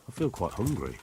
I feel quite hungry.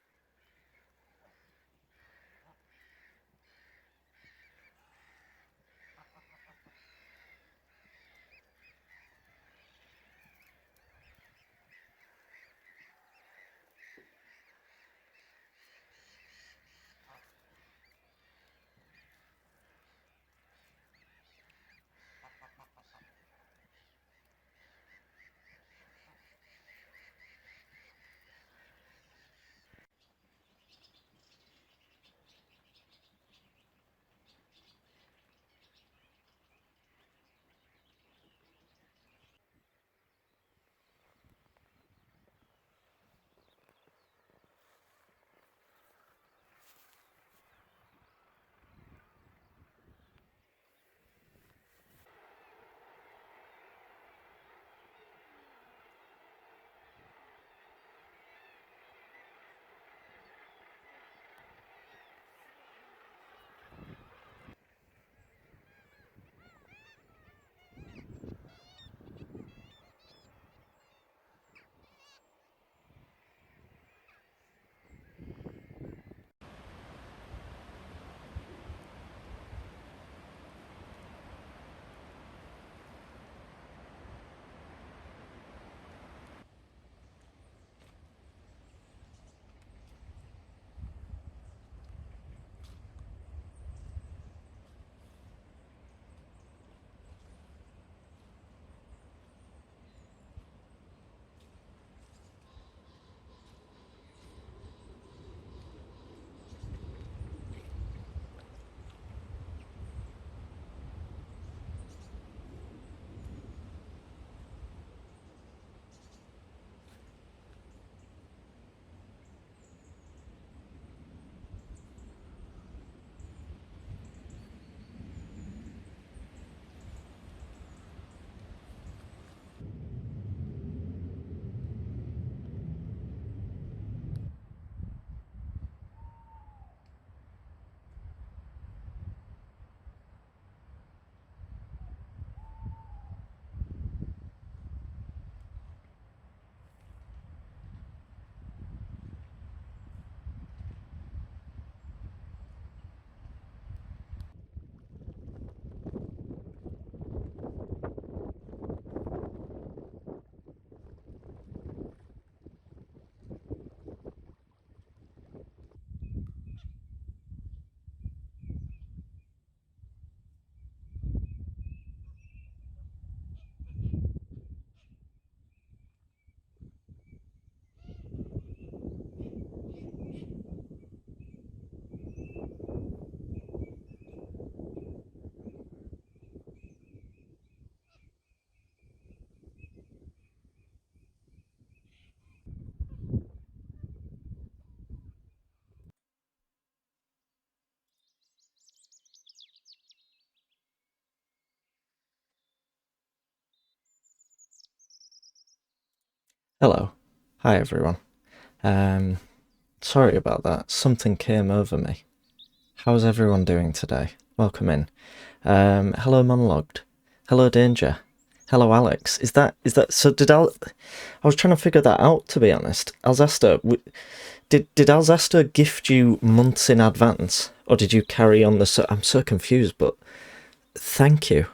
Hello. Hi, everyone. Um, Sorry about that. Something came over me. How's everyone doing today? Welcome in. Hello, Monologued. Hello, Danger. Hello, Alex. So did I was trying to figure that out, to be honest. Alzesta, did Alzesta gift you months in advance? Or did you carry on I'm so confused, but thank you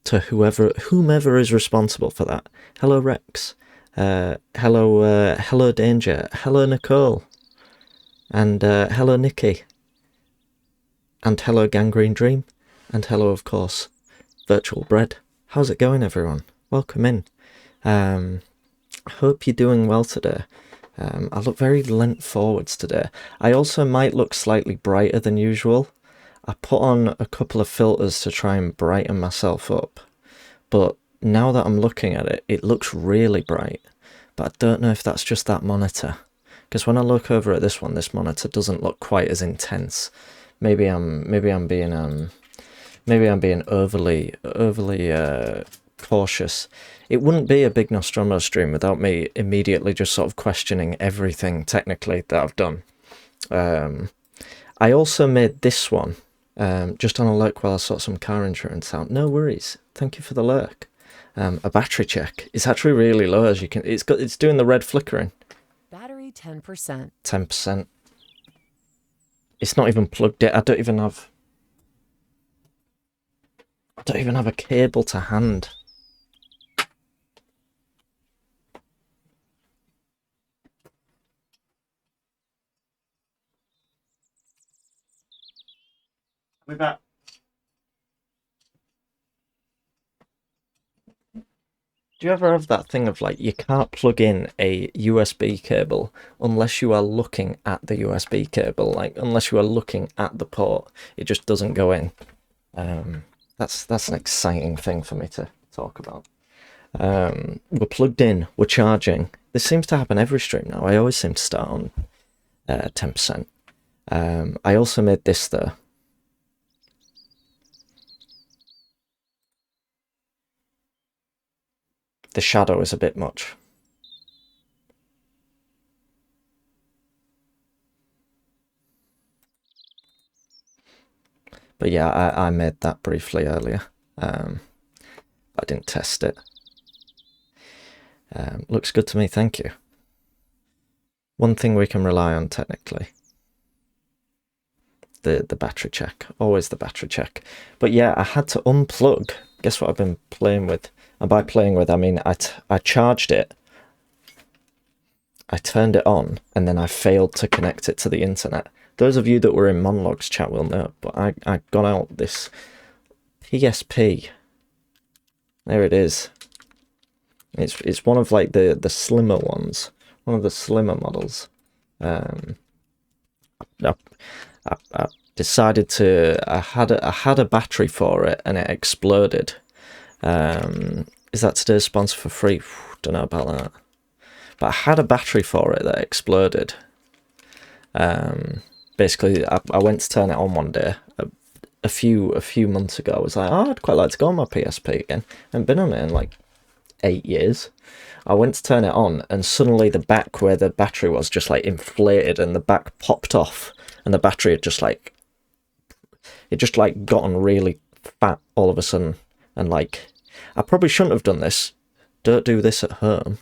to whomever is responsible for that. Hello, Rex. Hello, Danger. Hello, Nicole. And hello, Nikki. And hello, Gangrene Dream. And hello, of course, Virtual Bread. How's it going, everyone? Welcome in. Hope you're doing well today. I look very lent forwards today. I also might look slightly brighter than usual. I put on a couple of filters to try and brighten myself up. But now that I'm looking at it, it looks really bright. But I don't know if that's just that monitor. Because when I look over at this one, this monitor doesn't look quite as intense. Maybe I'm being overly cautious. It wouldn't be a big Nostromo stream without me immediately just sort of questioning everything technically that I've done. I also made this one just on a lurk while I sort some car insurance out. No worries. Thank you for the lurk. a battery check. It's actually really low, as you can. It's doing the red flickering. Battery 10%. 10%. It's not even plugged in. I don't even have a cable to hand. We're back. Do you ever have that thing of like, you can't plug in a USB cable unless you are looking at the USB cable, like unless you are looking at the port, it just doesn't go in. That's an exciting thing for me to talk about. We're plugged in, we're charging. This seems to happen every stream now. I always seem to start on 10%. I also made this though. The shadow is a bit much. But yeah, I made that briefly earlier. I didn't test it. Looks good to me, thank you. One thing we can rely on technically. The battery check. Always the battery check. But yeah, I had to unplug. Guess what I've been playing with? And by playing with, I mean I charged it, I turned it on, and then I failed to connect it to the internet. Those of you that were in Monlog's chat will know, but I got out this PSP. There it is. It's one of like the slimmer ones, one of the slimmer models. I decided to. I had a battery for it, and it exploded. Is that today's sponsor for free? Don't know about that. But I had a battery for it that exploded. Basically, I went to turn it on one day a few months ago. I was like, oh, I'd quite like to go on my PSP again. I haven't been on it in like 8 years. I went to turn it on, and suddenly the back where the battery was just like inflated, and the back popped off, and the battery had just like gotten really fat all of a sudden, and like, I probably shouldn't have done this. Don't do this at home.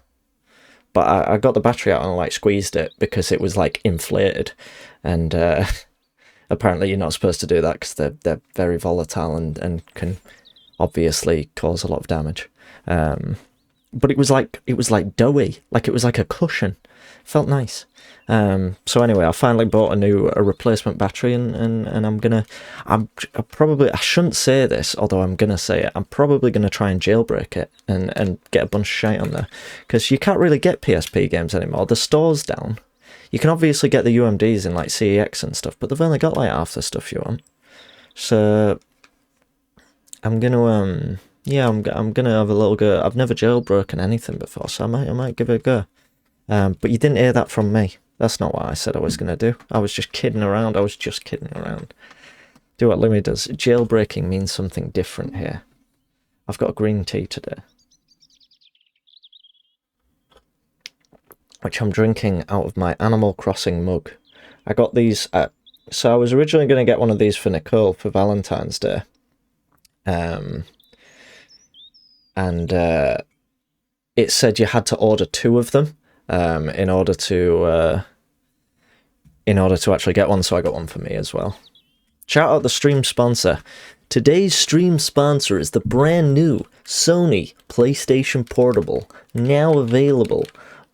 But I got the battery out and like squeezed it because it was like inflated, and apparently you're not supposed to do that because they're very volatile and can obviously cause a lot of damage. But it was like doughy, like it was like a cushion. Felt nice. So anyway, I finally bought a replacement battery, and I shouldn't say this, although I'm gonna say it. I'm probably gonna try and jailbreak it and get a bunch of shite on there, because you can't really get PSP games anymore. The store's down. You can obviously get the UMDs in like CEX and stuff, but they've only got like half the stuff you want. So I'm gonna I'm gonna have a little go. I've never jailbroken anything before, so I might give it a go. But you didn't hear that from me. That's not what I said I was going to do. I was just kidding around. Do what Louis does. Jailbreaking means something different here. I've got a green tea today, which I'm drinking out of my Animal Crossing mug. I got these so I was originally going to get one of these for Nicole for Valentine's Day. It said you had to order 2 of them. In order to actually get one, so I got one for me as well. Shout out the stream sponsor. Today's stream sponsor is the brand new Sony PlayStation Portable, now available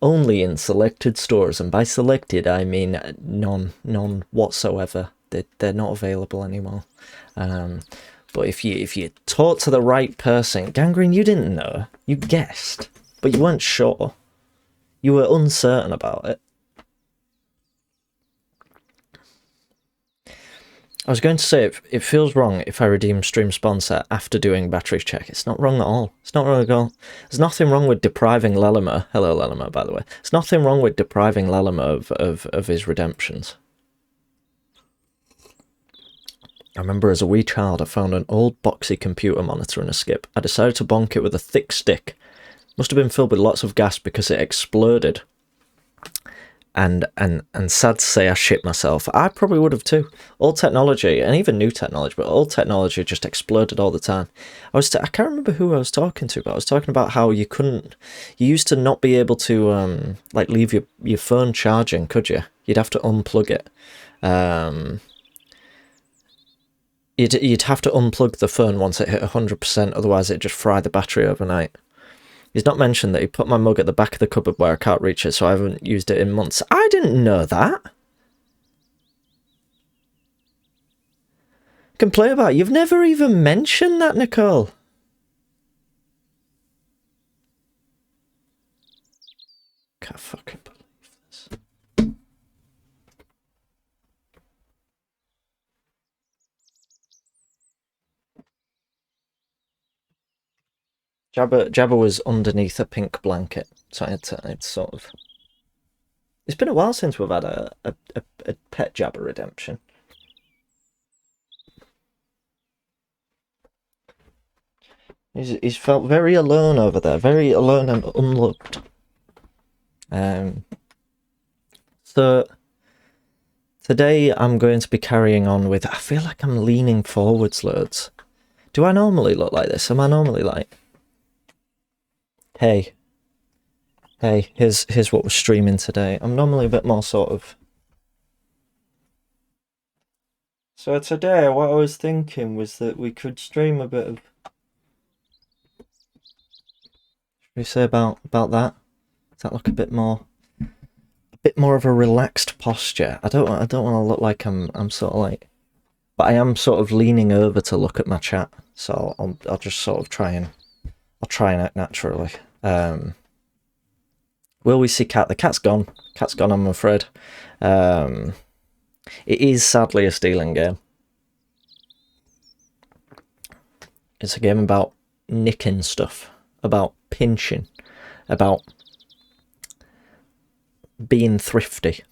only in selected stores, and by selected I mean none whatsoever. They're not available anymore. But if you talk to the right person, Gangrene, you didn't know, you guessed, but you weren't sure. You were uncertain about it. I was going to say, it feels wrong if I redeem stream sponsor after doing battery check. It's not wrong at all. It's not wrong at all. There's nothing wrong with depriving Lelima. Hello, Lelima, by the way. There's nothing wrong with depriving Lelima of his redemptions. I remember as a wee child, I found an old boxy computer monitor in a skip. I decided to bonk it with a thick stick. Must have been filled with lots of gas because it exploded. and sad to say I shit myself. I probably would have too. Old technology, and even new technology, but old technology just exploded all the time. I can't remember who I was talking to, but I was talking about how you used to not be able to like leave your phone charging, could you? You'd have to unplug it. You'd have to unplug the phone once it hit 100%, otherwise it'd just fry the battery overnight. He's not mentioned that he put my mug at the back of the cupboard where I can't reach it, so I haven't used it in months. I didn't know that. Complain about it. You've never even mentioned that, Nicole. Can't fucking believe this. Jabba was underneath a pink blanket, so it's sort of... It's been a while since we've had a pet Jabba redemption. He's felt very alone over there, very alone and unloved. So today I'm going to be carrying on with... I feel like I'm leaning forwards loads. Do I normally look like this? Am I normally like... Hey, here's what we're streaming today. I'm normally a bit more sort of... So today, what I was thinking was that we could stream a bit of... Should we say about that? Does that look a bit more of a relaxed posture? I don't want to look like I'm sort of like... But I am sort of leaning over to look at my chat, so I'll just sort of try and act naturally. Will we see Cat? The cat's gone. Cat's gone, I'm afraid. It is sadly a stealing game. It's a game about nicking stuff, about pinching, about being thrifty.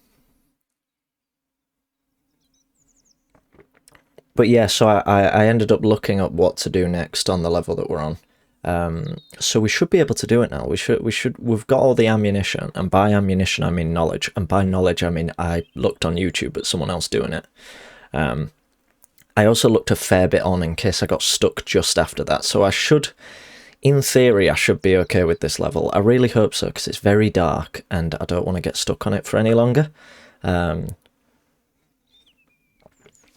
But yeah, so I ended up looking up what to do next on the level that we're on. So we should be able to do it now. We've got all the ammunition, and by ammunition I mean knowledge, and by knowledge I mean I looked on YouTube at someone else doing it. I also looked a fair bit on in case I got stuck just after that. So in theory, I should be okay with this level. I really hope so, because it's very dark and I don't want to get stuck on it for any longer.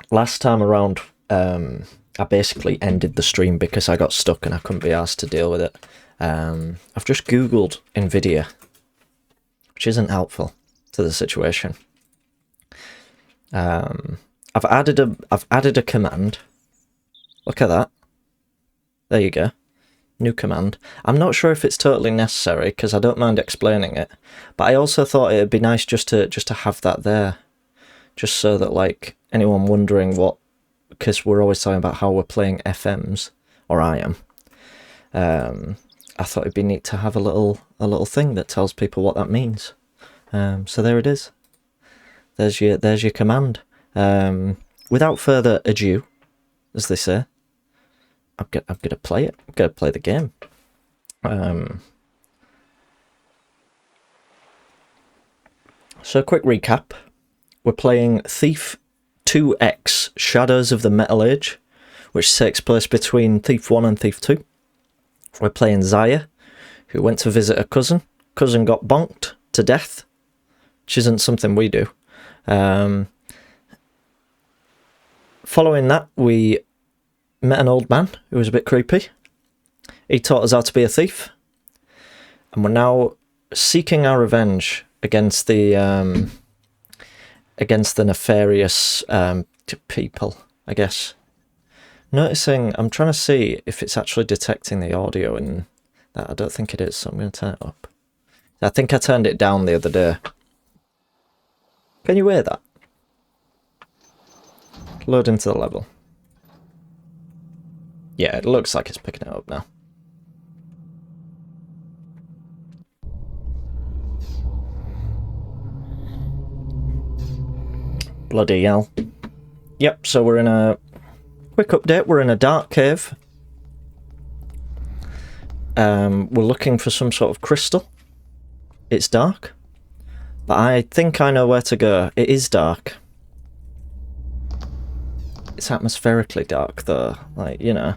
Last time around, I basically ended the stream because I got stuck and I couldn't be asked to deal with it. I've just Googled NVIDIA, which isn't helpful to the situation. I've added a command. Look at that. There you go. New command. I'm not sure if it's totally necessary because I don't mind explaining it, but I also thought it'd be nice just to have that there, just so that like anyone wondering what, because we're always talking about how we're playing FMs, or I am. I thought it'd be neat to have a little thing that tells people what that means. So there it is. There's your command. Without further ado, as they say, I'm gonna play it. I'm gonna play the game. So quick recap. We're playing Thief 2X, Shadows of the Metal Age, which takes place between Thief 1 and Thief 2. We're playing Zaya, who went to visit her cousin. Cousin got bonked to death, which isn't something we do. Following that, we met an old man who was a bit creepy. He taught us how to be a thief. And we're now seeking our revenge against the nefarious people, I guess. Noticing, I'm trying to see if it's actually detecting the audio in that. I don't think it is, so I'm going to turn it up. I think I turned it down the other day. Can you hear that? Load into the level. Yeah, it looks like it's picking it up now. Bloody hell. Yep, so we're in a quick update. We're in a dark cave. We're looking for some sort of crystal. It's dark. But I think I know where to go. It is dark. It's atmospherically dark, though. Like, you know.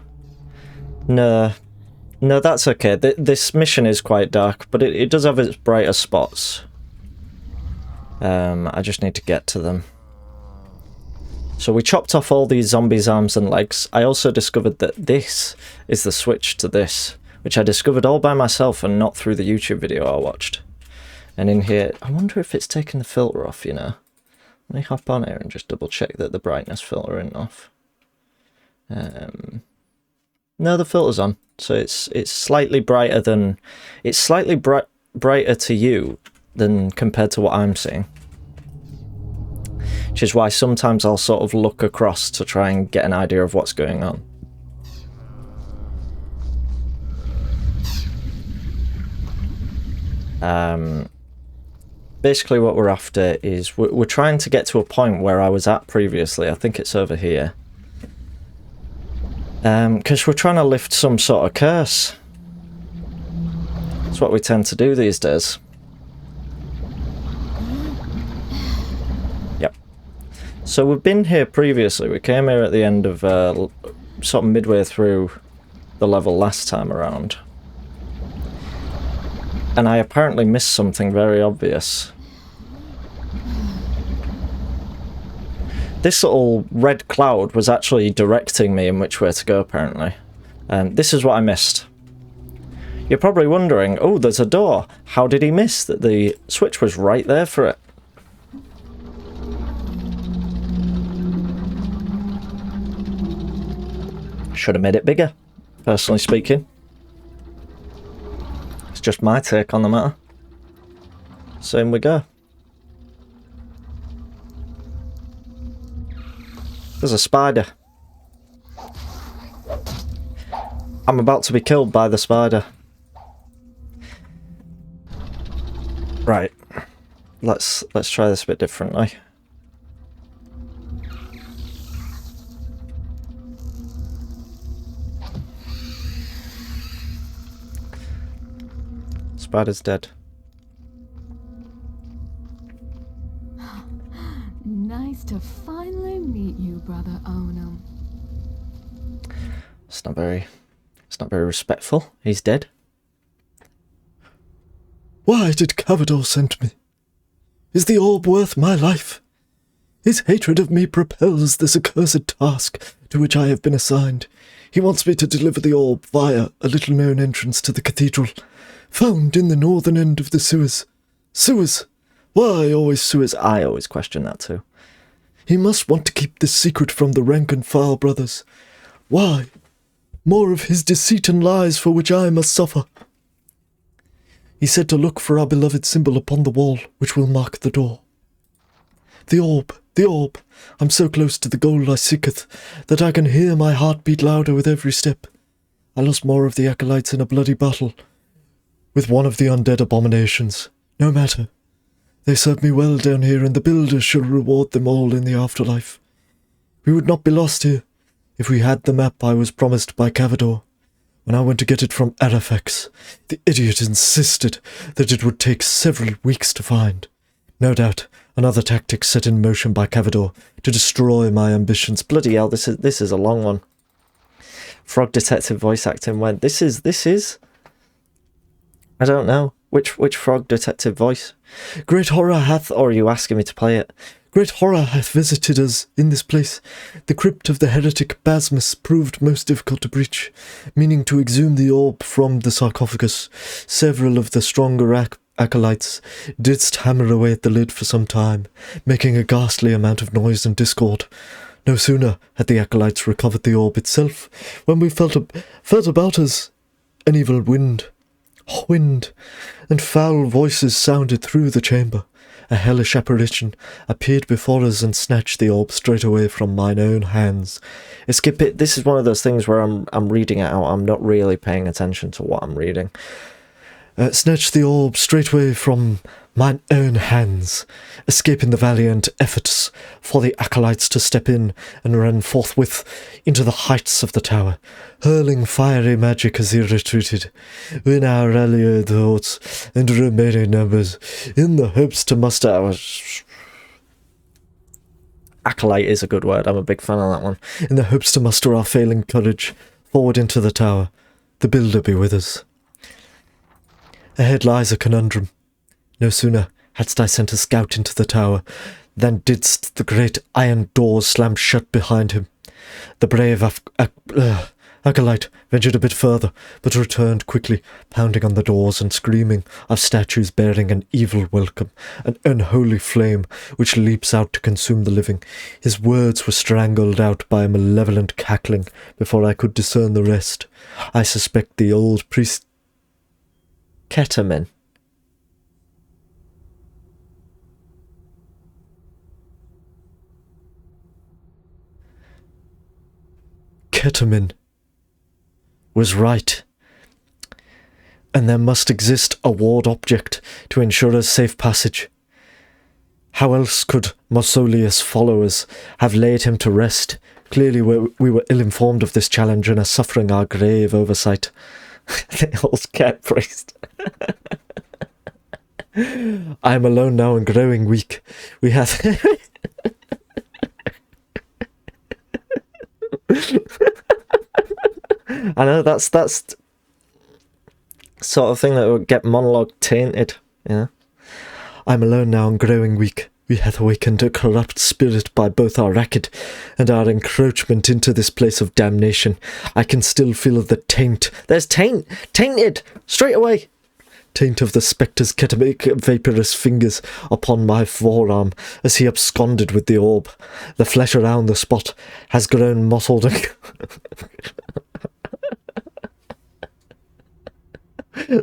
No, that's okay. This mission is quite dark, but it does have its brighter spots. I just need to get to them. So we chopped off all these zombies' arms and legs. I also discovered that this is the switch to this, which I discovered all by myself and not through the YouTube video I watched. And in here, I wonder if it's taken the filter off, you know. Let me hop on here and just double check that the brightness filter isn't off. No, the filter's on, so it's slightly brighter than... It's slightly brighter to you than compared to what I'm seeing. Which is why sometimes I'll sort of look across to try and get an idea of what's going on. Basically what we're after is we're trying to get to a point where I was at previously. I think it's over here. Because we're trying to lift some sort of curse. That's what we tend to do these days. Yep. So we've been here previously. We came here at the end of, sort of midway through the level last time around. And I apparently missed something very obvious. This little red cloud was actually directing me in which way to go, apparently. This is what I missed. You're probably wondering, oh, there's a door. How did he miss that the switch was right there for it? Should have made it bigger, personally speaking. It's just my take on the matter. So in we go. There's a spider. I'm about to be killed by the spider. Right. Let's try this a bit differently. Spider's dead. Nice to finally meet you, Brother Onum. It's not very respectful. He's dead. Why did Cavador send me? Is the orb worth my life? His hatred of me propels this accursed task to which I have been assigned. He wants me to deliver the orb via a little-known entrance to the cathedral, found in the northern end of the sewers. Sewers! Why always sewers? I always question that too. He must want to keep this secret from the rank-and-file brothers. Why? More of his deceit and lies for which I must suffer. He said to look for our beloved symbol upon the wall, which will mark the door. The orb, the orb. I'm so close to the goal I seeketh, that I can hear my heart beat louder with every step. I lost more of the acolytes in a bloody battle with one of the undead abominations. No matter. They served me well down here, and the builders shall reward them all in the afterlife. We would not be lost here if we had the map I was promised by Cavador. When I went to get it from Arafex, the idiot insisted that it would take several weeks to find. No doubt, another tactic set in motion by Cavador to destroy my ambitions. Bloody hell, this is a long one. Frog Detective voice acting went. This is. I don't know. Which Frog Detective voice? Great horror hath, or are you asking me to play it? Great horror hath visited us in this place. The crypt of the heretic Basmus proved most difficult to breach, meaning to exhume the orb from the sarcophagus. Several of the stronger acolytes didst hammer away at the lid for some time, making a ghastly amount of noise and discord. No sooner had the acolytes recovered the orb itself, when we felt about us an evil wind, and foul voices sounded through the chamber. A hellish apparition appeared before us and snatched the orb straight away from mine own hands. Skip it. This is one of those things where I'm reading it out. I'm not really paying attention to what I'm reading. Snatched the orb straight away from mine own hands, escaping the valiant efforts for the acolytes to step in, and ran forthwith into the heights of the tower, hurling fiery magic as he retreated, in our rallied thoughts and remaining numbers, in the hopes to muster Acolyte is a good word. I'm a big fan of that one. in the hopes to muster our failing courage, forward into the tower. The builder be with us. Ahead lies a conundrum. No sooner hadst I sent a scout into the tower than didst the great iron doors slam shut behind him. The brave acolyte ventured a bit further, but returned quickly, pounding on the doors and screaming of statues bearing an evil welcome, an unholy flame which leaps out to consume the living. His words were strangled out by a malevolent cackling before I could discern the rest. I suspect the old priest Ketamine. Ketamine was right, and there must exist a ward object to ensure a safe passage. How else could Mausoleus' followers have laid him to rest? Clearly we were ill-informed of this challenge and are suffering our grave oversight. The old cat priest. I am alone now and growing weak. We have... I know, that's sort of thing that would get monologue tainted, you know. I'm alone now and growing weak. We hath awakened a corrupt spirit by both our racket and our encroachment into this place of damnation. I can still feel the taint. There's tainted! Straight away! Taint of the spectre's ketamic vaporous fingers upon my forearm as he absconded with the orb. The flesh around the spot has grown mottled and...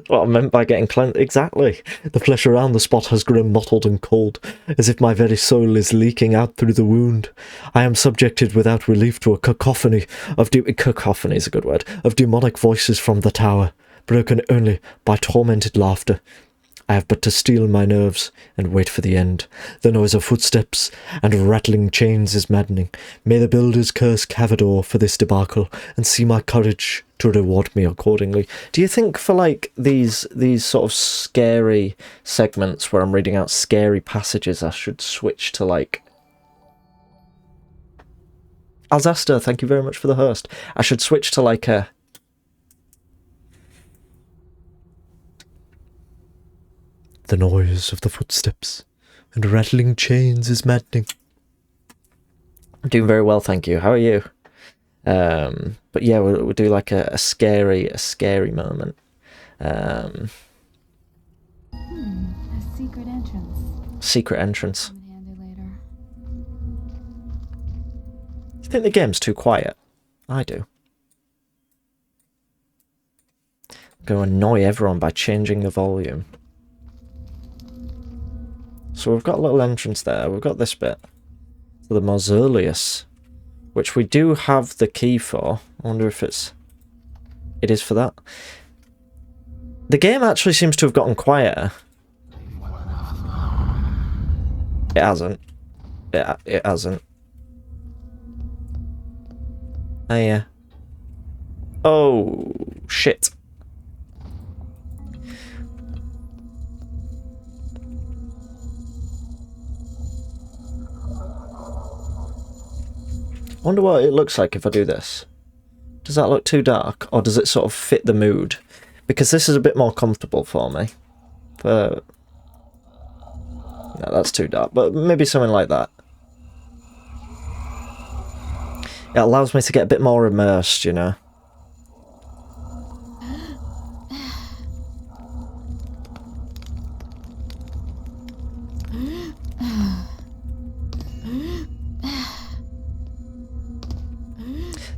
What I meant by getting cleansed. Exactly. The flesh around the spot has grown mottled and cold, as if my very soul is leaking out through the wound. I am subjected without relief to a cacophony of cacophony is a good word, of demonic voices from the tower, broken only by tormented laughter. I have but to steel my nerves and wait for the end. The noise of footsteps and rattling chains is maddening. May the builders curse Cavador for this debacle and see my courage to reward me accordingly. Do you think for like these sort of scary segments where I'm reading out scary passages, I should switch to like... Alzaster, thank you very much for the host. I should switch to like a... The noise of the footsteps and rattling chains is maddening. I'm doing very well, thank you. How are you? But yeah, we'll do like a scary moment. A secret entrance. Secret entrance. Come in handy later. Do you think the game's too quiet? I do. I'm going to annoy everyone by changing the volume. So we've got a little entrance there. We've got this bit. So the Mausoleus, which we do have the key for. I wonder if it is for that. The game actually seems to have gotten quieter. It hasn't. It hasn't. Oh yeah. Oh shit. I wonder what it looks like if I do this. Does that look too dark, or does it sort of fit the mood? Because this is a bit more comfortable for me. But no, that's too dark, but maybe something like that. It allows me to get a bit more immersed, you know.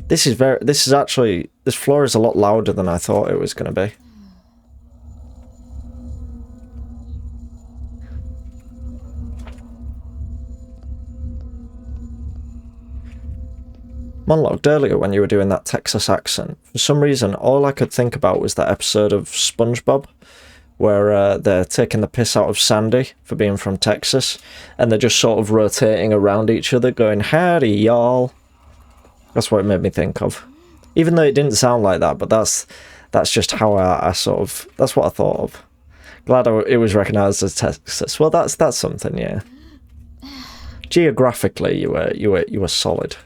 This floor is a lot louder than I thought it was going to be. Monologued earlier when you were doing that Texas accent. For some reason, all I could think about was that episode of SpongeBob where they're taking the piss out of Sandy for being from Texas, and they're just sort of rotating around each other, going, howdy, y'all. That's what it made me think of. Even though it didn't sound like that, but that's just how I sort of... That's what I thought of. Glad it was recognised as Texas. Well, that's something, yeah. Geographically, you were solid.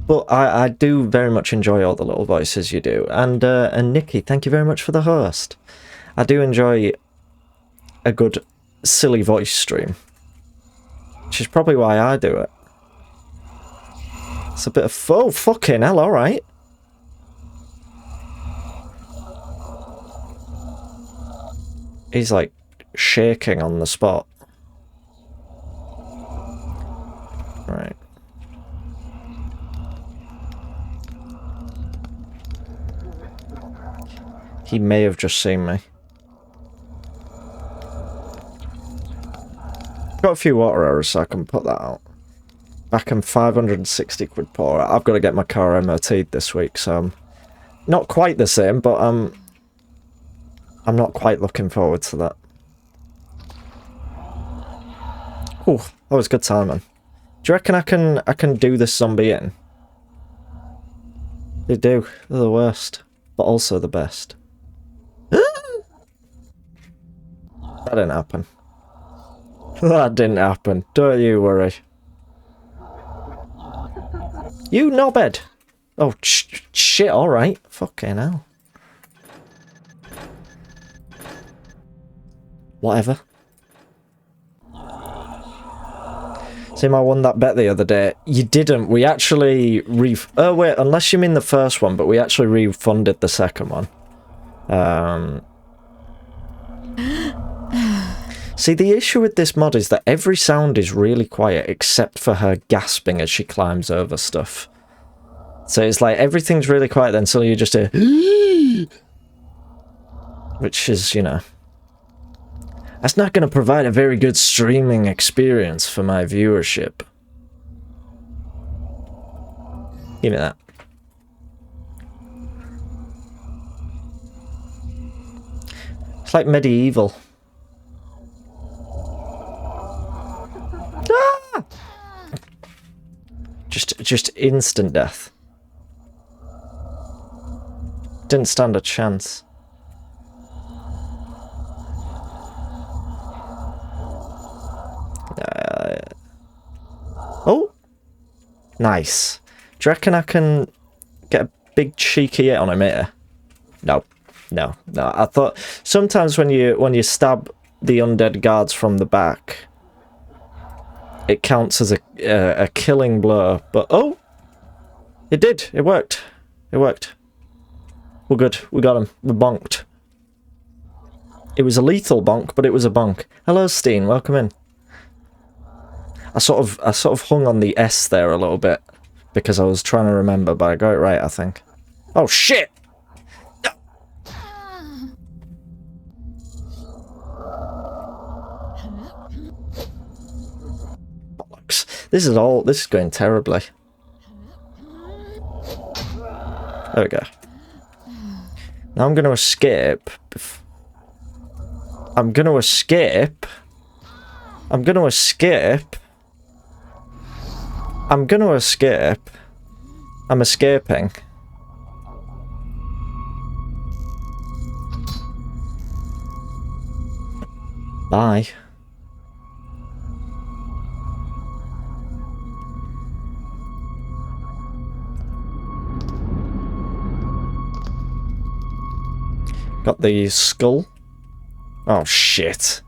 But I do very much enjoy all the little voices you do. And Nikki, thank you very much for the host. I do enjoy a good silly voice stream. Which is probably why I do it. It's a bit of... Oh, fucking hell, alright. He's like shaking on the spot. Right. He may have just seen me. Got a few water errors, so I can put that out. Back in 560 quid poor. I've got to get my car MOT'd this week, so I'm not quite the same, but I'm not quite looking forward to that. Oh, that was good timing. Do you reckon I can do this zombie in? They do. They're the worst, but also the best. That didn't happen. That didn't happen. Don't you worry. You knobhead! Oh, shit, alright. Fucking hell. Whatever. Tim, I won that bet the other day. You didn't. We actually oh, wait, unless you mean the first one, but we actually refunded the second one. See, the issue with this mod is that every sound is really quiet except for her gasping as she climbs over stuff. So it's like everything's really quiet then until you just hear... Which is, you know... That's not going to provide a very good streaming experience for my viewership. Give me that. It's like medieval. Ah! Just instant death. Didn't stand a chance. Oh! Nice. Do you reckon I can get a big cheeky hit on him here? No. No. No. I thought sometimes when you stab the undead guards from the back, it counts as a killing blow. But oh! It did. It worked. It worked. We're good. We got him. We bonked. It was a lethal bonk, but it was a bonk. Hello, Steen. Welcome in. I sort of hung on the S there a little bit because I was trying to remember, but I got it right, I think. Oh shit! Bollocks. This is going terribly. There we go. Now I'm going to escape. I'm going to escape. I'm going to escape. I'm going to escape. I'm escaping. Bye. Got the skull. Oh shit.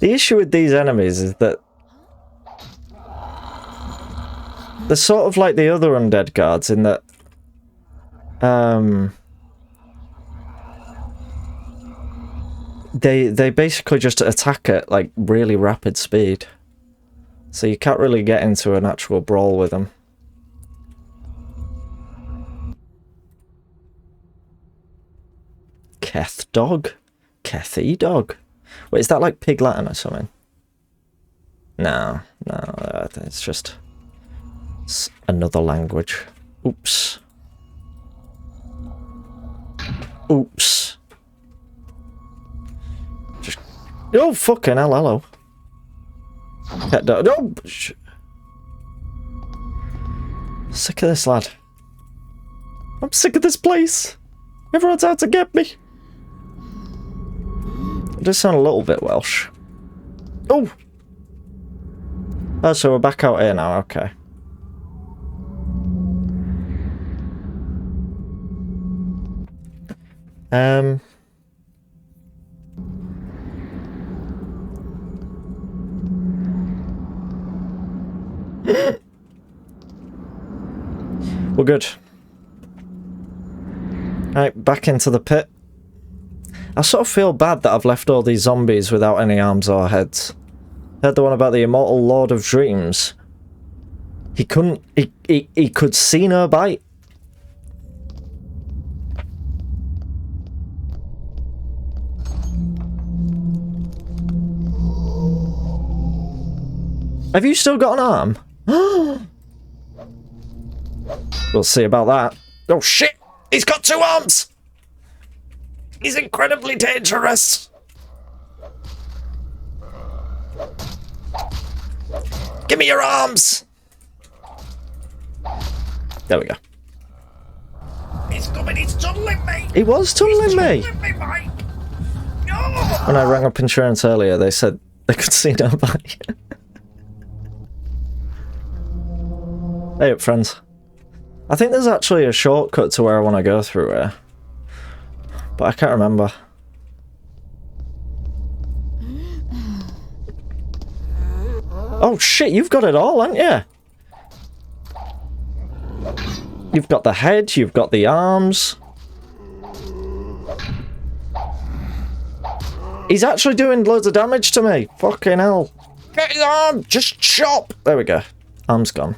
The issue with these enemies is that they're sort of like the other undead guards in that they basically just attack at like really rapid speed. So you can't really get into an actual brawl with them. Keth dog? Kethy dog. Wait, is that like Pig Latin or something? No, it's just another language. Oops. Oops. Just... Oh, fucking hell, hello. Cat dog. No! Sick of this, lad. I'm sick of this place. Everyone's out to get me. It does sound a little bit Welsh. Oh! Oh, so we're back out here now, okay. We're good. Right, back into the pit. I sort of feel bad that I've left all these zombies without any arms or heads. Heard the one about the immortal Lord of Dreams. He couldn't... He could see no bite. Have you still got an arm? We'll see about that. Oh shit! He's got 2 arms! He's incredibly dangerous! Give me your arms! There we go. He's coming, he's tunneling me! He was tunneling me! Mike. No! When I rang up insurance earlier, they said they could see nobody. Hey up, friends. I think there's actually a shortcut to where I want to go through here. But I can't remember. Oh shit, you've got it all, haven't you? You've got the head, you've got the arms. He's actually doing loads of damage to me. Fucking hell. Get his arm! Just chop! There we go. Arm's gone.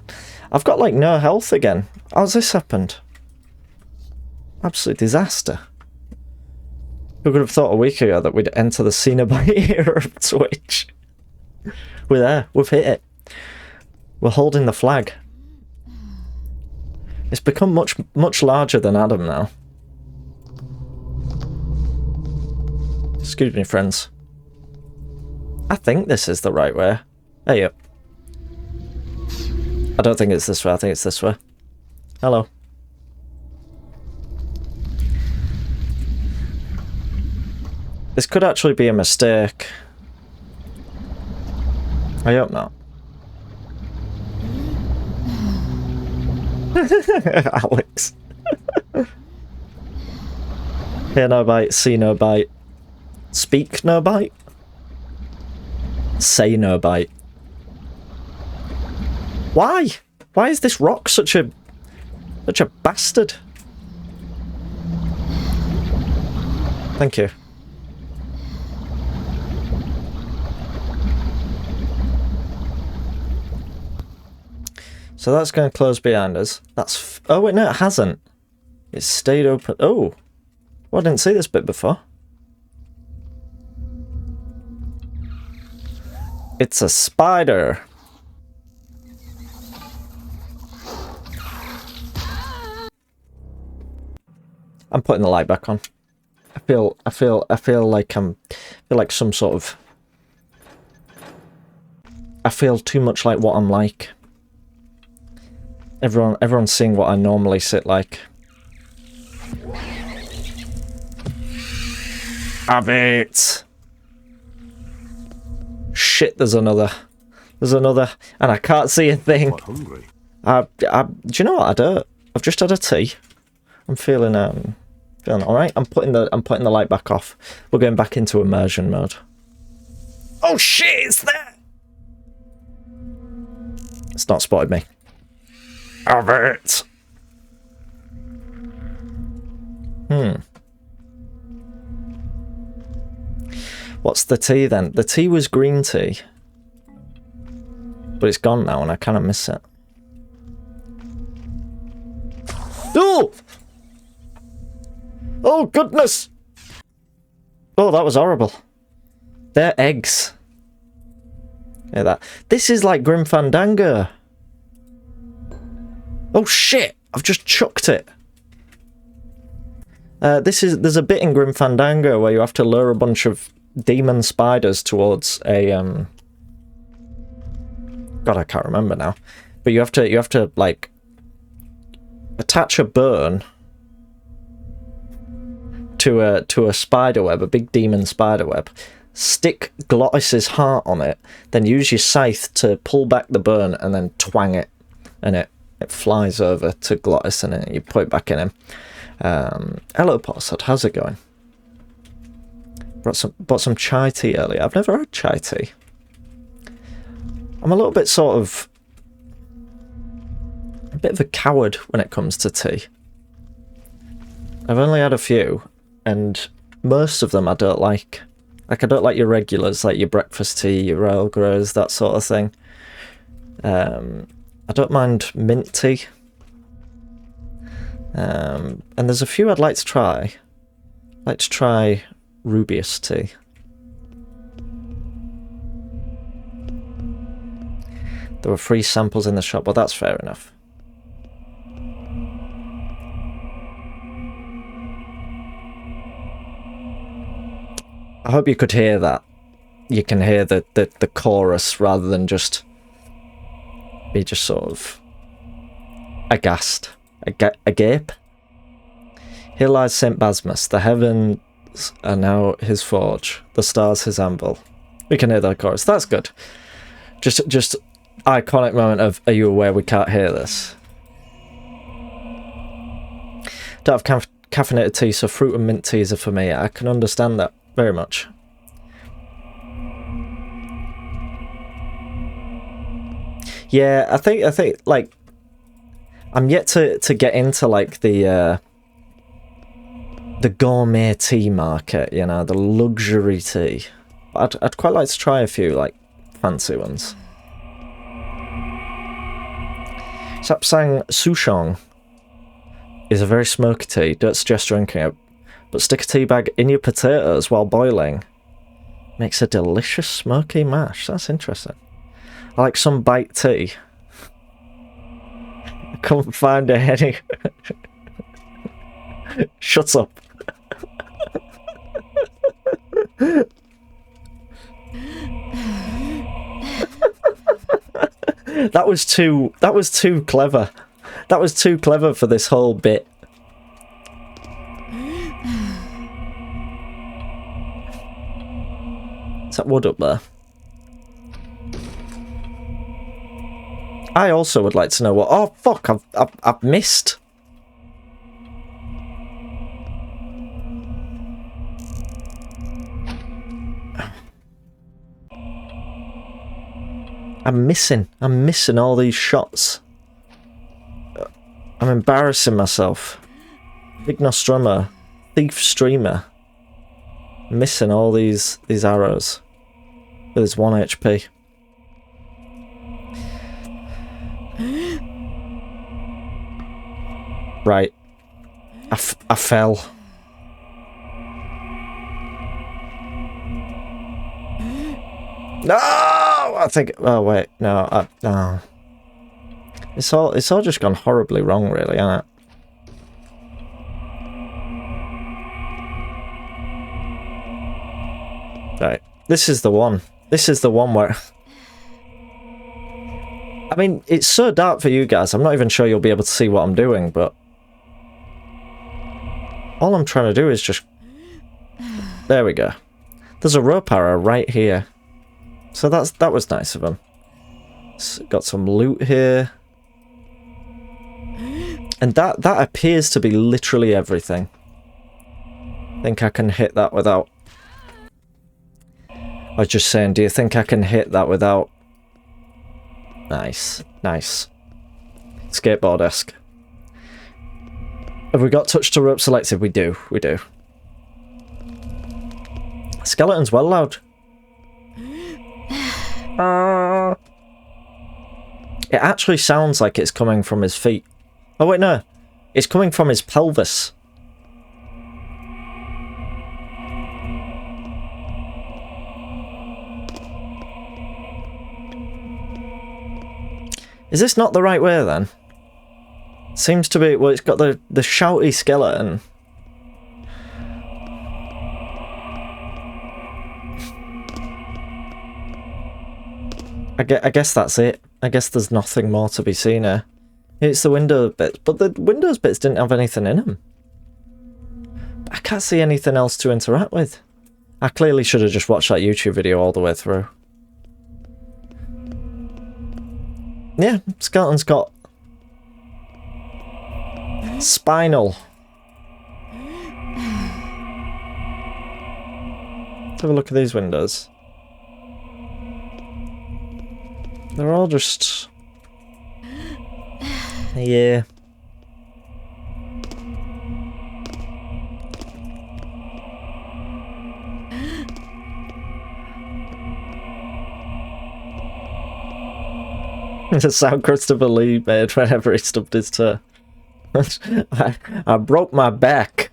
I've got like no health again. How's this happened? Absolute disaster. Who could have thought a week ago that we'd enter the Cenobite era of Twitch? We're there. We've hit it. We're holding the flag. It's become much larger than Adam now. Excuse me, friends. I think this is the right way. Hey up. I don't think it's this way. I think it's this way. Hello. This could actually be a mistake. I hope not. Alex. Hear no bite, see no bite. Speak no bite. Say no bite. Why? Why is this rock such a bastard? Thank you. So that's going to close behind us. That's... Oh, wait, no, it hasn't. It's stayed open. Oh. Well, I didn't see this bit before. It's a spider. I'm putting the light back on. I feel like I feel like some sort of... I feel too much like what I'm like. Everyone's seeing what I normally sit like. Have it! Shit, there's another. There's another, and I can't see a thing. Quite hungry. Do you know what I do? I've just had a tea. I'm feeling all right. I'm putting the light back off. We're going back into immersion mode. Oh shit! It's there. It's not spotted me. Have it. What's the tea then? The tea was green tea. But it's gone now and I kind of miss it. Oh! Oh goodness! Oh, that was horrible. They're eggs. Hear that? This is like Grim Fandango. Oh shit! I've just chucked it. There's a bit in Grim Fandango where you have to lure a bunch of demon spiders towards a God, I can't remember now. But you have to like attach a burn to a spider web, a big demon spider web. Stick Glottis's heart on it, then use your scythe to pull back the burn and then twang it, and it flies over to Glottis and then you put it back in him. Hello Potsod, how's it going? Bought some chai tea earlier. I've never had chai tea. I'm a little bit sort of a bit of a coward when it comes to tea. I've only had a few, and most of them I don't like. Like, I don't like your regulars, like your breakfast tea, your Earl Greys, that sort of thing. I don't mind mint tea. And there's a few I'd like to try. I'd like to try Rubius tea. There were free samples in the shop, well that's fair enough. I hope you could hear that. You can hear the chorus rather than just be just sort of aghast. Agape. Here lies St. Basmus. The heavens are now his forge. The stars his anvil. We can hear that chorus. That's good. Just iconic moment of, are you aware we can't hear this? Don't have caffeinated tea, so fruit and mint teas are for me. I can understand that very much. Yeah, I think like I'm yet to get into like the gourmet tea market, you know, the luxury tea. I'd quite like to try a few like fancy ones. Sapsang Souchong is a very smoky tea. Don't suggest drinking it, but stick a tea bag in your potatoes while boiling. Makes a delicious smoky mash. That's interesting. I like some bite tea. I can't find any. Shut up. That was too clever. That was too clever for this whole bit. Is that wood up there? I also would like to know what... Oh, fuck! I've missed. I'm missing all these shots. I'm embarrassing myself. Big Nostromo. Thief Streamer. Missing all these arrows. There's 1 HP. Right. I fell. No! I think... Oh, wait. No. No. It's all just gone horribly wrong, really, hasn't it? Right. This is the one. This is the one where... I mean, it's so dark for you guys. I'm not even sure you'll be able to see what I'm doing, but... all I'm trying to do is just... There we go. There's a rope arrow right here. So that was nice of him. Got some loot here. And that appears to be literally everything. Think I can hit that without... I was just saying, do you think I can hit that without... Nice. Nice. Skateboard-esque. Have we got touch to rope selected? We do. We do. Skeleton's well loud. It actually sounds like it's coming from his feet. Oh wait, no. It's coming from his pelvis. Is this not the right way then? Seems to be. Well, it's got the shouty skeleton. I guess that's it. I guess there's nothing more to be seen here. It's the window bits, but the windows bits didn't have anything in them. I can't see anything else to interact with. I clearly should have just watched that YouTube video all the way through. Yeah, skeleton's got spinal. Let's have a look at these windows. They're all just... yeah. The sound Christopher Lee made whenever he stubbed his toe. I broke my back.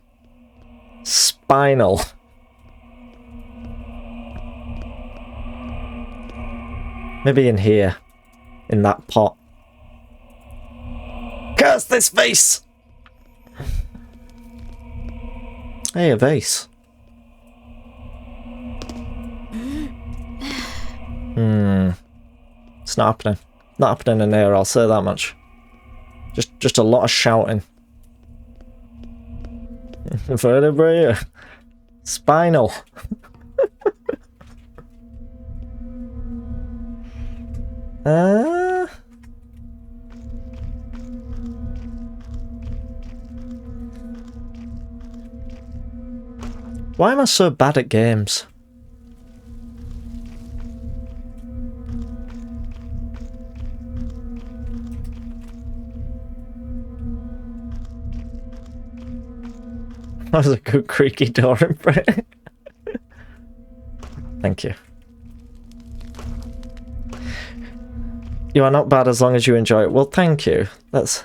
Spinal. Maybe in here. In that pot. Curse this vase! Hey, a vase. It's not happening. Not happening in here, I'll say that much. Just a lot of shouting. Vertebrae. Spinal. Why am I so bad at games? That was a good creaky door imprint. Thank you. You are not bad as long as you enjoy it. Well, thank you. That's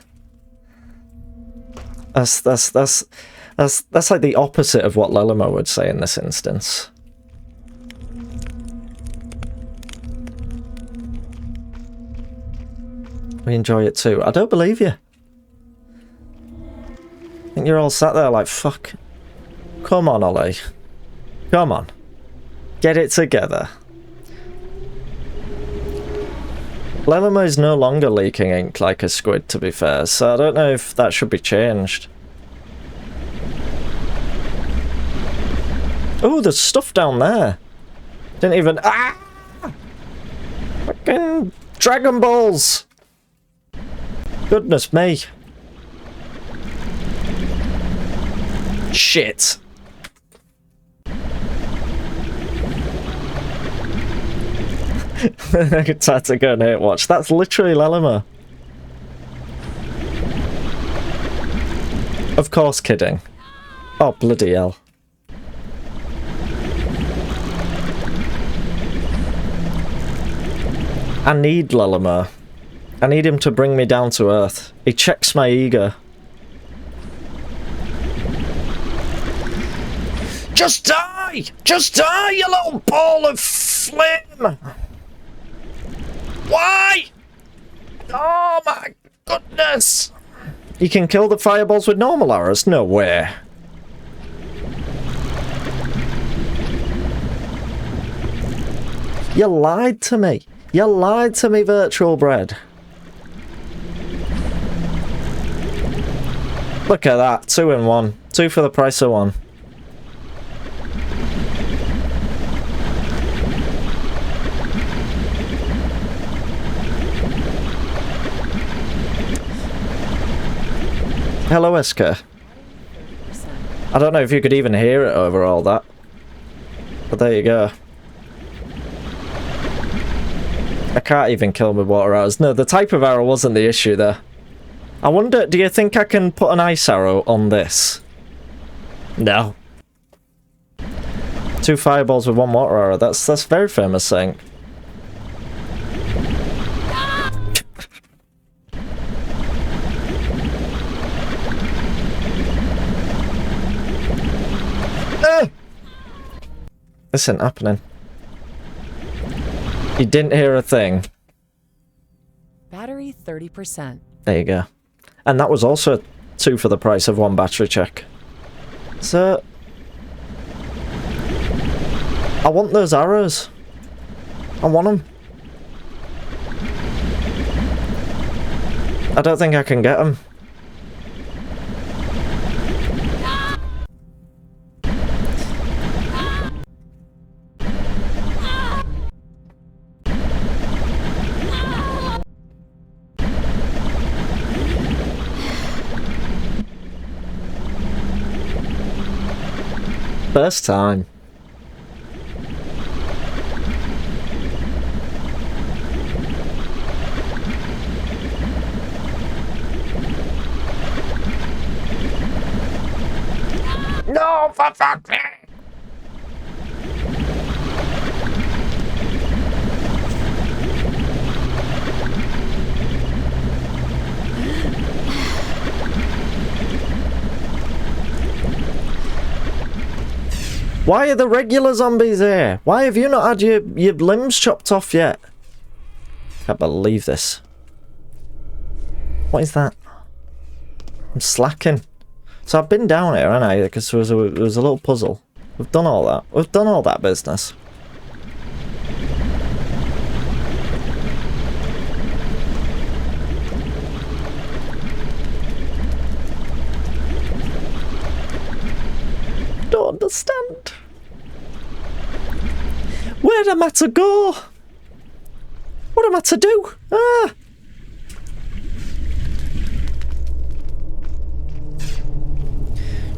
like the opposite of what Lelimo would say in this instance. We enjoy it too. I don't believe you. I think you're all sat there like, fuck. Come on, Ollie. Come on. Get it together. Lelimo's no longer leaking ink like a squid, to be fair, so I don't know if that should be changed. Oh, there's stuff down there. Didn't even... Ah! Fucking Dragon Balls! Goodness me. Shit. It's had to go and hate watch. That's literally Lelimo. Of course, kidding. Oh, bloody hell. I need Lelimo. I need him to bring me down to earth. He checks my ego. Just die! Just die, you little ball of flame! Why? Oh my goodness! You can kill the fireballs with normal arrows? No way. You lied to me. You lied to me, Virtual Bread. Look at that. 2 in 1. 2 for the price of 1. Hello, Esker. I don't know if you could even hear it over all that. But there you go. I can't even kill with water arrows. No, the type of arrow wasn't the issue there. I wonder, do you think I can put an ice arrow on this? No. 2 fireballs with 1 water arrow. That's very famous saying. This isn't happening. You didn't hear a thing. Battery 30%. There you go. And that was also 2 for the price of 1 battery check. So... I want those arrows. I want them. I don't think I can get them. First time. No, for fuck's sake! Why are the regular zombies here? Why have you not had your limbs chopped off yet? Can't believe this. What is that? I'm slacking. So I've been down here, haven't I? Because there was a little puzzle. We've done all that. We've done all that business. Don't understand. Where am I to go? What am I to do? Ah! Do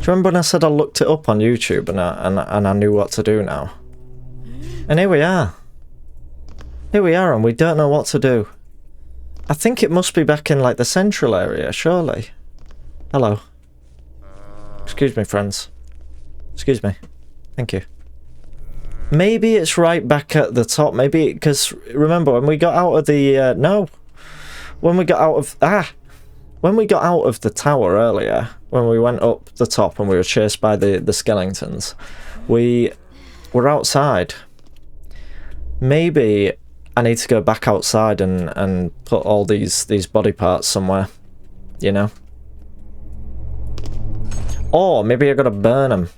you remember when I said I looked it up on YouTube and I knew what to do now? And here we are. Here we are, and we don't know what to do. I think it must be back in like the central area, surely. Hello. Excuse me, friends. Excuse me. Thank you. Maybe it's right back at the top. Maybe because remember when we got out of the when we got out of the tower earlier, when we went up the top and we were chased by the skeletons, we were outside. Maybe I need to go back outside and put all these body parts somewhere, you know. Or maybe I gotta burn them.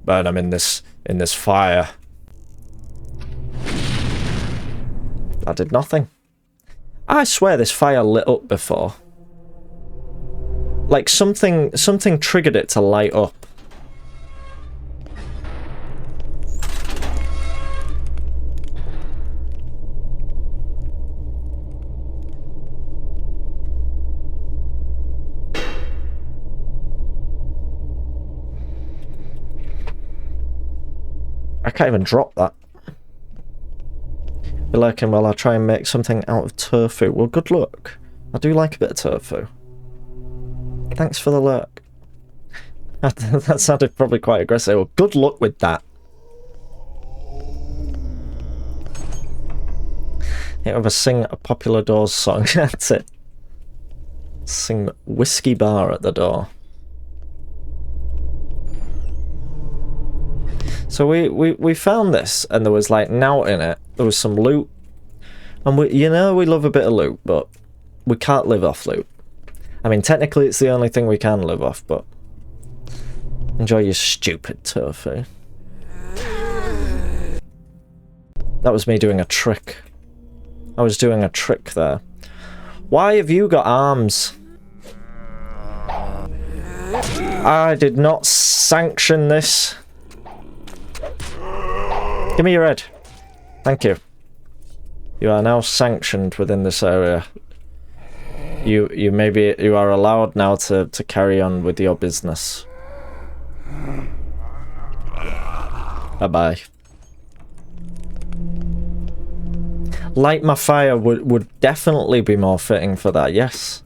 Burn them in this fire. I did nothing. I swear this fire lit up before. Like something triggered it to light up. I can't even drop that. Be lurking while I try and make something out of tofu. Well, good luck. I do like a bit of tofu. Thanks for the lurk. That sounded probably quite aggressive. Well, good luck with that. Yeah, have a sing a Popular Doors song. That's it. Sing Whiskey Bar at the door. So we found this, and there was like nout in it. There was some loot, and we love a bit of loot, but we can't live off loot. I mean, technically it's the only thing we can live off, but enjoy your stupid tofu. That was me doing a trick. I was doing a trick there. Why have you got arms? I did not sanction this. Give me your head. Thank you. You are now sanctioned within this area. You are allowed now to carry on with your business. Bye-bye. Light my fire would definitely be more fitting for that, yes.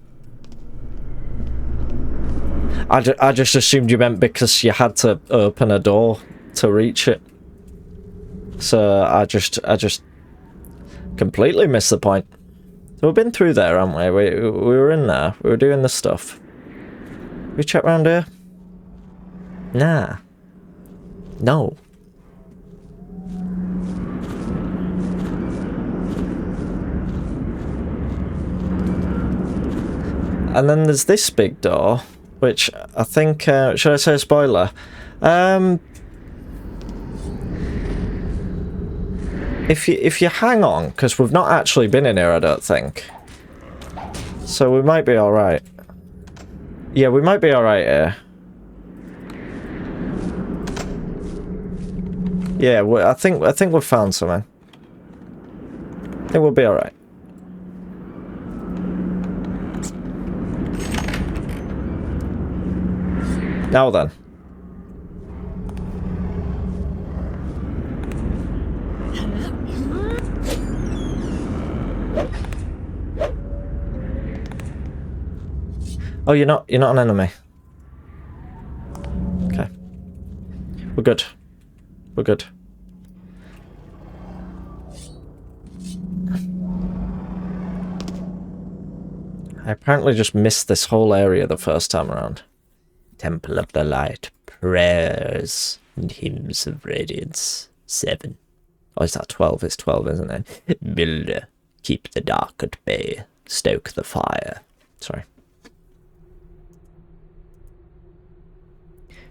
I just assumed you meant because you had to open a door to reach it. So I just completely missed the point. So we've been through there, haven't we? We were in there. We were doing the stuff. We check around here? Nah. No. And then there's this big door, which I think, should I say a spoiler? If you hang on, because we've not actually been in here, I don't think. So we might be alright. Yeah, we might be alright here. Yeah, I think we've found something. I think we'll be alright. Now then. Oh, you're not an enemy. Okay. We're good. We're good. I apparently just missed this whole area the first time around. Temple of the Light, prayers and hymns of radiance. 7. Oh, is that 12? It's 12, isn't it? Builder, keep the dark at bay. Stoke the fire. Sorry.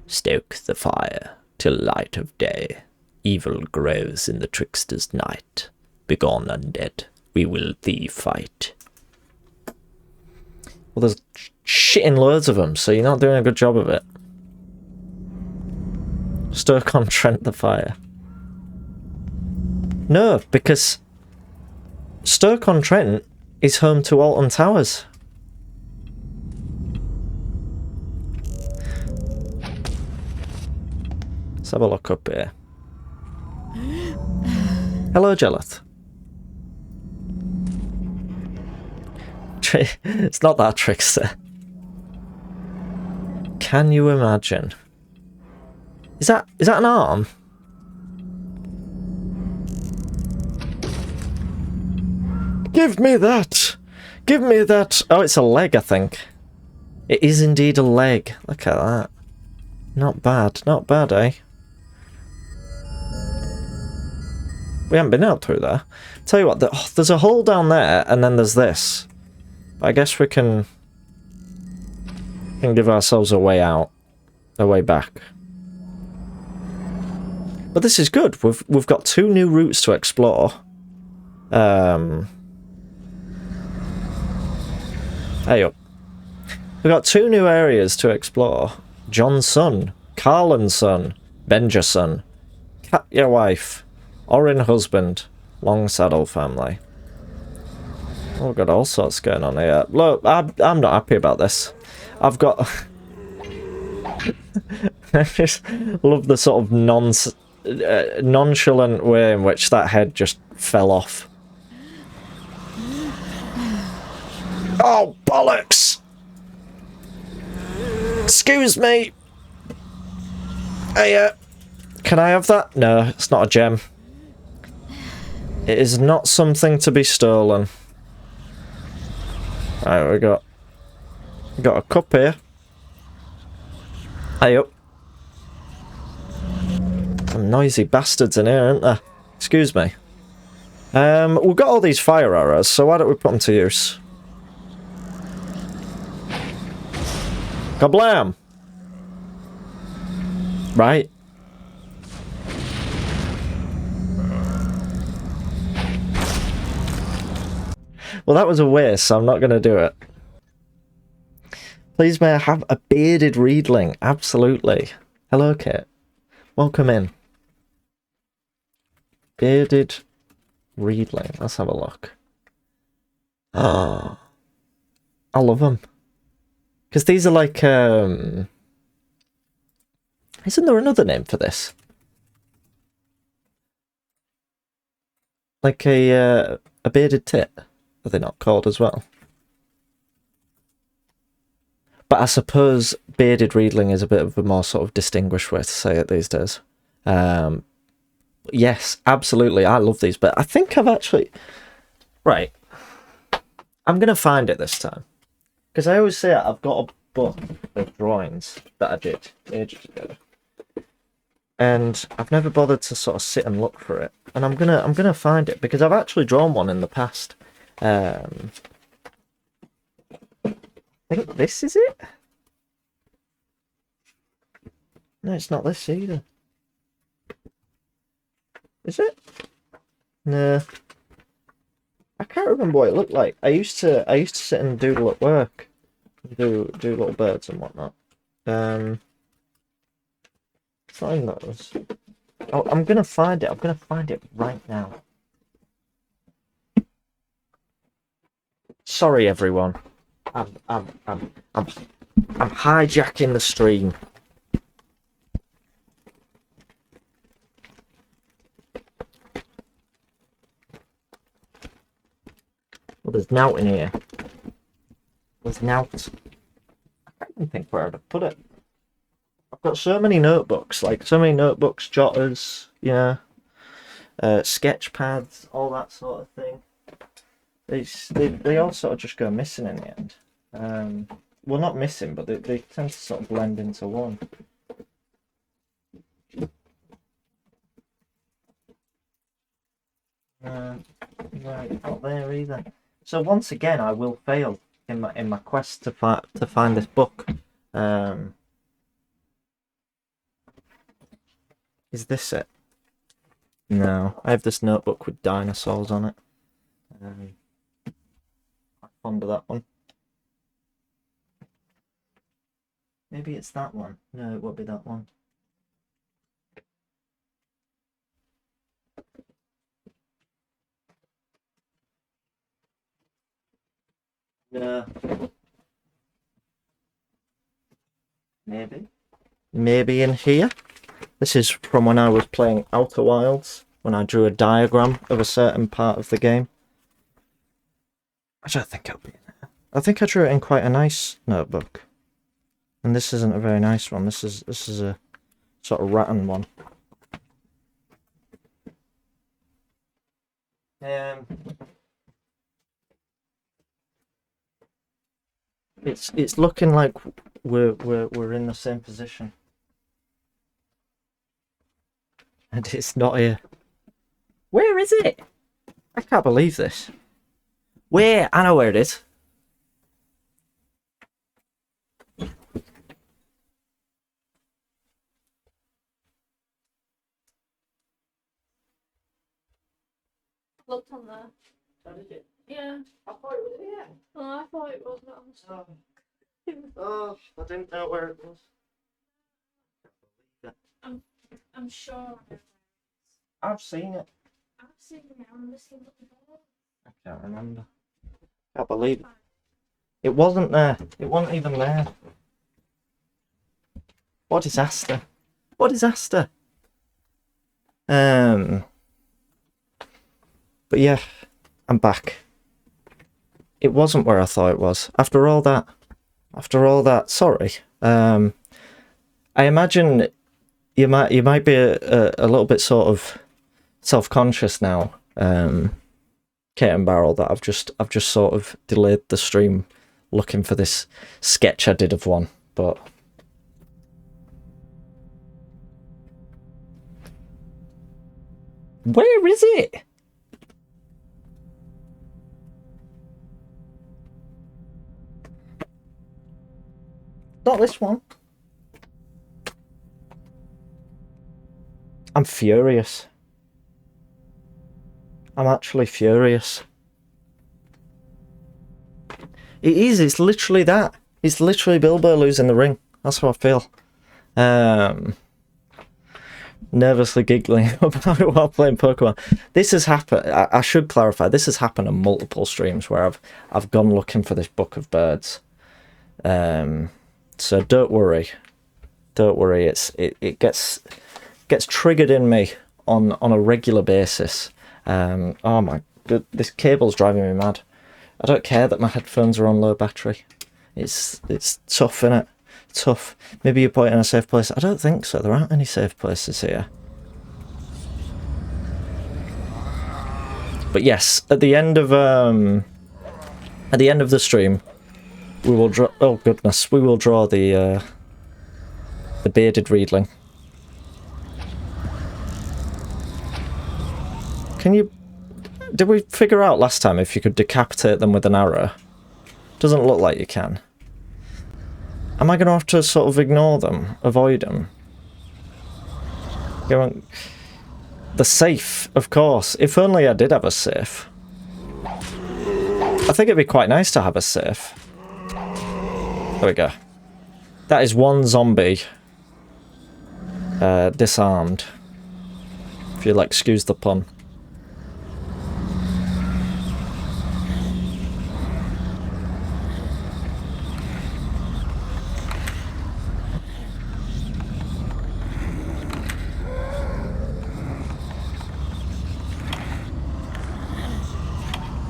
Stoke the fire till light of day. Evil grows in the trickster's night. Begone undead, we will thee fight. Well, there's shitting loads of them, so you're not doing a good job of it. Stoke-on-Trent the fire. No, because Stoke-on-Trent is home to Alton Towers. Let's have a look up here. Hello, Jelloth. It's not that trickster. Can you imagine? Is that an arm? Give me that! Give me that! Oh, it's a leg, I think. It is indeed a leg. Look at that. Not bad, eh? We haven't been out through there. Tell you what, there's a hole down there, and then there's this. I guess we can give ourselves a way out, a way back. But this is good. We've got 2 new routes to explore. Hey up. We've got 2 new areas to explore. John's son, Carlin's son, Benja's son, Katya wife, Orin husband, Long Saddle family. Oh, we've got all sorts going on here. Look, I'm not happy about this. I've got... I just love the sort of nonchalant way in which that head just fell off. Oh, bollocks! Excuse me! Hey, can I have that? No, it's not a gem. It is not something to be stolen. Right, we got a cup here. Hey up. Some noisy bastards in here, aren't there? Excuse me. We've got all these fire arrows, so why don't we put them to use? Kablam! Right. Well, that was a waste, so I'm not going to do it. Please may I have a bearded reedling? Absolutely. Hello, Kit. Welcome in. Bearded reedling. Let's have a look. Oh, I love them. Because these are like, isn't there another name for this? Like a bearded tit? Are they not called as well? But I suppose bearded reedling is a bit of a more sort of distinguished way to say it these days. Yes, absolutely. I love these, but I think I've actually... Right. I'm going to find it this time. Because I always say I've got a book of drawings that I did ages ago. And I've never bothered to sort of sit and look for it. And I'm gonna find it, because I've actually drawn one in the past. think this is it. No, it's not this either. Is it? No. I can't remember what it looked like. I used to sit and doodle at work. Do little birds and whatnot. It's not even those. Oh, I'm gonna find it. I'm gonna find it right now. Sorry, everyone. I'm hijacking the stream. Well, there's nout in here. There's nout. I can't even think where I'd put it. I've got so many notebooks, jotters, sketch pads, all that sort of thing. They all sort of just go missing in the end. Well, not missing, but they tend to sort of blend into one. No, not there either. So once again, I will fail in my quest to find this book. Is this it? No, I have this notebook with dinosaurs on it. I'm fond of that one. Maybe it's that one. No, it won't be that one. No. Maybe in here. This is from when I was playing Outer Wilds, when I drew a diagram of a certain part of the game. I don't think it'll be in there. I think I drew it in quite a nice notebook. And this isn't a very nice one. This is a sort of rattan one. It's looking like we're in the same position. And it's not here. Where is it? I can't believe this. Where? I know where it is. Looked on there. Oh, did you? Yeah. I thought it was here. Oh, I thought it was, but I'm Oh, I didn't know where it was. I'm sure I know. I've seen it. I've seen it. I'm missing the ball. I can't remember. Can't believe it. It wasn't there. It wasn't even there. What is Asta? What is Asta? But yeah, I'm back. It wasn't where I thought it was. After all that, sorry. I imagine you might be a little bit sort of self-conscious now, Kate and Barrel, that I've just sort of delayed the stream looking for this sketch I did of one, but where is it? Not this one. I'm furious. I'm actually furious. It is, it's literally that. It's literally Bilbo losing the ring. That's how I feel. Nervously giggling about it while playing Pokemon. This has happened, I should clarify, this has happened on multiple streams where I've gone looking for this book of birds. So don't worry. Don't worry, it gets triggered in me on a regular basis. Oh my god, this cable's driving me mad. I don't care that my headphones are on low battery. It's tough, innit? Tough. Maybe you put it in a safe place. I don't think so. There aren't any safe places here. But yes, at the end of the stream, we will draw. Oh goodness, we will draw the bearded reedling. Can you? Did we figure out last time if you could decapitate them with an arrow? Doesn't look like you can. Am I going to have to sort of ignore them? Avoid them? You want... The safe, of course. If only I did have a safe. I think it'd be quite nice to have a safe. There we go. That is one zombie. Disarmed. If you'll excuse the pun.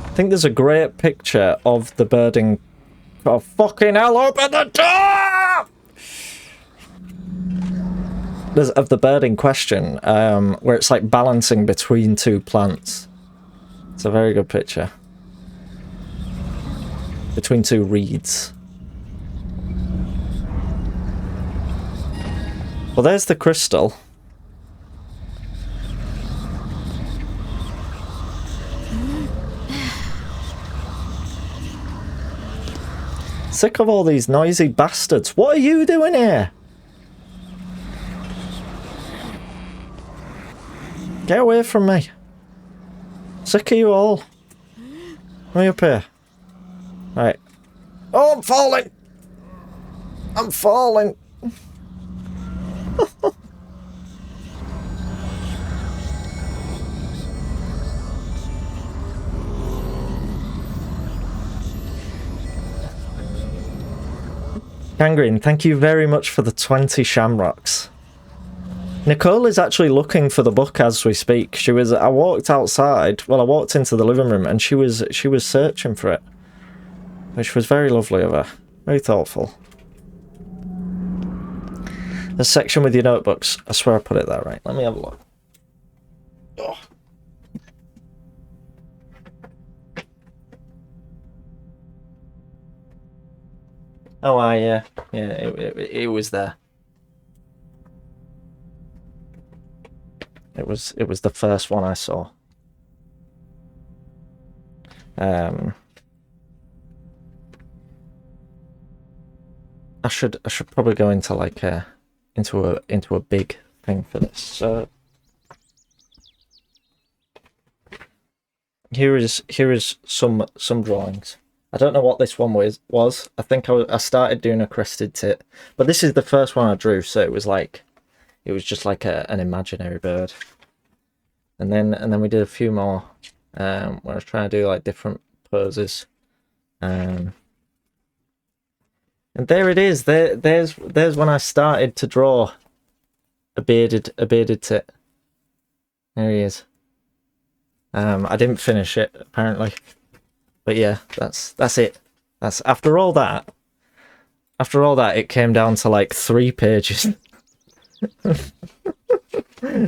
I think there's a great picture of the birding. Oh, fucking hell, open the door! There's of the bird in question, where it's like balancing between two plants. It's a very good picture. Between two reeds. Well, there's the crystal. Sick of all these noisy bastards. What are you doing here? Get away from me. Sick of you all. Come up here. Right. Oh, I'm falling! I'm falling! Gangrene, thank you very much for the 20 shamrocks. Nicole is actually looking for the book as we speak. She was. I walked outside. Well, I walked into the living room, and she was searching for it, which was very lovely of her. Very thoughtful. The section with your notebooks. I swear I put it there right. Let me have a look. Oh. Oh, yeah, it was there. It was the first one I saw. I should probably go into like into a big thing for this. So here is some drawings. I don't know what this one was. I think I started doing a crested tit, but this is the first one I drew, so it was just like an imaginary bird. And then we did a few more where I was trying to do like different poses. And there it is. There's when I started to draw a bearded tit. There he is. I didn't finish it apparently. But yeah, that's it. That's after all that, it came down to like 3 pages.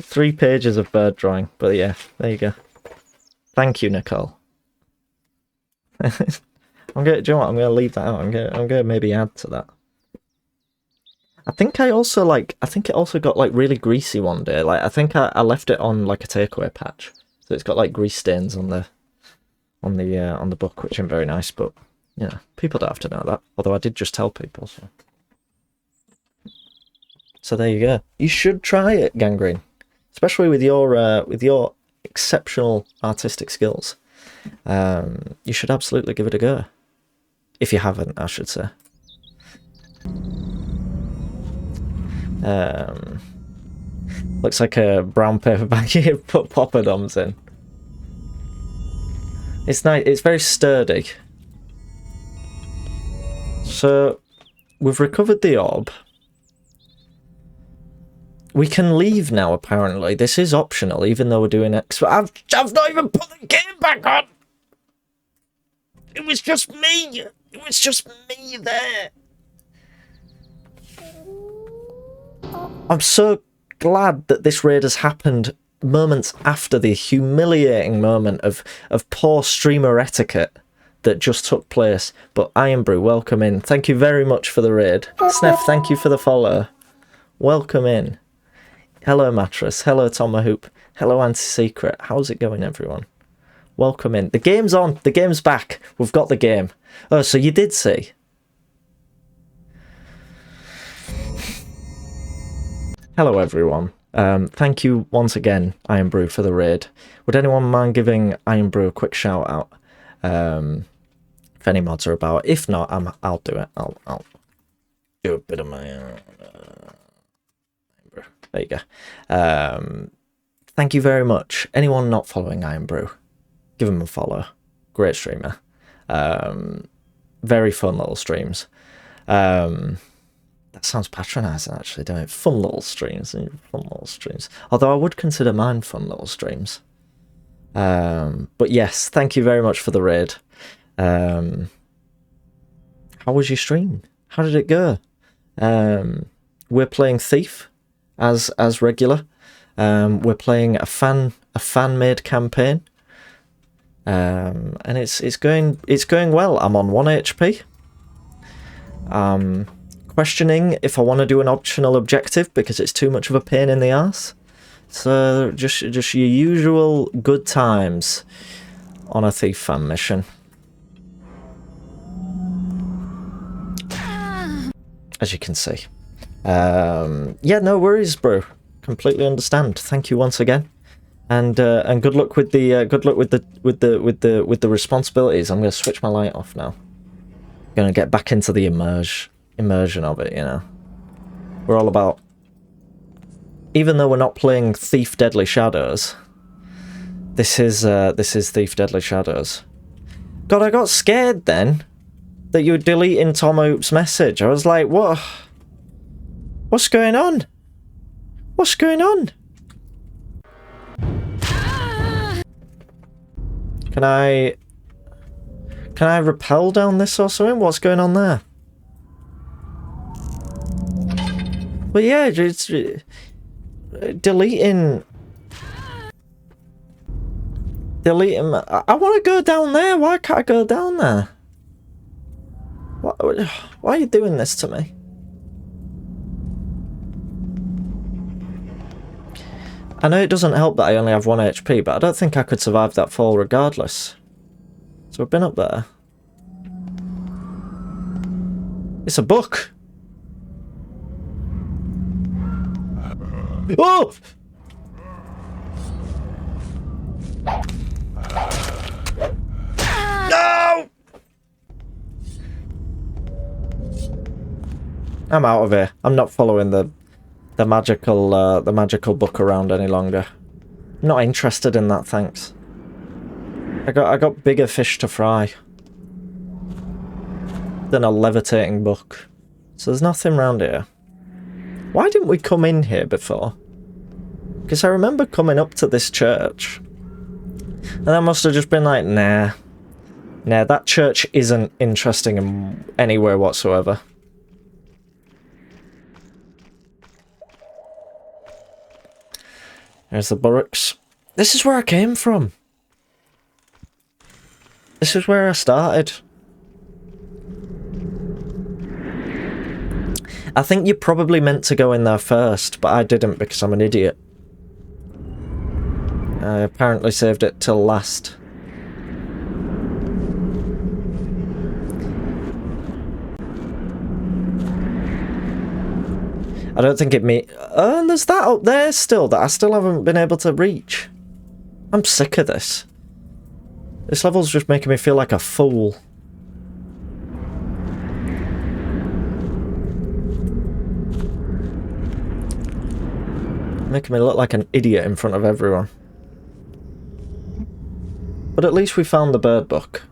3 pages of bird drawing. But yeah, there you go. Thank you, Nicole. Do you know what? I'm gonna leave that out. I'm gonna maybe add to that. I think it also got like really greasy one day. Like I think I left it on like a takeaway patch, so it's got like grease stains on the book, which isn't very nice, but yeah, people don't have to know that. Although I did just tell people, so there you go. You should try it, Gangrene, especially with your exceptional artistic skills. You should absolutely give it a go. If you haven't, I should say. Looks like a brown paper bag you put poppadoms in. It's nice. It's very sturdy. So we've recovered the orb. We can leave now. Apparently, this is optional, even though we're doing X. I've not even put the game back on. It was just me. It was just me there. I'm so glad that this raid has happened moments after the humiliating moment of poor streamer etiquette that just took place. But Iron Brew, welcome in. Thank you very much for the raid. Sneff, thank you for the follow. Welcome in. Hello, Mattress. Hello, Tomahoop. Hello, Anti-Secret. How's it going, everyone? Welcome in. The game's on. The game's back. We've got the game. Oh, so you did see. Hello everyone. Thank you once again, Iron Brew, for the raid. Would anyone mind giving Iron Brew a quick shout out? If any mods are about. If not, I'll do it. I'll do a bit of my Iron Brew. There you go. Thank you very much. Anyone not following Iron Brew, give him a follow. Great streamer. Very fun little streams. That sounds patronising, actually, don't it? Fun little streams. Although I would consider mine fun little streams. But yes, thank you very much for the raid. How was your stream? How did it go? We're playing Thief as regular. We're playing a fan-made campaign. And it's going well. I'm on 1 HP. Questioning if I want to do an optional objective because it's too much of a pain in the arse. So just your usual good times on a Thief fan mission. As you can see. Yeah, no worries, bro. Completely understand. Thank you once again. And good luck with the with the responsibilities. I'm going to switch my light off now. Going to get back into the immersion of it, you know. We're all about, even though we're not playing Thief Deadly Shadows, this is Thief Deadly Shadows. God, I got scared then that you were deleting Tom Hope's message. I was like, what? What's going on? What's going on? Can I rappel down this or something? What's going on there? Well, yeah, it's deleting. I want to go down there. Why can't I go down there? Why are you doing this to me? I know it doesn't help that I only have 1 HP, but I don't think I could survive that fall regardless. So I've been up there. It's a book. Oh! No! I'm out of here. I'm not following the magical book around any longer. I'm not interested in that, thanks. I got bigger fish to fry than a levitating book. So there's nothing around here. Why didn't we come in here before? Because I remember coming up to this church. And I must have just been like, nah, that church isn't interesting in anywhere whatsoever. There's the barracks. This is where I came from. This is where I started. I think you probably meant to go in there first, but I didn't because I'm an idiot. I apparently saved it till last. I don't think it and there's that up there still that I still haven't been able to reach. I'm sick of this. This level's just making me feel like a fool. Making me look like an idiot in front of everyone. But at least we found the bird book.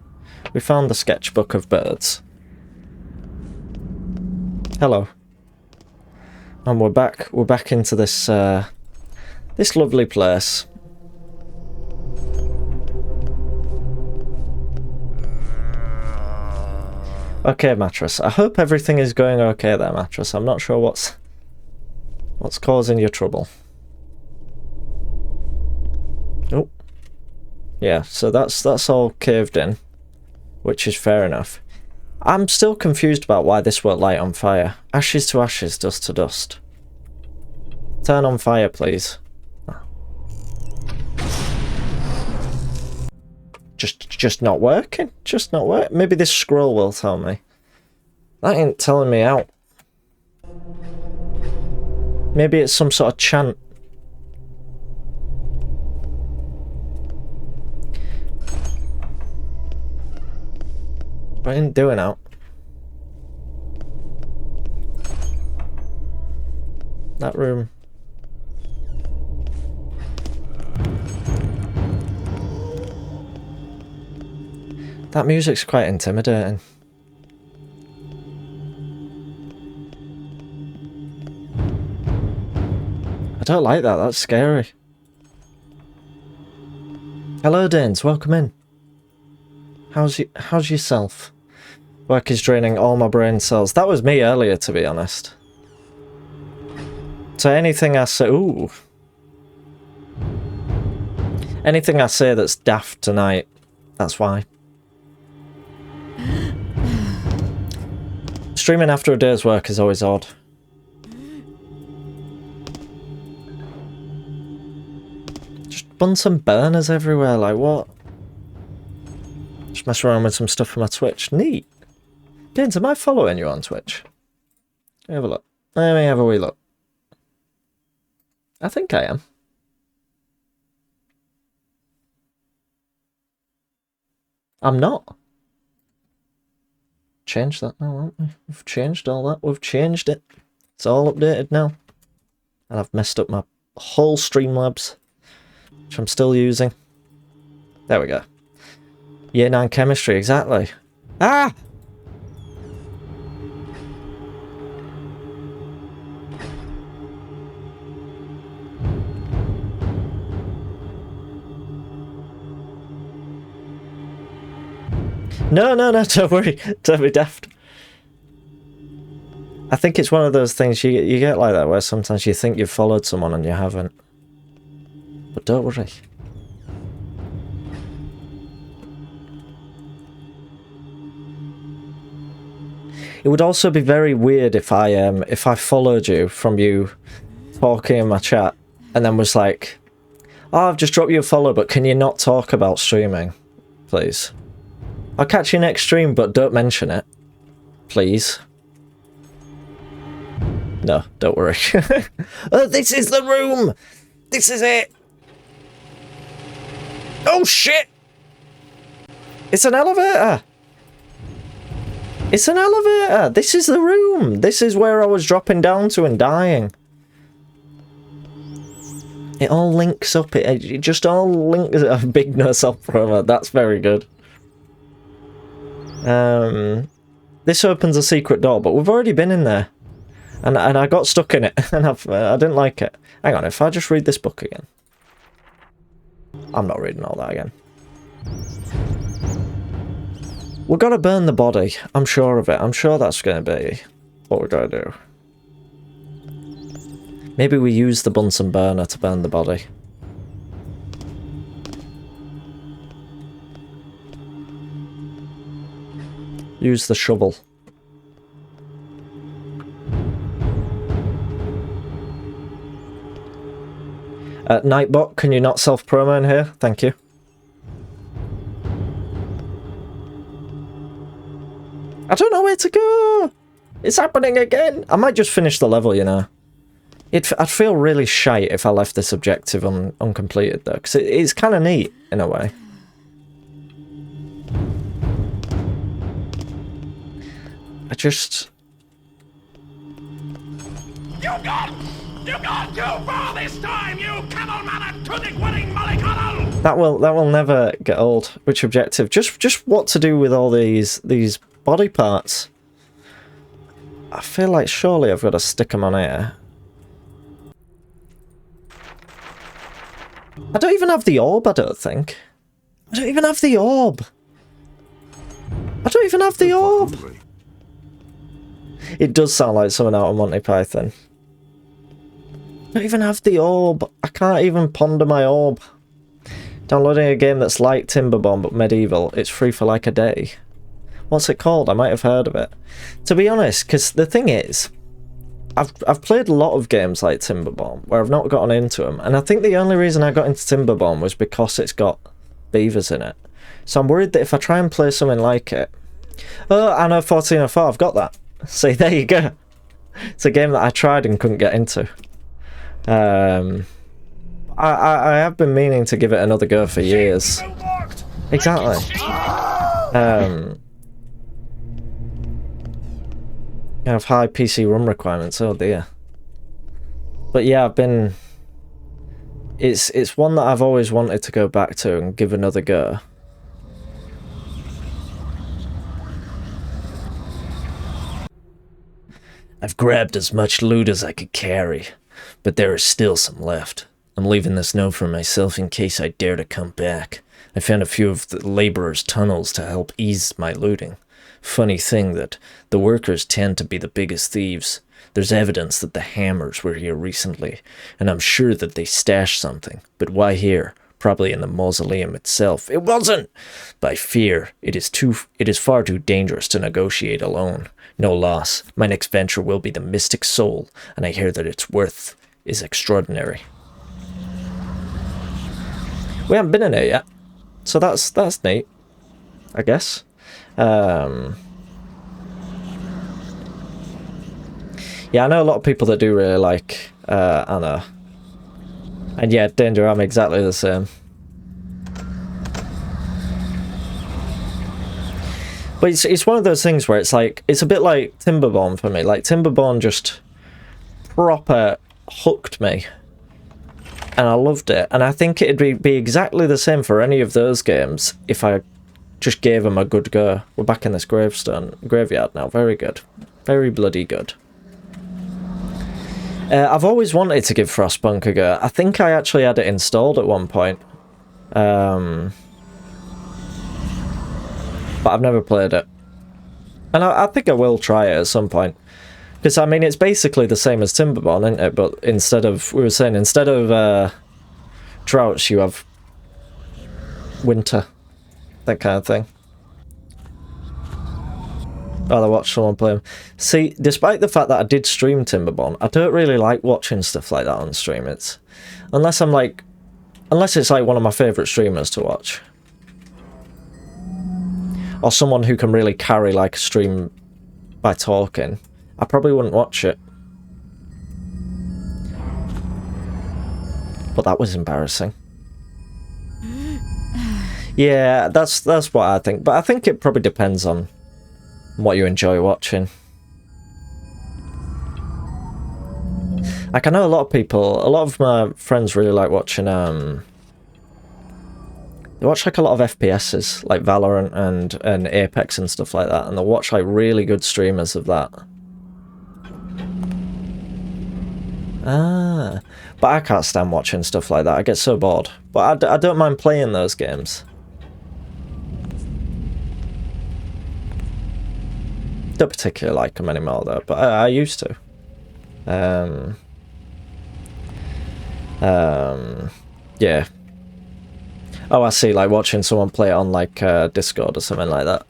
We found the sketchbook of birds. Hello. And we're back into this this lovely place. Okay, Mattress. I hope everything is going okay there, Mattress. I'm not sure what's causing your trouble. Oh. Yeah, so that's all caved in, which is fair enough. I'm still confused about why this won't light on fire. Ashes to ashes, dust to dust. Turn on fire, please. Just not working? Just not working? Maybe this scroll will tell me. That ain't telling me out. Maybe it's some sort of chant. What are you doing out? That room. That music's quite intimidating. I don't like that, that's scary. Hello Danes, welcome in. How's yourself? Work is draining all my brain cells. That was me earlier, to be honest. So anything I say... Ooh. Anything I say that's daft tonight, that's why. Streaming after a day's work is always odd. Just Bunsen burners everywhere, like what? Just mess around with some stuff for my Twitch. Neat. Dins, am I following you on Twitch? Let me have a look. Let me have a wee look. I think I am. I'm not. Changed that now, haven't we? We've changed all that. We've changed it. It's all updated now. And I've messed up my whole Streamlabs, which I'm still using. There we go. Year 9 chemistry, exactly. Ah! No, don't worry. Don't be daft. I think it's one of those things you get like that, where sometimes you think you've followed someone and you haven't. But don't worry. It would also be very weird if I followed you from you talking in my chat and then was like, oh, I've just dropped you a follow, but can you not talk about streaming, please? I'll catch you next stream, but don't mention it, please. No, don't worry. Oh, this is the room! This is it! Oh shit! It's an elevator! It's an elevator! This is the room! This is where I was dropping down to and dying. It all links up, it just all links. A big nurse opera, that's very good. This opens a secret door, but we've already been in there. And I got stuck in it, and I didn't like it. Hang on, if I just read this book again. I'm not reading all that again. We've got to burn the body. I'm sure of it. I'm sure that's going to be what we're going to do. Maybe we use the Bunsen burner to burn the body. Use the shovel. Nightbot, can you not self-promo in here? Thank you. I don't know where to go! It's happening again! I might just finish the level, you know. I'd feel really shite if I left this objective uncompleted, though, because it's kind of neat, in a way. I just... You got too far this time, you camel-mannered, tunic-wearing mollycoddle! That will never get old. Which objective? Just what to do with all these body parts. I feel like surely I've got to stick them on here. I don't even have the orb, I don't think. I don't even have the orb. I don't even have the orb. It does sound like someone out of Monty Python. I don't even have the orb. I can't even ponder my orb. Downloading a game that's like Timberbomb but medieval. It's free for like a day. What's it called? I might have heard of it. To be honest, because the thing is, I've played a lot of games like Timberbomb where I've not gotten into them, and I think the only reason I got into Timberbomb was because it's got beavers in it. So I'm worried that if I try and play something like it... Oh, I know 1404, I've got that. See, there you go. It's a game that I tried and couldn't get into. I have been meaning to give it another go for years. Exactly. You have high PC run requirements, oh dear. But yeah, I've been... It's one that I've always wanted to go back to and give another go. I've grabbed as much loot as I could carry, but there is still some left. I'm leaving this note for myself in case I dare to come back. I found a few of the laborers' tunnels to help ease my looting. Funny thing that the workers tend to be the biggest thieves. There's evidence that the Hammers were here recently, and I'm sure that they stashed something. But why here? Probably in the mausoleum itself. It wasn't! By fear, it is far too dangerous to negotiate alone. No loss. My next venture will be the Mystic Soul, and I hear that its worth is extraordinary. We haven't been in it yet, so that's neat, I guess. Yeah, I know a lot of people that do really like Anna. And yeah, Danger, I'm exactly the same. But it's one of those things where it's like, it's a bit like Timberborn for me. Like, Timberborn just proper hooked me. And I loved it. And I think it'd be exactly the same for any of those games if I just gave them a good go. We're back in this graveyard now. Very good. Very bloody good. I've always wanted to give Frostpunk a go. I think I actually had it installed at one point. But I've never played it. And I think I will try it at some point. Because, I mean, it's basically the same as Timberborn, isn't it? But instead of, we were saying, instead of droughts, you have winter. That kind of thing. Oh, I watched someone play them. See, despite the fact that I did stream Timberborn, I don't really like watching stuff like that on stream. It's unless it's like one of my favourite streamers to watch. Or someone who can really carry like a stream by talking. I probably wouldn't watch it. But that was embarrassing. Yeah, that's what I think. But I think it probably depends on what you enjoy watching. Like, I know a lot of my friends really like watching, they watch like a lot of FPSs, like Valorant and Apex and stuff like that, and they watch like really good streamers of that. Ah, but I can't stand watching stuff like that, I get so bored. But I don't mind playing those games. Don't particularly like them anymore though, but I used to. Yeah. Oh, I see, like watching someone play it on like Discord or something like that.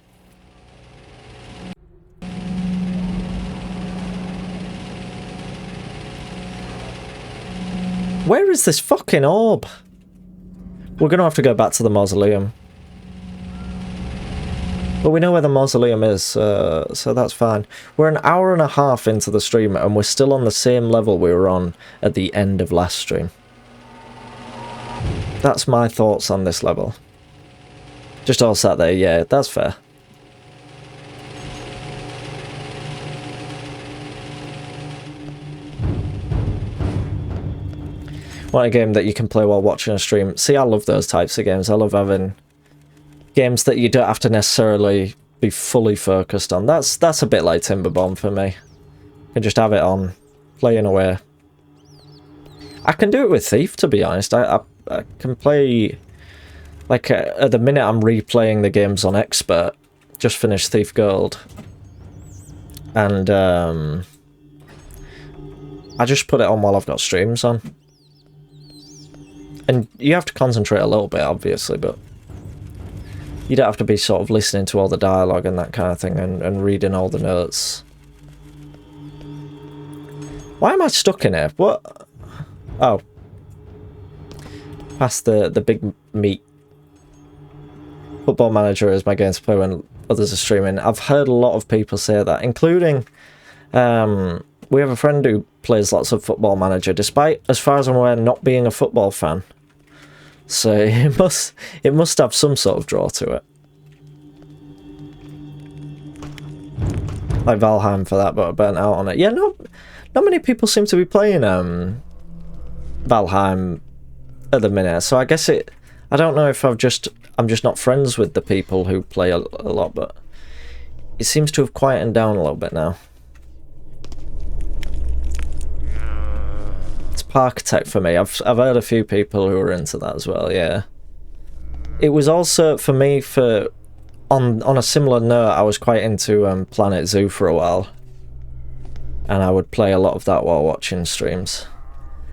Where is this fucking orb? We're gonna have to go back to the mausoleum. But we know where the mausoleum is, so that's fine. We're an hour and a half into the stream and we're still on the same level we were on at the end of last stream. That's my thoughts on this level. Just all sat there, yeah, that's fair. Want a game that you can play while watching a stream. See, I love those types of games. I love having games that you don't have to necessarily be fully focused on. That's a bit like Timberborn for me. You can just have it on, playing away. I can do it with Thief, to be honest. I can play, like, at the minute I'm replaying the games on Expert. Just finished Thief Gold. And, I just put it on while I've got streams on. And you have to concentrate a little bit, obviously, but you don't have to be sort of listening to all the dialogue and that kind of thing and reading all the notes. Why am I stuck in here? What? Oh. Past the big meat. Football Manager is my game to play when others are streaming. I've heard a lot of people say that, including We have a friend who plays lots of Football Manager, despite, as far as I'm aware, not being a football fan. So it must have some sort of draw to it. Like Valheim for that, but I burnt out on it. Yeah, not many people seem to be playing Valheim at the minute. So I guess I don't know if I'm just not friends with the people who play a lot, but it seems to have quietened down a little bit now. It's Parkitect for me. I've heard a few people who are into that as well. Yeah, it was also for me on a similar note. I was quite into Planet Zoo for a while, and I would play a lot of that while watching streams.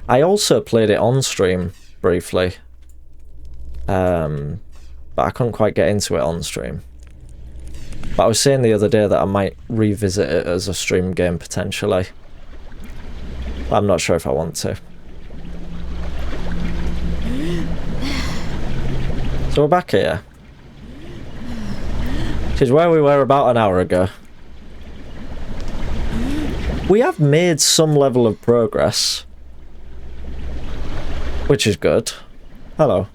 I also played it on stream briefly, but I couldn't quite get into it on stream. But I was saying the other day that I might revisit it as a stream game potentially. But I'm not sure if I want to. So we're back here. Which is where we were about an hour ago. We have made some level of progress, which is good. Hello.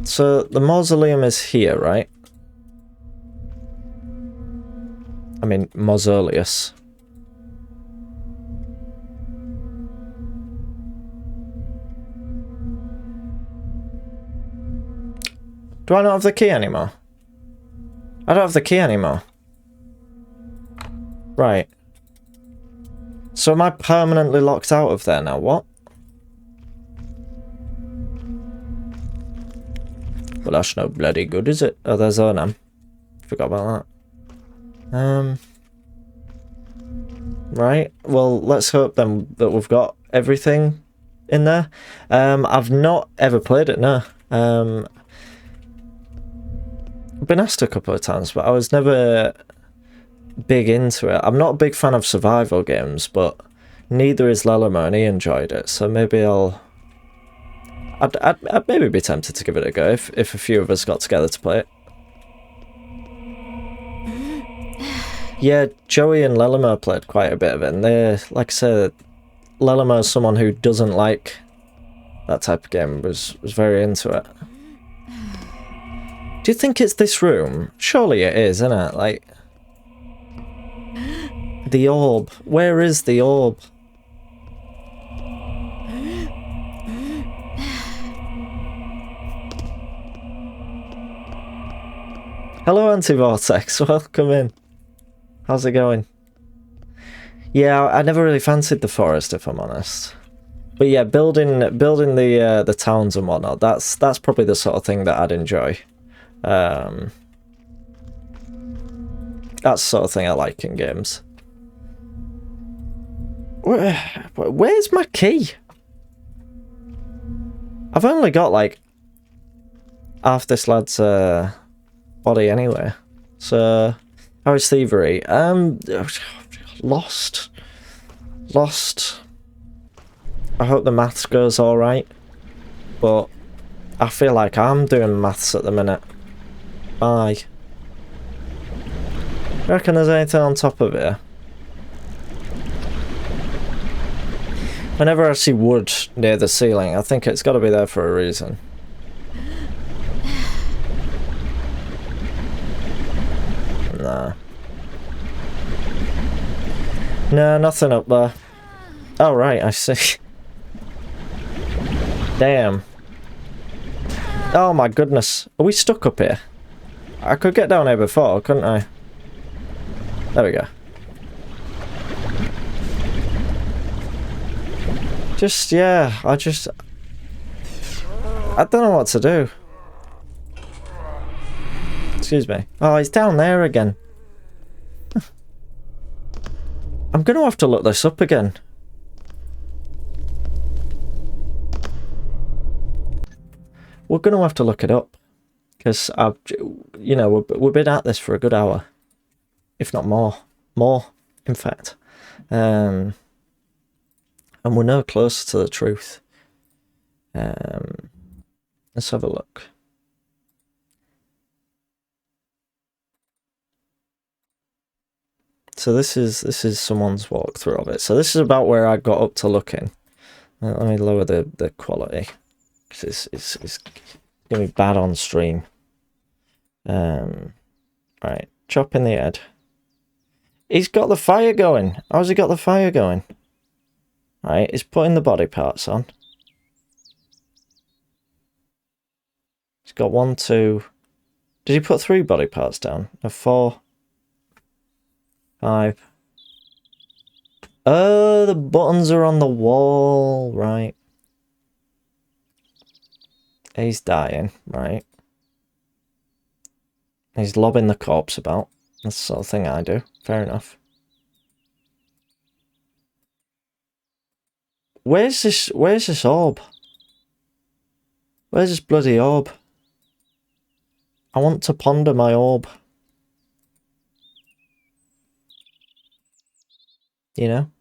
So the mausoleum is here, right? I mean, mausoleus. Do I not have the key anymore? I don't have the key anymore. Right. So am I permanently locked out of there now? What? Well, that's no bloody good, is it? Oh, there's Onam. Forgot about that. Right. Well, let's hope then that we've got everything in there. I've not ever played it, no. I've been asked a couple of times, but I was never big into it. I'm not a big fan of survival games, but neither is Lelamo, and he enjoyed it, so maybe I'd maybe be tempted to give it a go if a few of us got together to play it. Yeah, Joey and Lelamo played quite a bit of it, and they, like I said, Lelamo, someone who doesn't like that type of game, was very into it. Do you think it's this room? Surely it is, isn't it? Like, the orb. Where is the orb? Hello, Anti-Vortex. Welcome in. How's it going? Yeah, I never really fancied the forest, if I'm honest. But yeah, building the towns and whatnot, that's probably the sort of thing that I'd enjoy. That's the sort of thing I like in games. Where's my key? I've only got like half this lad's body anyway. So how is thievery? Lost. I hope the maths goes alright, but I feel like I'm doing maths at the minute. Bye. I reckon there's anything on top of it. Whenever I see wood near the ceiling, I think it's got to be there for a reason. Nah. No, nothing up there. Oh, right, I see. Damn. Oh my goodness. Are we stuck up here? I could get down here before, couldn't I? There we go. Yeah, I don't know what to do. Excuse me. Oh, it's down there again. I'm gonna have to look this up again. We're gonna have to look it up. Because you know, we've been at this for a good hour. If not more. More, in fact. And we're no closer to the truth. Let's have a look. So this is someone's walkthrough of it. So this is about where I got up to looking. Let me lower the quality, because it's gonna be bad on stream. Right, chopping the head. He's got the fire going. How's he got the fire going? Right, he's putting the body parts on. He's got 1, 2. Did he put 3 body parts down? 4, 5. Oh, the buttons are on the wall, right. He's dying, right. He's lobbing the corpse about. That's the sort of thing I do. Fair enough. Where's this orb? Where's this bloody orb? I want to ponder my orb. You know?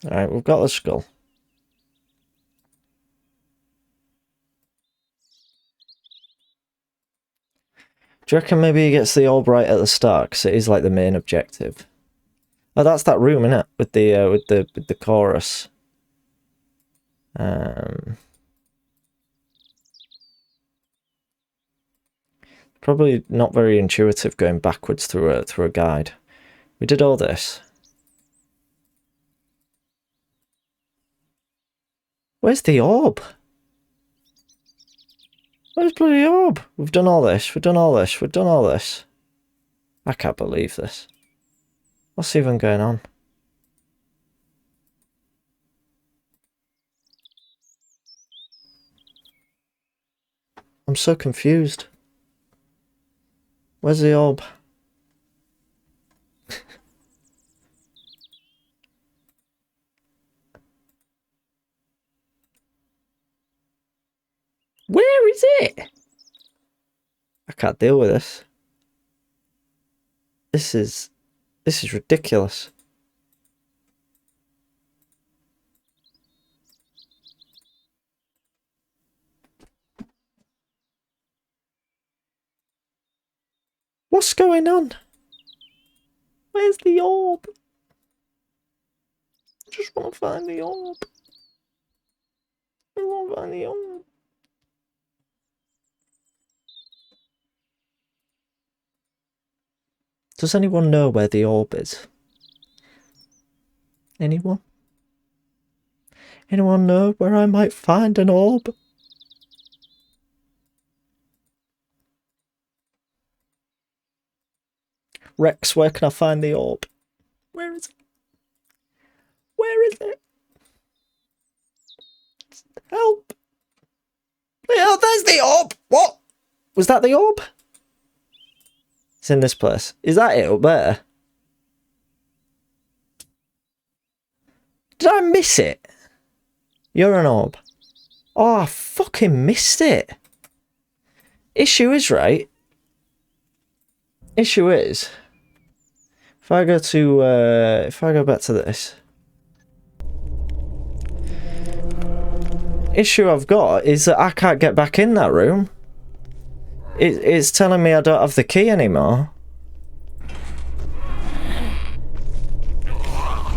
Alright, we've got the skull. Do you reckon maybe he gets the orb right at the start? Because it is like the main objective. Oh, that's that room, innit? With the chorus. Probably not very intuitive going backwards through a guide. We did all this. Where's the orb? Where's bloody orb? We've done all this. We've done all this. We've done all this. I can't believe this. What's even going on? I'm so confused. Where's the orb? Where is it? I can't deal with this. This is ridiculous. What's going on? Where's the orb? I just want to find the orb. I want to find the orb. Does anyone know where the orb is? Anyone? Anyone know where I might find an orb? Rex, where can I find the orb? Where is it? Where is it? Help! Oh, there's the orb! What? Was that the orb? It's in this place. Is that it up there? Did I miss it? You're an orb. Oh, I fucking missed it. Issue is, right? Issue is, if I go back to this. Issue I've got is that I can't get back in that room. It's telling me I don't have the key anymore.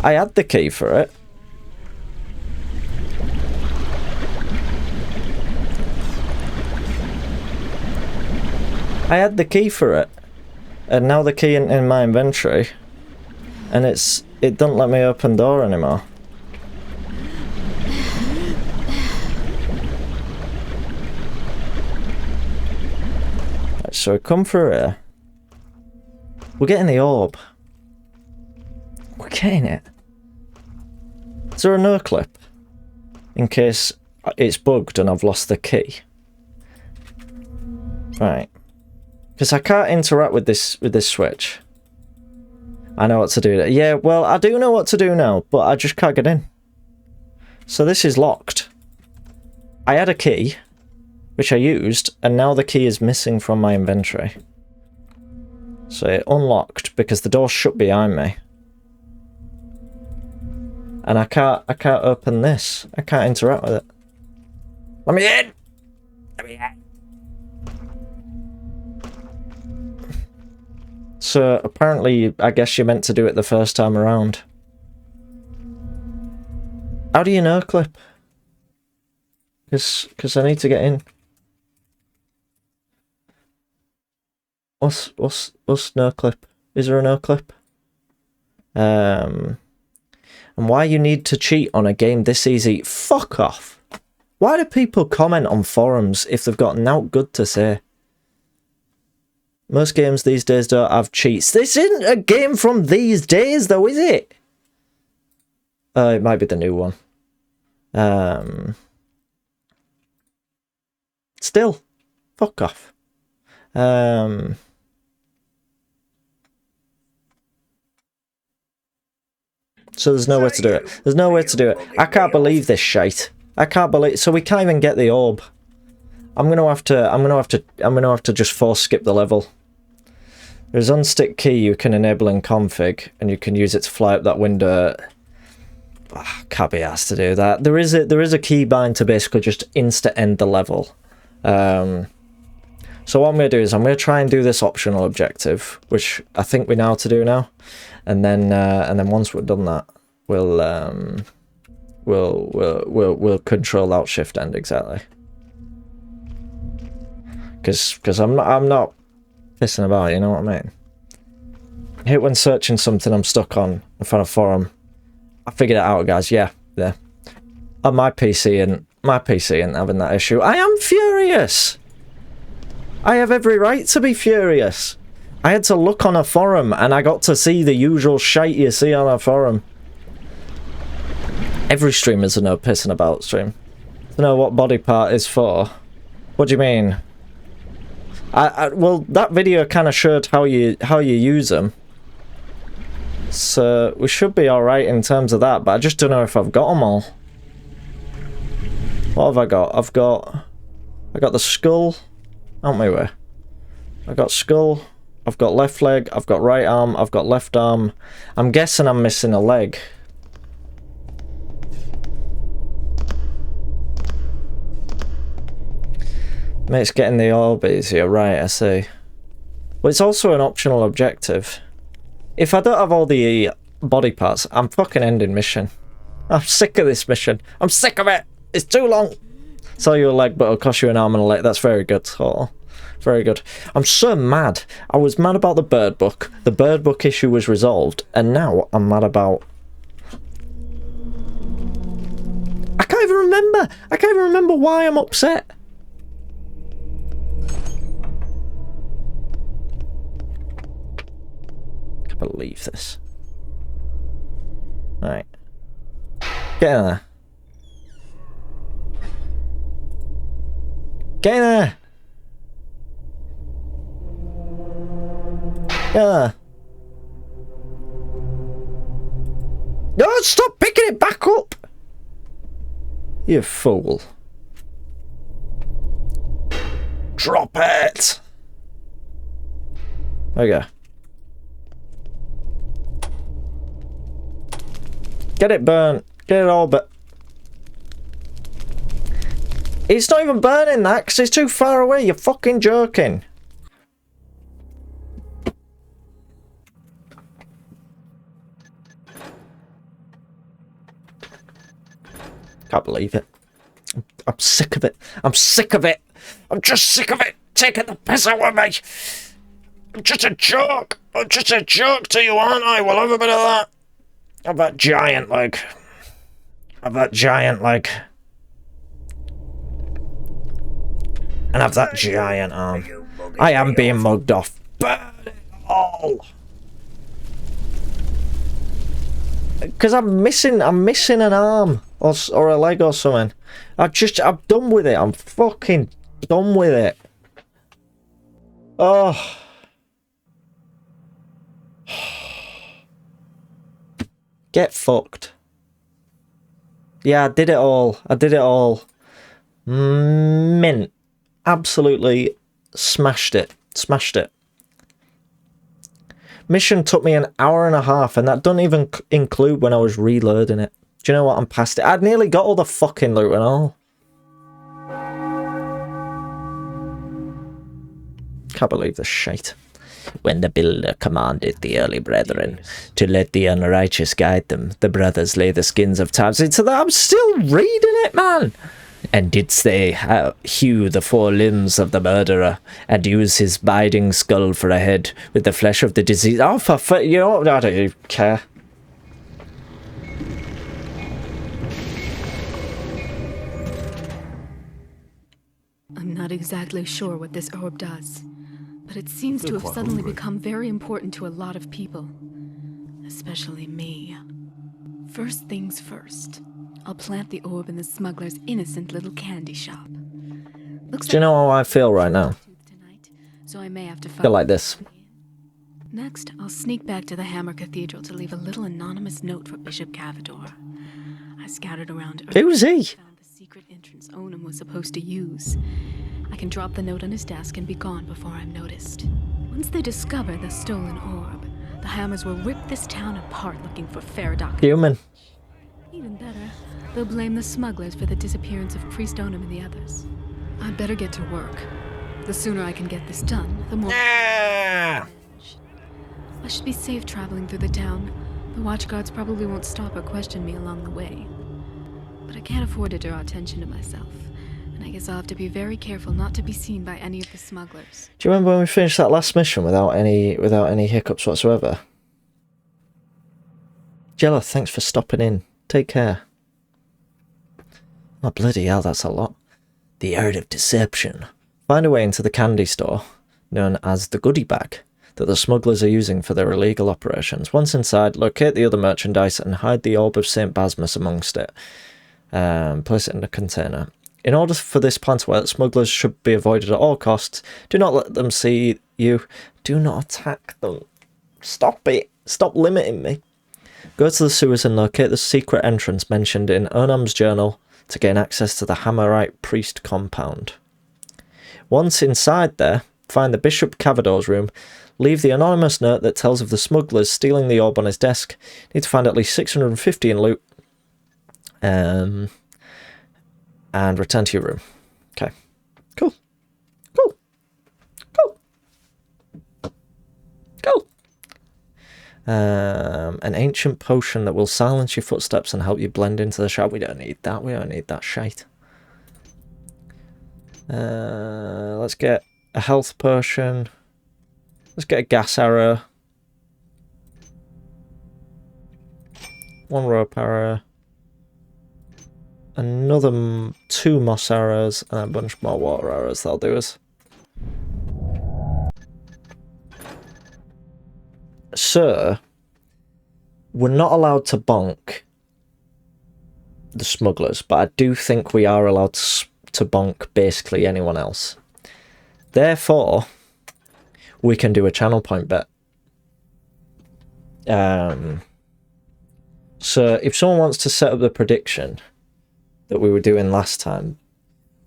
I had the key for it. I had the key for it. And now the key in my inventory. And it doesn't let me open door anymore. So I come through here. We're getting the orb. We're getting it. Is there a no clip? In case it's bugged and I've lost the key. Right. Because I can't interact with this switch. I know what to do. Yeah, well, I do know what to do now, but I just can't get in. So this is locked. I had a key, which I used, and now the key is missing from my inventory. So it unlocked because the door shut behind me. And I can't open this. I can't interact with it. Let me in! Let me in! So, apparently, I guess you're meant to do it the first time around. How do you know, Clip? Because I need to get in. What's no clip? Is there a no clip? And why you need to cheat on a game this easy? Fuck off. Why do people comment on forums if they've got naught good to say? Most games these days don't have cheats. This isn't a game from these days though, is it? It might be the new one. Still, fuck off. So there's nowhere to do it. There's nowhere to do it. I can't believe this shite. I can't believe. So we can't even get the orb. I'm gonna have to just force skip the level. There's unstick key you can enable in config, and you can use it to fly up that window. Can't be asked to do that. There is a keybind to basically just insta end the level. So what I'm going to do is I'm going to try and do this optional objective, which I think we know how to do now, and then once we've done that, we'll control Alt Shift End exactly. Because I'm not pissing about, you know what I mean? Hit when searching something I'm stuck on in front of forum. I figured it out, guys. Yeah. On my PC ain't having that issue. I am furious. I have every right to be furious. I had to look on a forum and I got to see the usual shite you see on a forum. Every streamer's a no pissing about stream. I don't know what body part is for. What do you mean? Well, that video kind of showed how you use them. So we should be alright in terms of that, but I just don't know if I've got them all. What have I got? I got the skull. Aren't we where? I got skull. I've got left leg. I've got right arm. I've got left arm. I'm guessing I'm missing a leg. Makes getting the orb easier, right? I see. Well, it's also an optional objective. If I don't have all the body parts, I'm fucking ending mission. I'm sick of this mission. I'm sick of it. It's too long. Sell you a leg, but it'll cost you an arm and a leg. That's very good. Oh, very good. I'm so mad. I was mad about the bird book. The bird book issue was resolved, and now I'm mad about... I can't even remember. I can't even remember why I'm upset. I can't believe this. Right. Get in there. Get in there! Get in there! No, stop picking it back up! You fool. Drop it! There you go. Get it burnt. Get it all but... It's not even burning that because it's too far away. You're fucking joking. Can't believe it. I'm sick of it. I'm sick of it. I'm just sick of it. Taking the piss out of me. I'm just a joke. I'm just a joke to you, aren't I? We'll have a bit of that. Have that giant leg. Have that giant leg. And have that giant arm. I am being mugged off. Burn it all. Because I'm missing an arm or a leg or something. I'm done with it. I'm fucking done with it. Oh. Get fucked. Yeah, I did it all. I did it all. Mint. Absolutely smashed it. Smashed it. Mission took me an hour and a half, and that doesn't even include when I was reloading it. Do you know what? I'm past it. I'd nearly got all the fucking loot and all. Can't believe this shite. When the builder commanded the early brethren to let the unrighteous guide them, the brothers lay the skins of times into the... I'm still reading it, man! And didst they hew the 4 limbs of the murderer, and use his biding skull for a head, with the flesh of the disease... Oh, you know, I don't care. I'm not exactly sure what this orb does, but it seems to have suddenly become very important to a lot of people. Especially me. First things first. I'll plant the orb in the smuggler's innocent little candy shop. Looks Do you know how I feel right now? tonight, so I may have to I feel like this. Next, I'll sneak back to the Hammer Cathedral to leave a little anonymous note for Bishop Cavador. I scattered around Earth. Who's he? Found the secret entrance Onum was supposed to use. I can drop the note on his desk and be gone before I'm noticed. Once they discover the stolen orb, the Hammers will rip this town apart looking for Faradok. Human. Even better, they'll blame the smugglers for the disappearance of Priest Onum and the others. I'd better get to work. The sooner I can get this done, the more... I should be safe traveling through the town. The watchguards probably won't stop or question me along the way. But I can't afford to draw attention to myself, and I guess I'll have to be very careful not to be seen by any of the smugglers. Do you remember when we finished that last mission without any hiccups whatsoever? Jella, thanks for stopping in. Take care. Oh, bloody hell, that's a lot. The art of deception. Find a way into the candy store, known as the goodie bag, that the smugglers are using for their illegal operations. Once inside, locate the other merchandise and hide the orb of St. Basmus amongst it. Place it in a container. In order for this plan to work, smugglers should be avoided at all costs. Do not let them see you. Do not attack them. Stop it. Stop limiting me. Go to the sewers and locate the secret entrance mentioned in Onam's journal to gain access to the Hammerite priest compound. Once inside there, find the Bishop Cavador's room. Leave the anonymous note that tells of the smugglers stealing the orb on his desk. Need to find at least 650 in loot. And return to your room. Okay. Cool. Cool. Cool. Cool. An ancient potion that will silence your footsteps and help you blend into the shadow. We don't need that. We don't need that shite. Let's get a health potion. Let's get a gas arrow. 1 rope arrow. Another 2 moss arrows and a bunch more water arrows. That'll do us. So, we're not allowed to bonk the smugglers, but I do think we are allowed to bonk basically anyone else. Therefore, we can do a channel point bet. So, if someone wants to set up the prediction that we were doing last time,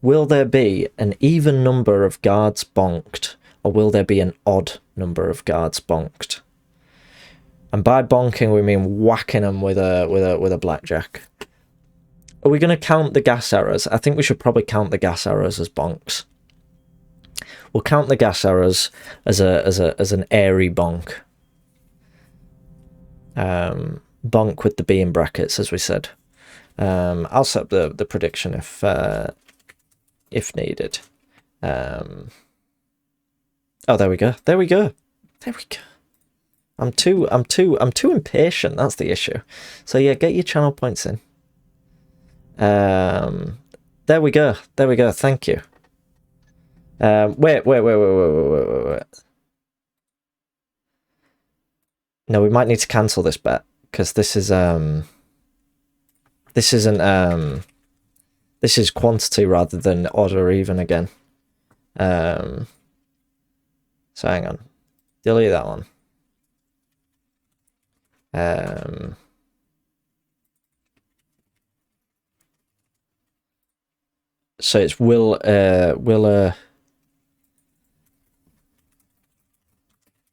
will there be an even number of guards bonked, or will there be an odd number of guards bonked? And by bonking we mean whacking them with a blackjack. Are we going to count the gas arrows? I think we should probably count the gas arrows as bonks. We'll count the gas arrows as an airy bonk. Bonk with the B in brackets, as we said. I'll set up the prediction if needed. Oh, there we go. There we go. There we go. I'm too impatient. That's the issue. So yeah, get your channel points in. There we go. There we go. Thank you. Wait. No, we might need to cancel this bet because this is this isn't this is quantity rather than odd or even again. So hang on. Delete that one. So it's will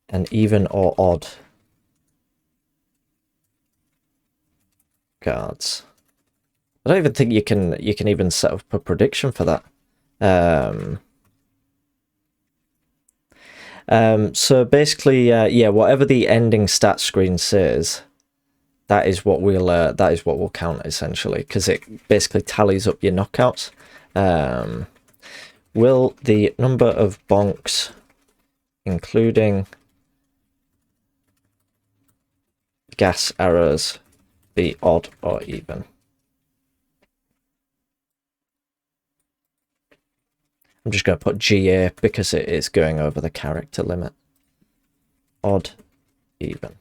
an even or odd guards. I don't even think you can even set up a prediction for that. So basically, yeah, whatever the ending stat screen says, that is what we'll count essentially, because it basically tallies up your knockouts. Will the number of bonks, including gas arrows, be odd or even? I'm just going to put GA because it is going over the character limit. Odd, even.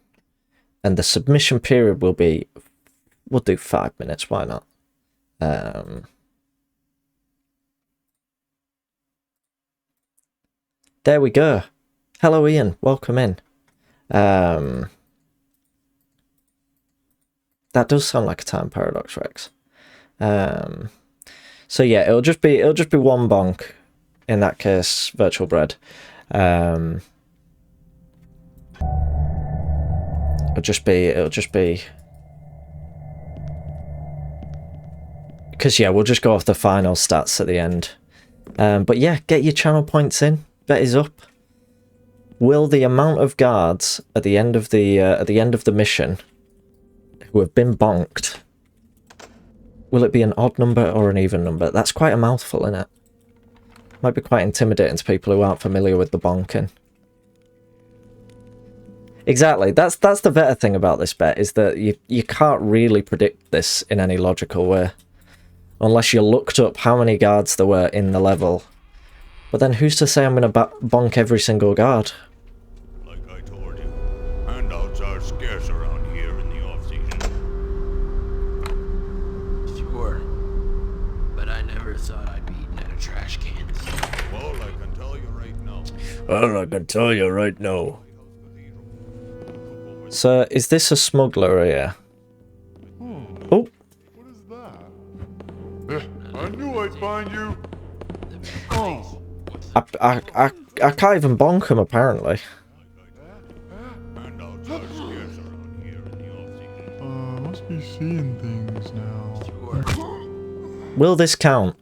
And the submission period will be, we'll do 5 minutes, why not? There we go. Hello Ian, welcome in. That does sound like a time paradox, Rex. So yeah, it'll just be one bonk in that case, virtual bread. It'll just be because yeah, we'll just go off the final stats at the end. But yeah, get your channel points in. Bet is up. Will the amount of guards at the end of the mission who have been bonked, will it be an odd number or an even number? That's quite a mouthful, isn't it? Might be quite intimidating to people who aren't familiar with the bonking. Exactly. That's the better thing about this bet, is that you can't really predict this in any logical way, unless you looked up how many guards there were in the level. But then who's to say I'm going to bonk every single guard? Like I told you, handouts are scarce around here in the off-season. Sure, but I never thought I'd be eating out of trash cans. Well, I can tell you right now. Well, I can tell you right now. So, is this a smuggler here? Oh! What is that? I knew I'd find you. Oh. I can't even bonk him, apparently. Handouts are scarce around here in the off-season. Must be seeing things now. Sure. Will this count?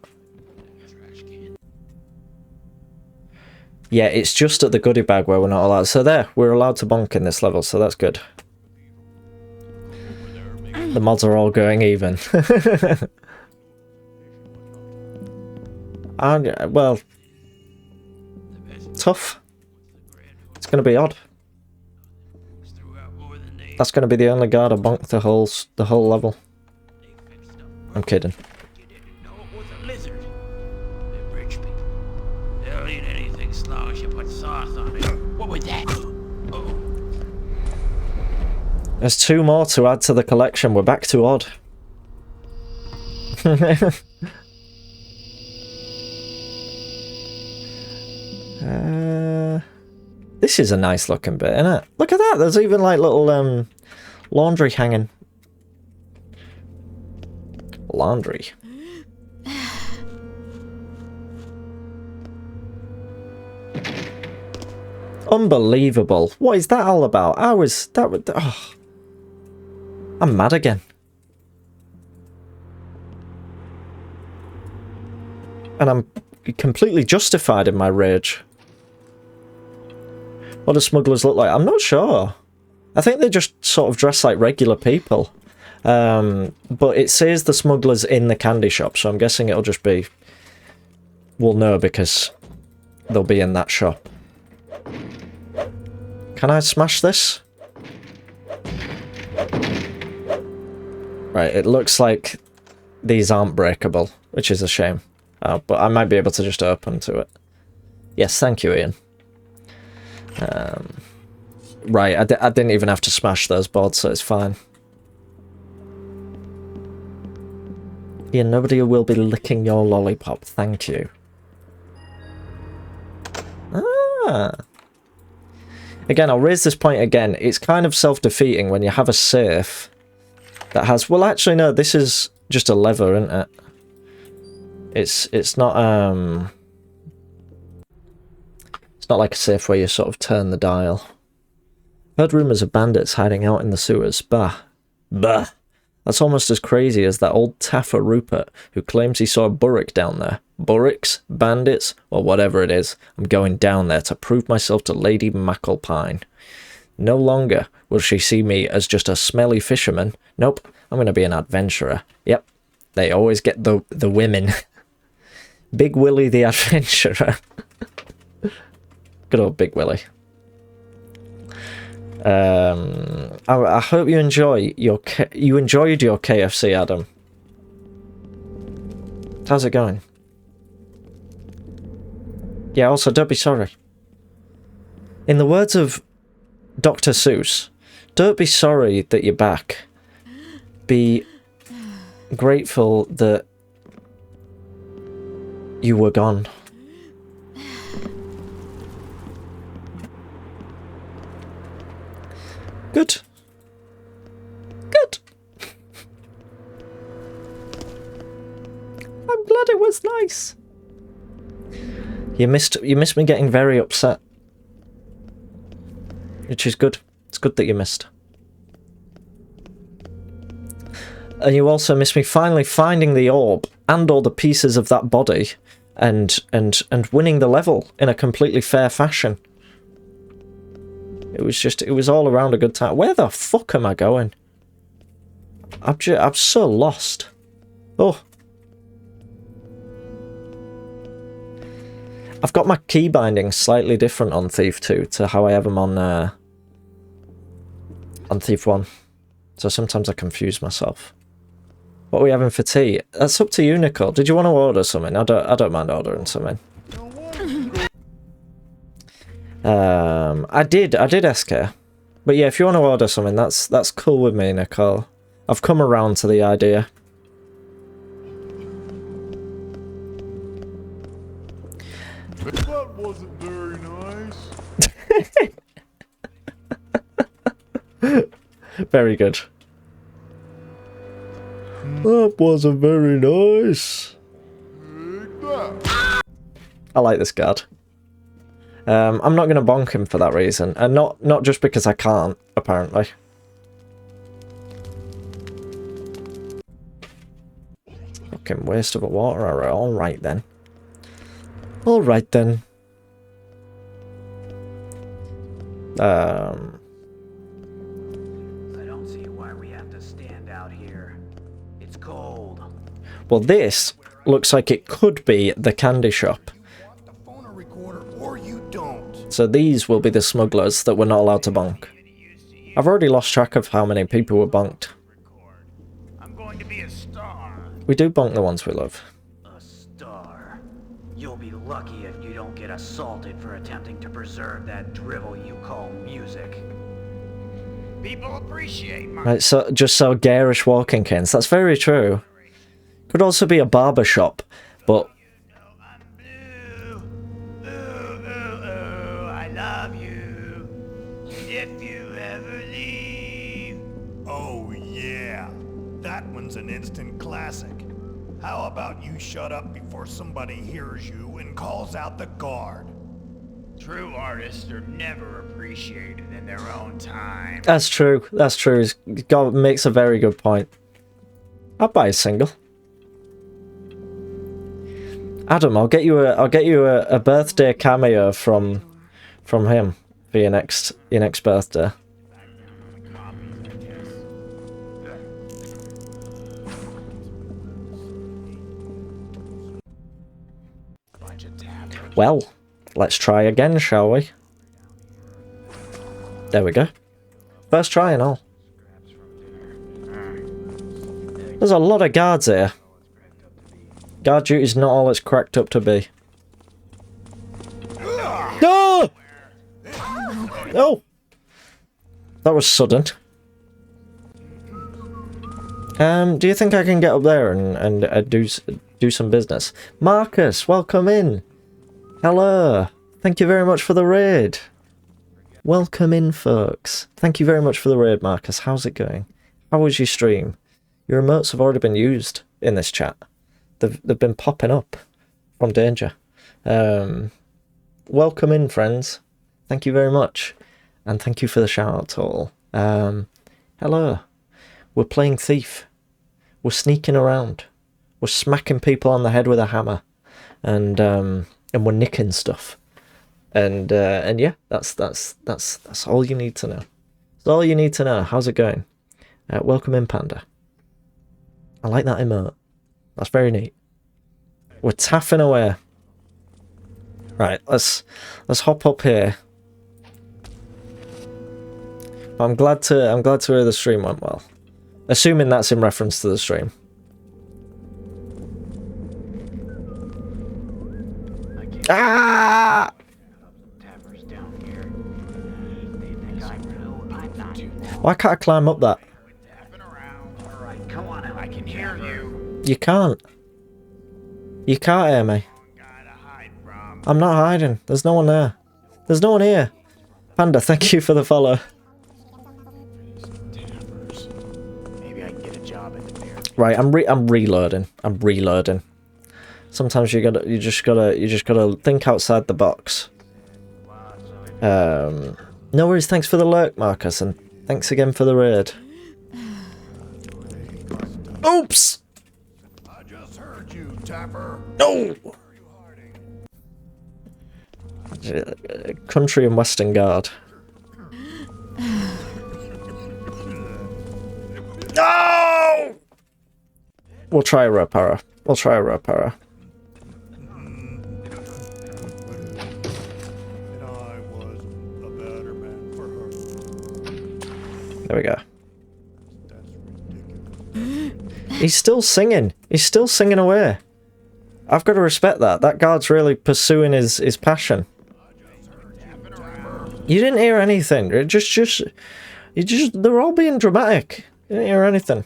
Yeah, it's just at the goodie bag where we're not allowed. So there, we're allowed to bonk in this level, so that's good. The mods are all going even. And, well, tough. It's going to be odd. That's going to be the only guard I bonked the whole level. I'm kidding. You didn't know it was a lizard. They're rich people. They'll eat anything as long as you put sauce on it. What was that? Oh. There's 2 more to add to the collection. We're back to odd. This is a nice looking bit, isn't it? Look at that. There's even like little laundry hanging. Laundry. Unbelievable. What is that all about? How is that? Oh. I'm mad again. And I'm completely justified in my rage. What do smugglers look like? I'm not sure. I think they just sort of dress like regular people. But it says the smugglers in the candy shop, so I'm guessing it'll just be... We'll know because they'll be in that shop. Can I smash this? Right, it looks like these aren't breakable, which is a shame. But I might be able to just open to it. Yes, thank you, Ian. Right, I didn't even have to smash those boards, so it's fine. Yeah, nobody will be licking your lollipop, thank you. Ah. Again, I'll raise this point again. It's kind of self-defeating when you have a safe that has... Well, actually, no, this is just a lever, isn't it? It's not like a safe where you sort of turn the dial. Heard rumours of bandits hiding out in the sewers. Bah. Bah. That's almost as crazy as that old Taffer Rupert who claims he saw a burrick down there. Burricks, bandits, or whatever it is. I'm going down there to prove myself to Lady Macklepine. No longer will she see me as just a smelly fisherman. Nope, I'm going to be an adventurer. Yep, they always get the women. Big Willie the adventurer. Good old Big Willie. I hope you enjoyed your KFC, Adam. How's it going? Yeah, also, don't be sorry. In the words of Dr. Seuss, don't be sorry that you're back. Be grateful that you were gone. Good. Good. I'm glad it was nice. You missed me getting very upset. Which is good. It's good that you missed. And you also missed me finally finding the orb and all the pieces of that body and winning the level in a completely fair fashion. It was all around a good time. Where the fuck am I going? I'm so lost. Oh. I've got my key bindings slightly different on Thief 2 to how I have them on Thief 1. So sometimes I confuse myself. What are we having for tea? That's up to you, Nicole. Did you want to order something? I don't mind ordering something. I did SK. But yeah, if you want to order something, that's cool with me, Nicole. I've come around to the idea. That wasn't very nice. Very good. That wasn't very nice. I like this guard. I'm not going to bonk him for that reason, and not just because I can't, apparently. Fucking waste of a water arrow. Alright then. Alright then. I don't see why we have to stand out here. It's cold. Well, this looks like it could be the candy shop. So these will be the smugglers that we're not allowed to bonk. I've already lost track of how many people were bonked. I'm going to be a star. We do bonk the ones we love. A star. You'll be lucky if you don't get assaulted for attempting to preserve that drivel you call music. People appreciate my... Right, so just so garish walking canes. That's very true. Could also be a barber shop, but... An instant classic. How about you shut up before somebody hears you and calls out the guard? True artists are never appreciated in their own time. That's true. That's true. God makes a very good point. I'll buy a single. Adam, I'll get you a birthday cameo from him for your next birthday. Well, let's try again, shall we? There we go. First try and all. There's a lot of guards here. Guard duty's not all it's cracked up to be. No! Oh! That was sudden. Do you think I can get up there and do some business? Marcus, welcome in. Hello. Thank you very much for the raid. Welcome in, folks. Thank you very much for the raid, Marcus. How's it going? How was your stream? Your emotes have already been used in this chat. They've been popping up from danger. Welcome in, friends. Thank you very much. And thank you for the shout out to all. Hello. We're playing Thief We're sneaking around. We're smacking people on the head with a hammer, and we're nicking stuff. And yeah, that's all you need to know. That's all you need to know. How's it going? Welcome in, Panda. I like that emote. That's very neat. We're taffing away. Right, let's hop up here. I'm glad to hear the stream went well. Assuming that's in reference to the stream. Ah! Why can't I climb up that? Come on, I can hear you. You can't. You can't hear me. I'm not hiding. There's no one there. There's no one here. Panda, thank you for the follow. Maybe I can get a job at the bear. Right, I'm reloading. I'm reloading. Sometimes you just gotta think outside the box. No worries. Thanks for the lurk, Marcus, and thanks again for the raid. Oops. I just heard you, Tapper. No. Country and Western Guard. No! We'll try a repara. We'll try a repara. And I was a better man for her. There we go. That's ridiculous. He's still singing. He's still singing away. I've got to respect that. That guard's really pursuing his passion. You didn't hear anything. They're all being dramatic. You didn't hear anything.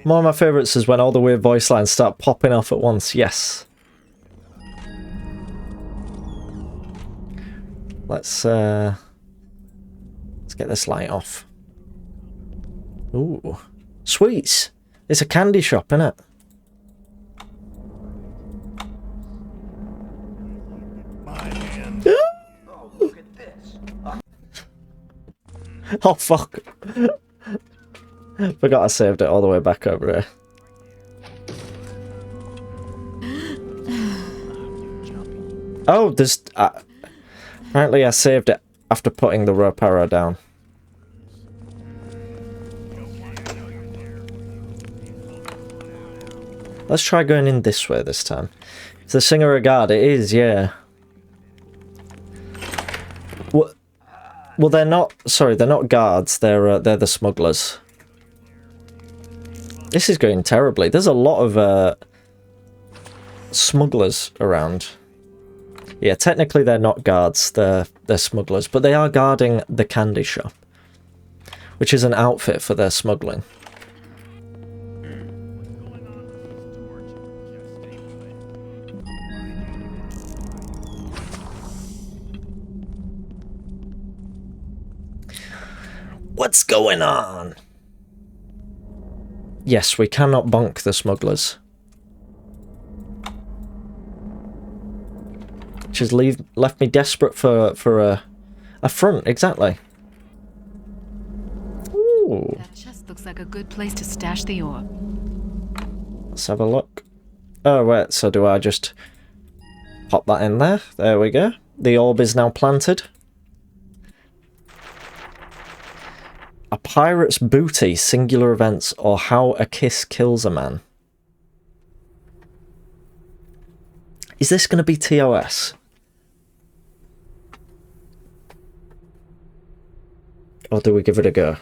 One of my favourites is when all the weird voice lines start popping off at once. Yes. Let's get this light off. Ooh. Sweets. It's a candy shop, isn't it? My hand. Oh, look at this. Oh, fuck. Forgot I saved it all the way back over here. Oh, there's... apparently I saved it after putting the rope arrow down. Let's try going in this way this time. Is the singer a guard? It is, yeah. Well, they're not... Sorry, they're not guards. They're the smugglers. This is going terribly. There's a lot of smugglers around. Yeah, technically they're not guards. They're smugglers, but they are guarding the candy shop, which is an outfit for their smuggling. What's going on? Yes, we cannot bonk the smugglers. Which has left me desperate for a front, exactly. Ooh. That chest looks like a good place to stash the ore. Let's have a look. Oh, wait, so do I just pop that in there? There we go. The orb is now planted. A pirate's booty, singular events, or how a kiss kills a man. Is this going to be TOS? Or do we give it a go?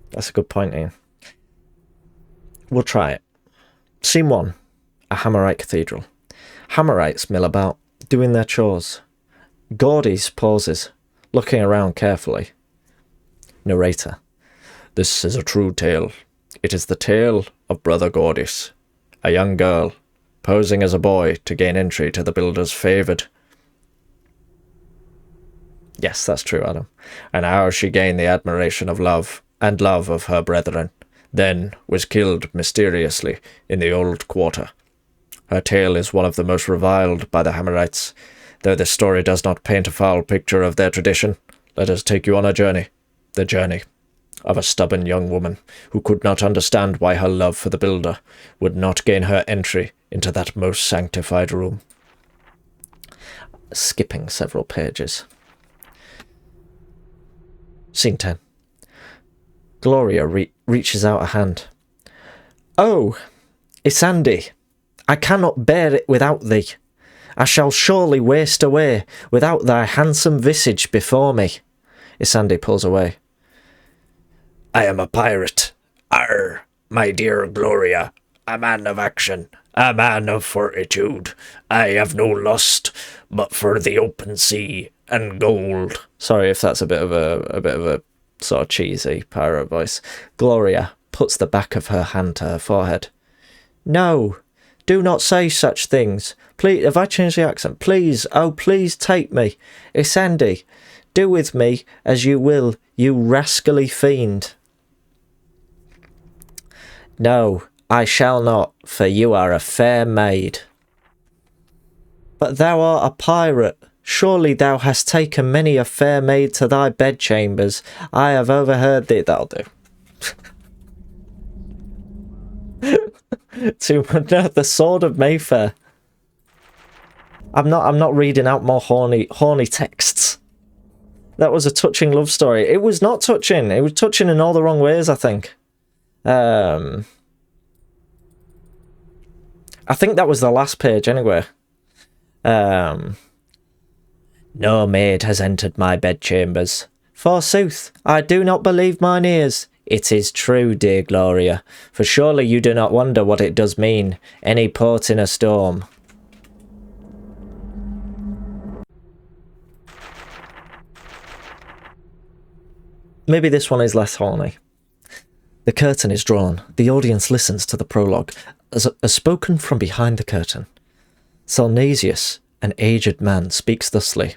That's a good point, Ian. We'll try it. Scene 1. A Hammerite Cathedral. Hammerites mill about, doing their chores. Gordy's pauses, looking around carefully. Narrator. This is a true tale. It is the tale of Brother Gordis, a young girl, posing as a boy to gain entry to the builder's favoured. Yes, that's true, Adam. And how she gained the admiration of love, and love of her brethren, then was killed mysteriously in the old quarter. Her tale is one of the most reviled by the Hammerites, though this story does not paint a foul picture of their tradition. let us take you on a journey. The journey of a stubborn young woman who could not understand why her love for the builder would not gain her entry into that most sanctified room. Skipping several pages. Scene 10. Gloria reaches out a hand. Oh, Isandi, I cannot bear it without thee. I shall surely waste away without thy handsome visage before me. Isandi pulls away. I am a pirate. Arr, my dear Gloria, a man of action, a man of fortitude. I have no lust but for the open sea and gold. Sorry if that's a bit of a sort of cheesy pirate voice. Gloria puts the back of her hand to her forehead. No, do not say such things. Please, have I changed the accent? Please, oh please take me. Isandi, do with me as you will, you rascally fiend. No, I shall not, for you are a fair maid. But thou art a pirate. Surely thou hast taken many a fair maid to thy bedchambers. I have overheard thee. That'll do. No, the Sword of Mayfair. I'm not reading out more horny texts. That was a touching love story. It was not touching. It was touching in all the wrong ways, I think. I think that was the last page anyway. No maid has entered my bedchambers. Forsooth, I do not believe mine ears. It is true, dear Gloria, for surely you do not wonder what it does mean, any port in a storm. Maybe this one is less horny. The curtain is drawn. The audience listens to the prologue, as spoken from behind the curtain. Salnasius, an aged man, speaks thusly.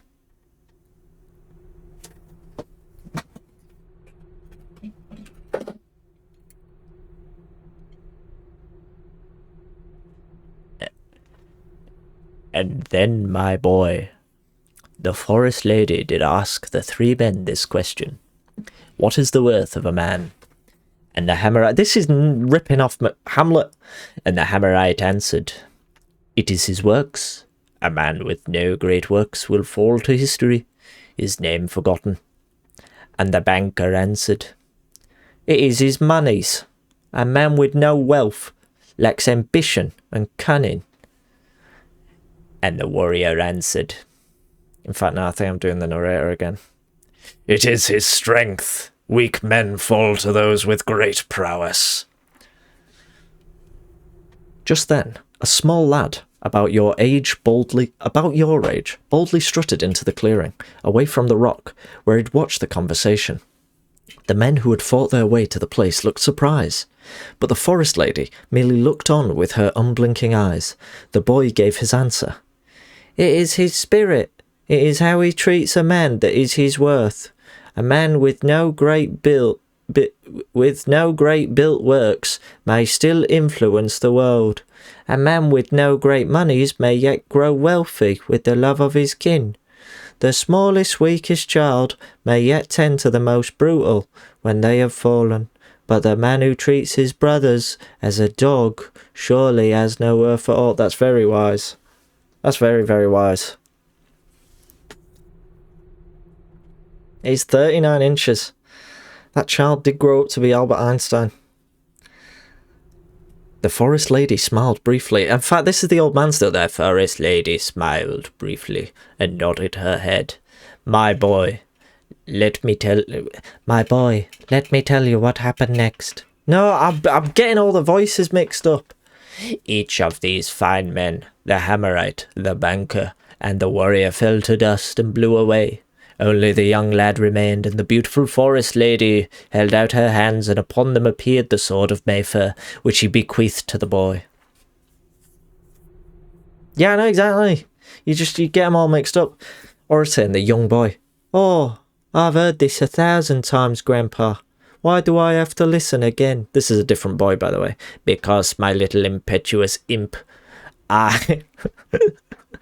And then, my boy, the forest lady did ask the three men this question. What is the worth of a man? And the Hammerite... This is ripping off Hamlet. And the Hammerite answered, it is his works. A man with no great works will fall to history, his name forgotten. And the banker answered, it is his monies. A man with no wealth lacks ambition and cunning. And the warrior answered, in fact, no, I think I'm doing the narrator again. It is his strength. Weak men fall to those with great prowess. Just then, a small lad about your age boldly strutted into the clearing, away from the rock, where he'd watched the conversation. The men who had fought their way to the place looked surprised, but the forest lady merely looked on with her unblinking eyes. The boy gave his answer. It is his spirit. It is how he treats a man that is his worth. A man with no great built works may still influence the world. A man with no great monies may yet grow wealthy with the love of his kin. The smallest, weakest child may yet tend to the most brutal when they have fallen. But the man who treats his brothers as a dog surely has no worth at all. That's very wise. That's very, very wise. He's 39 inches. That child did grow up to be Albert Einstein. The forest lady smiled briefly. In fact, this is the old man still there. Forest lady smiled briefly and nodded her head. My boy, let me tell you what happened next. No, I'm getting all the voices mixed up. Each of these fine men, the Hammerite, the banker, and the warrior fell to dust and blew away. Only the young lad remained, and the beautiful forest lady held out her hands, and upon them appeared the sword of Mayfair, which she bequeathed to the boy. Yeah, I know exactly. You get them all mixed up. Or saying the young boy. Oh, I've heard this 1,000 times, Grandpa. Why do I have to listen again? This is a different boy, by the way. Because, my little impetuous imp, this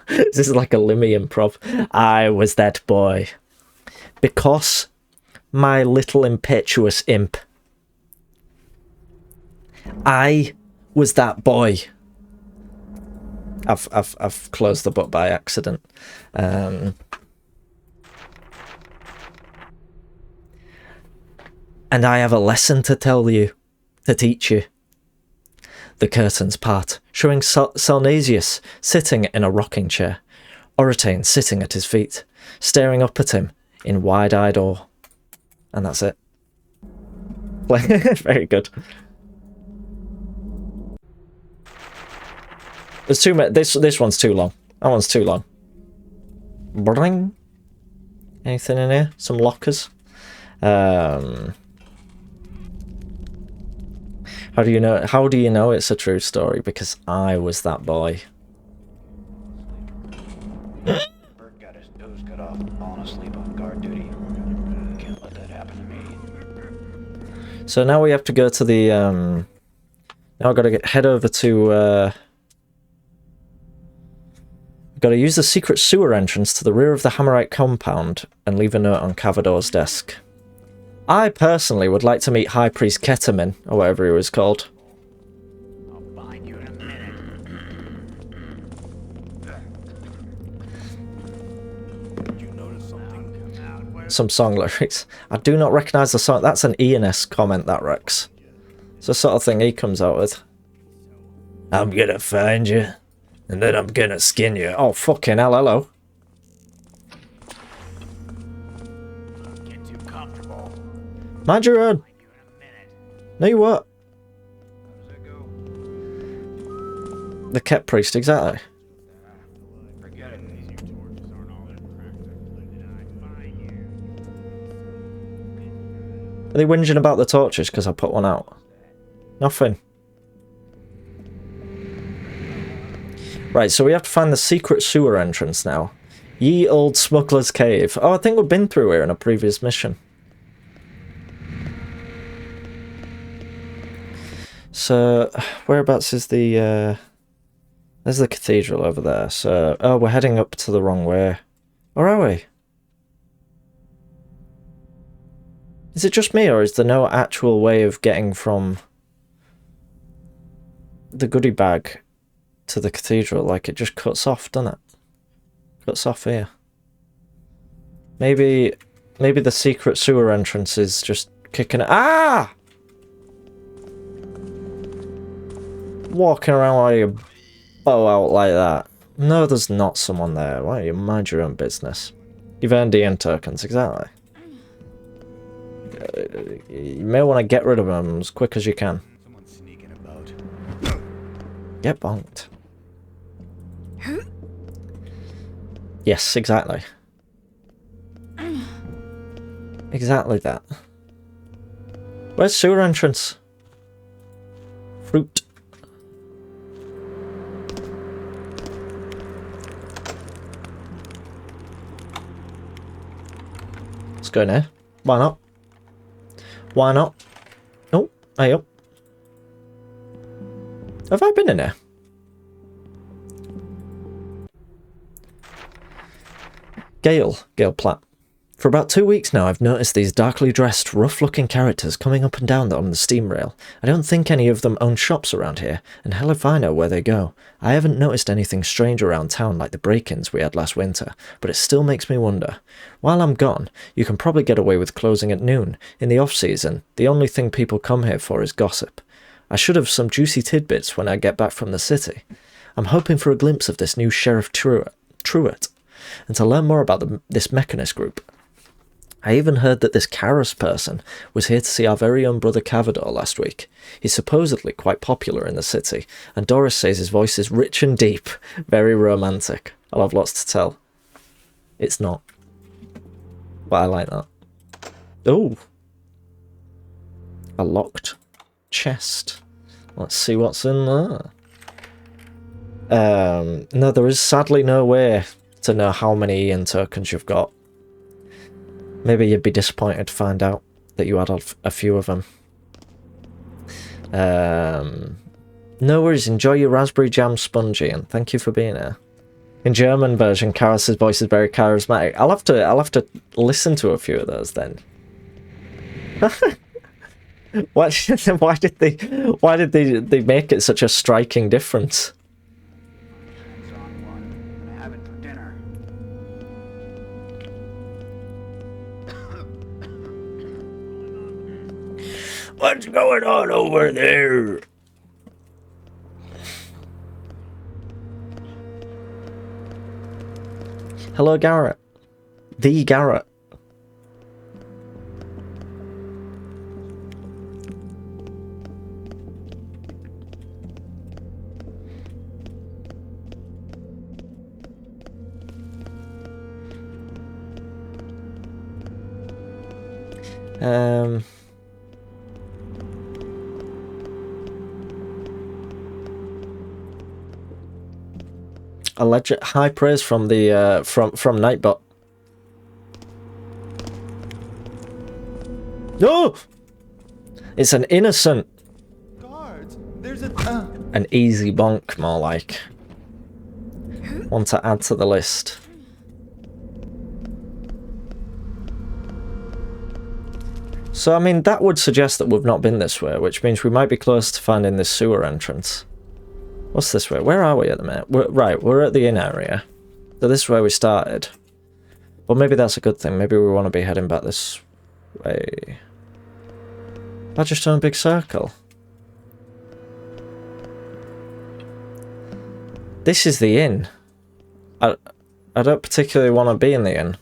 is like a Limmy improv. I was that boy. Because my little impetuous imp. I was that boy. I've closed the book by accident. And I have a lesson to tell you, to teach you. The curtains part, showing Salnasius sitting in a rocking chair, Oratane sitting at his feet, staring up at him in wide-eyed awe. And that's it. Very good. There's too many. This one's too long. That one's too long. Bring. Anything in here? Some lockers. How do you know? How do you know it's a true story? Because I was that boy. Bert got his nose cut off falling asleep on guard duty. Can't let that happen to me. So now we have to go to the. Now I've got to head over to. Got to use the secret sewer entrance to the rear of the Hammerite compound and leave a note on Cavador's desk. I personally would like to meet High Priest Ketamin, or whatever he was called. I'll find you in a minute. Did you notice something? Some song lyrics. I do not recognise the song. That's an ENS comment, that Rex. It's the sort of thing he comes out with. I'm gonna find you, and then I'm gonna skin you. Oh, fucking hell, hello. Get too comfortable. Mind your own. Find you in a minute. No, you what? How does that go? The Ket Priest, exactly. Forget it. These torches aren't all that practical. Did I find you? Are they whinging about the torches because I put one out? Nothing. Right, so we have to find the secret sewer entrance now. Ye Old Smuggler's Cave. Oh, I think we've been through here in a previous mission. So, whereabouts is the, there's the cathedral over there. So, oh, we're heading up to the wrong way. Or are we? Is it just me, or is there no actual way of getting from the goodie bag to the cathedral? Like, it just cuts off, doesn't it? Cuts off here. Maybe the secret sewer entrance is just kicking it. Ah! Walking around while you bow out like that. No, there's not someone there. Why don't you mind your own business? You've earned Ian tokens, exactly. You may want to get rid of them as quick as you can. Someone's sneaking about. Get bonked. Yes, exactly. Exactly that. Where's sewer entrance? Fruit. Let's go in here. Why not? Why not? Oh, hey up. Have I been in here? Gale Platt. For about 2 weeks now, I've noticed these darkly dressed, rough-looking characters coming up and down on the steam rail. I don't think any of them own shops around here, and hell if I know where they go. I haven't noticed anything strange around town like the break-ins we had last winter, but it still makes me wonder. While I'm gone, you can probably get away with closing at noon. In the off-season, the only thing people come here for is gossip. I should have some juicy tidbits when I get back from the city. I'm hoping for a glimpse of this new Sheriff Truett, and to learn more about this Mechanist group. I even heard that this Karas person was here to see our very own brother Cavador last week. He's supposedly quite popular in the city, and Doris says his voice is rich and deep, very romantic. I'll have lots to tell. It's not. But I like that. Oh! A locked chest. Let's see what's in there. No, there is sadly no way to know how many Ian tokens you've got. Maybe you'd be disappointed to find out that you had a few of them. No worries, enjoy your raspberry jam spongy, and thank you for being here. In German version, Karas's voice is very charismatic. I'll have to listen to a few of those then. why did they make it such a striking difference? Hands on one. Gonna have it for dinner. What's going on over there? Hello, Garrett. The Garrett. Alleged high praise from the from Nightbot. No, it's an innocent. Guards, there's a An easy bonk, more like. One to add to the list. So I mean that would suggest that we've not been this way, which means we might be close to finding this sewer entrance. What's this way? Where are we at the minute? We're at the inn area. So this is where we started. Well, maybe that's a good thing. Maybe we want to be heading back this way. I just done a big circle. This is the inn. I don't particularly want to be in the inn.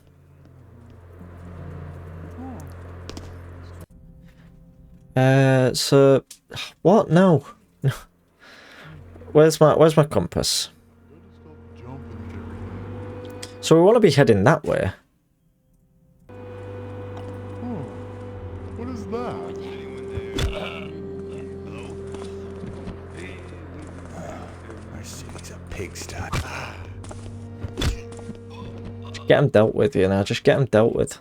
So what? No. Where's my compass? So we want to be heading that way. Oh, what is that? Our city's a pigsty. Get him dealt with, you know. Just get him dealt with.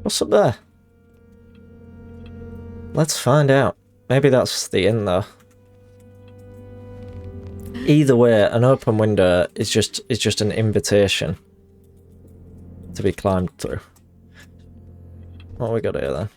What's up there? Let's find out. Maybe that's the inn, though. Either way, an open window is just an invitation to be climbed through. What we got here then?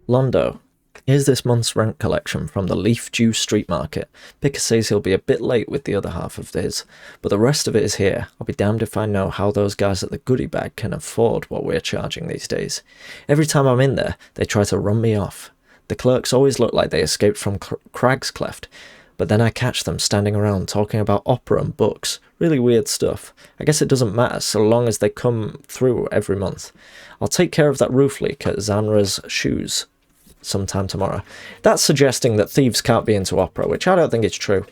Londo. Here's this month's rent collection from the Leaf Dew Street Market. Picker says he'll be a bit late with the other half of his, but the rest of it is here. I'll be damned if I know how those guys at the goodie bag can afford what we're charging these days. Every time I'm in there, they try to run me off. The clerks always look like they escaped from Crag's Cleft, but then I catch them standing around talking about opera and books. Really weird stuff. I guess it doesn't matter so long as they come through every month. I'll take care of that roof leak at Zanra's shoes sometime tomorrow. That's suggesting that thieves can't be into opera, which I don't think is true.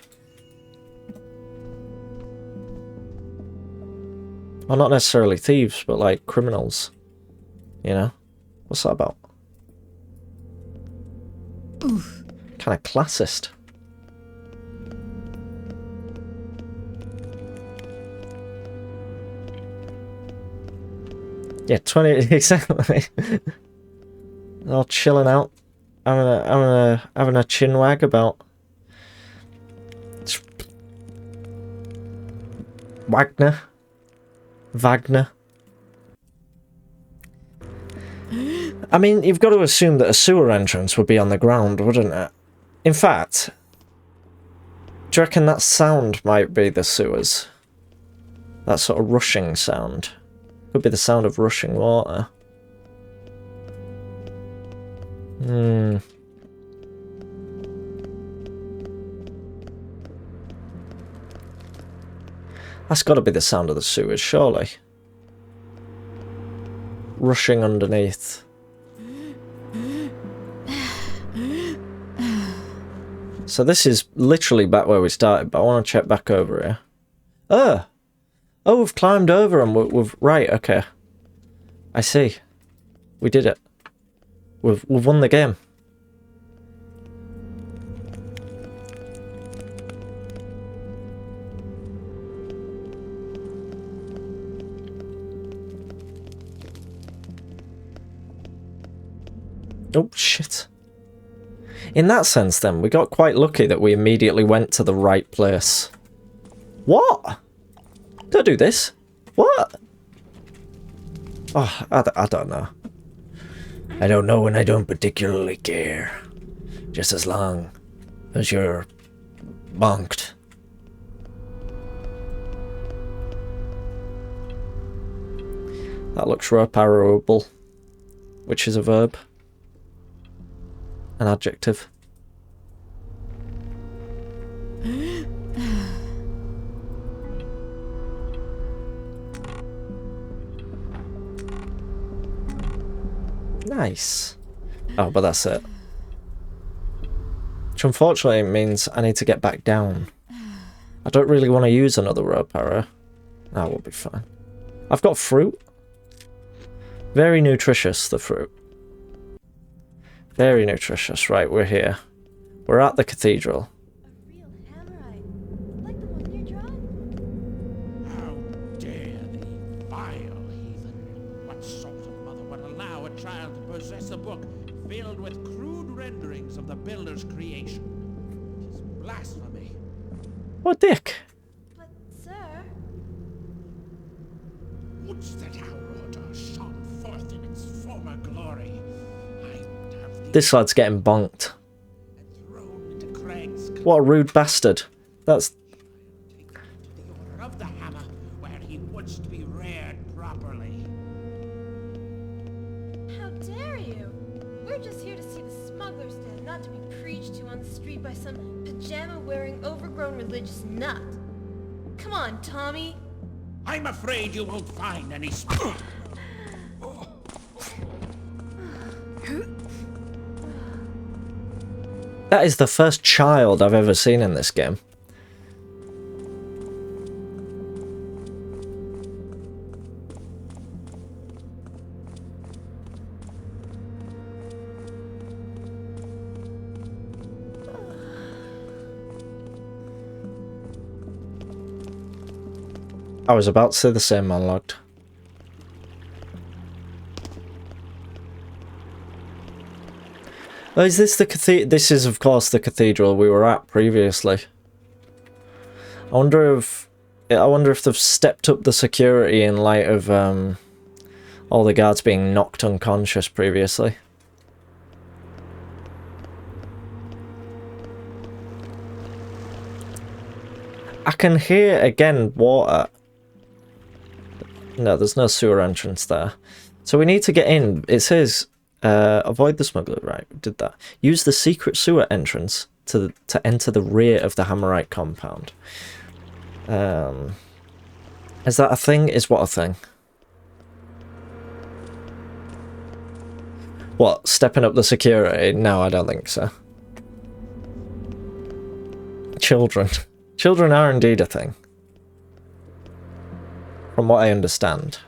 Well, not necessarily thieves, but like criminals. You know? What's that about? Kind of classist. Yeah, 20 exactly. All chilling out, having a chin wag about Wagner. I mean, you've got to assume that a sewer entrance would be on the ground, wouldn't it? In fact, do you reckon that sound might be the sewers? That sort of rushing sound. Could be the sound of rushing water. That's got to be the sound of the sewers, surely. Rushing underneath. So this is literally back where we started, but I want to check back over here. Oh, we've climbed over and we've... Right, okay. I see. We did it. We've won the game. Oh, shit. In that sense, then, we got quite lucky that we immediately went to the right place. What? Don't do this. What? Oh, I don't know. I don't know and I don't particularly care. Just as long as you're bonked. That looks reparable, which is a verb. An adjective. Nice. Oh, but that's it. Which unfortunately means I need to get back down. I don't really want to use another rope arrow. That will be fine. I've got fruit. Very nutritious, the fruit. Very nutritious. Right, we're here. We're at the cathedral. A real hammerite, like the one you're drawing. How dare the vile heathen! What sort of mother would allow a child to possess a book filled with crude renderings of the builder's creation? It is blasphemy. What dick? But, sir... Would that our order shone forth in its former glory. I'd have thee This lad's getting bonked. thrown into Craig's What a rude bastard. That's... take him to the order of the hammer, where he wouldst be reared properly. How dare you? We're just here to see the smuggler's den, not to be preached to on the street by some pajama-wearing, overgrown religious nut. Come on, Tommy. I'm afraid you won't find any That is the first child I've ever seen in this game. I was about to say the same, unlocked. Oh, is this the cathedral? This is, of course, the cathedral we were at previously. I wonder if they've stepped up the security in light of all the guards being knocked unconscious previously. I can hear again water. No, there's no sewer entrance there. So we need to get in. It says, avoid the smuggler. Right, we did that. Use the secret sewer entrance to enter the rear of the Hammerite compound. Is that a thing? Is what a thing? What, stepping up the security? No, I don't think so. Children. Children are indeed a thing. From what I understand.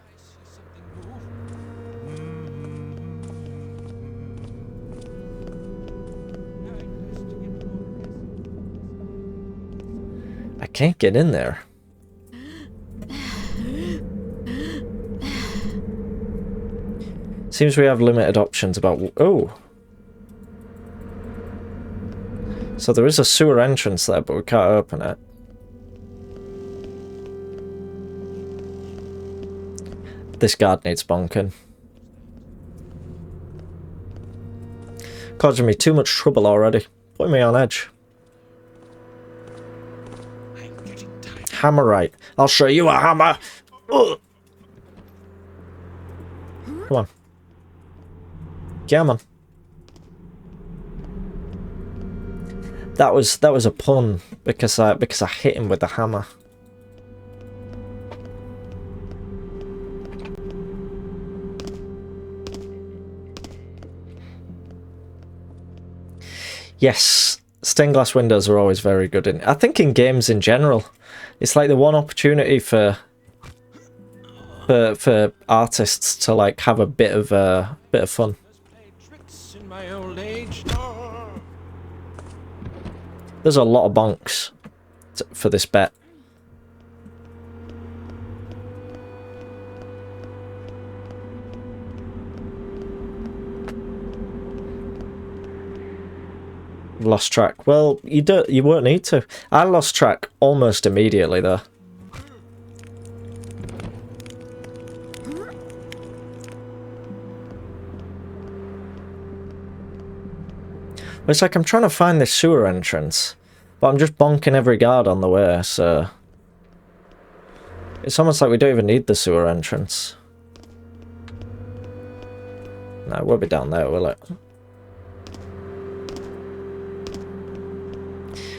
I can't get in there. Seems we have limited options about... Oh! So there is a sewer entrance there, but we can't open it. This guard needs bonking. Causing me too much trouble already. Putting me on edge. Hammerite. I'll show you a hammer. Ugh. Come on. Come on. That was a pun because I hit him with the hammer. Yes, stained glass windows are always very good in. I think in games in general, it's like the one opportunity for artists to like have a bit of fun. in my old age. There's a lot of bonks for this bet. I've lost track. Well, you won't need to. I lost track almost immediately though. It's like I'm trying to find this sewer entrance, but I'm just bonking every guard on the way, so... It's almost like we don't even need the sewer entrance. No, it won't be down there, will it?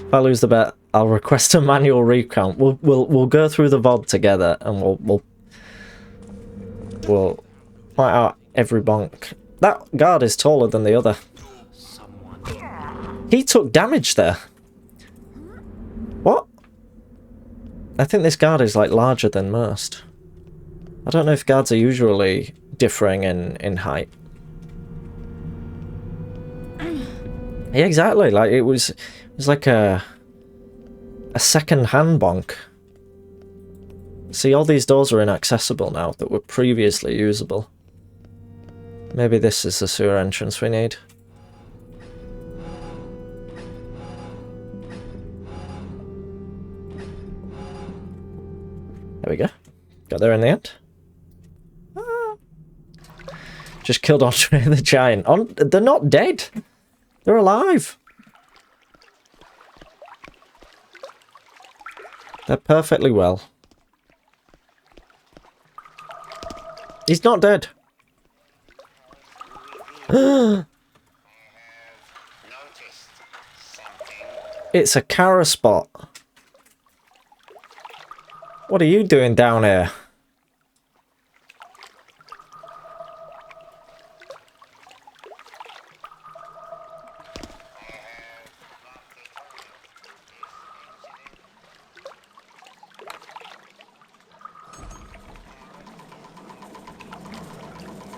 If I lose the bet, I'll request a manual recount. We'll go through the VOD together, and we'll point out every bonk. That guard is taller than the other. He took damage there. What? I think this guard is like larger than most. I don't know if guards are usually differing in height. Yeah, exactly. Like it was like a second hand bonk. See, all these doors are inaccessible now that were previously usable. Maybe this is the sewer entrance we need. There we go. Got there in the end. Just killed Andre the Giant. They're not dead. They're alive. They're perfectly well. He's not dead. It's a Kara spot. What are you doing down here?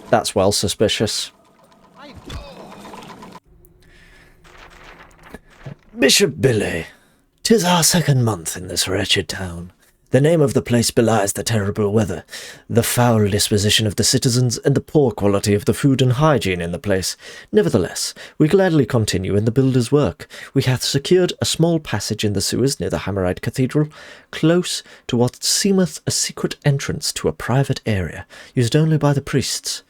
That's well suspicious. Bishop Billy, 'tis our second month in this wretched town. The name of the place belies the terrible weather, the foul disposition of the citizens, and the poor quality of the food and hygiene in the place. Nevertheless, we gladly continue in the builder's work. We hath secured a small passage in the sewers near the Hammerite Cathedral, close to what seemeth a secret entrance to a private area, used only by the priests.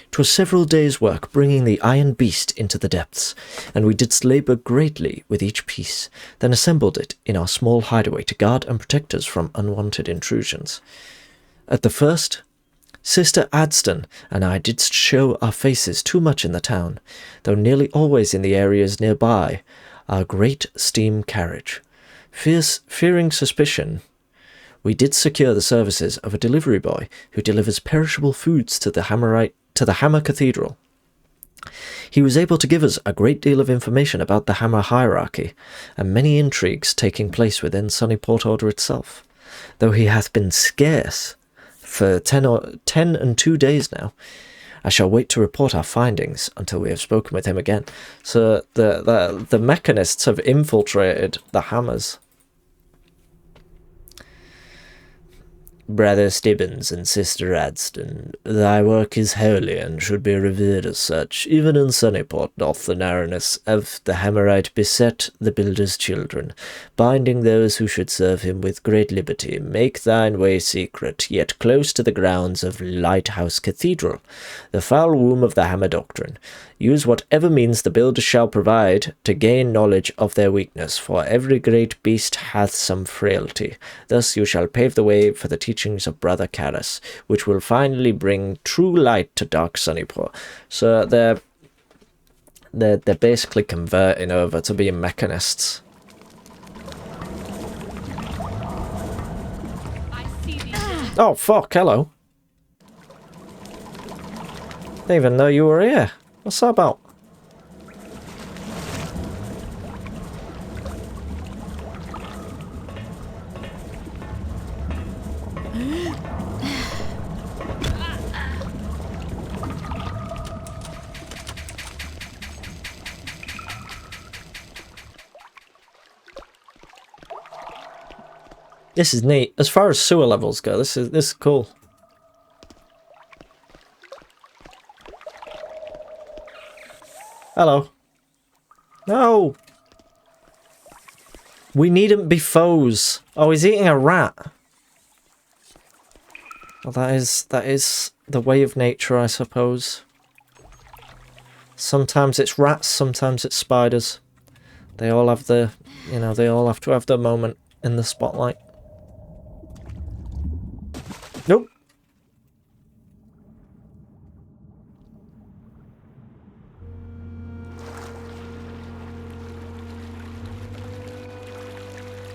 'Twas several days' work bringing the iron beast into the depths, and we didst labour greatly with each piece, then assembled it in our small hideaway to guard and protect us from unwanted intrusions. At the first, Sister Adston and I didst show our faces too much in the town, though nearly always in the areas nearby our great steam carriage. Fearing suspicion, we did secure the services of a delivery boy who delivers perishable foods to the Hammer Cathedral. He was able to give us a great deal of information about the Hammer hierarchy, and many intrigues taking place within Sunnyport Order itself. Though he hath been scarce for 10 and 2 days now, I shall wait to report our findings until we have spoken with him again. So the mechanists have infiltrated the Hammers. Brother Stibbons and Sister Adston, thy work is holy and should be revered as such. Even in Sunnyport doth the narrowness of the Hammerite beset the builder's children, binding those who should serve him with great liberty. Make thine way secret, yet close to the grounds of Lighthouse Cathedral, the foul womb of the Hammer doctrine. Use whatever means the builder shall provide to gain knowledge of their weakness, for every great beast hath some frailty. Thus you shall pave the way for the teachings of Brother Caras, which will finally bring true light to dark Sunnyport. So they're basically converting over to being mechanists. Oh fuck, hello. Didn't even know you were here. What's that about? This is neat. As far as sewer levels go, this is cool. Hello. No! We needn't be foes. Oh, he's eating a rat. Well, that is the way of nature, I suppose. Sometimes it's rats, sometimes it's spiders. They all have the, you know, they all have to have their moment in the spotlight. Nope.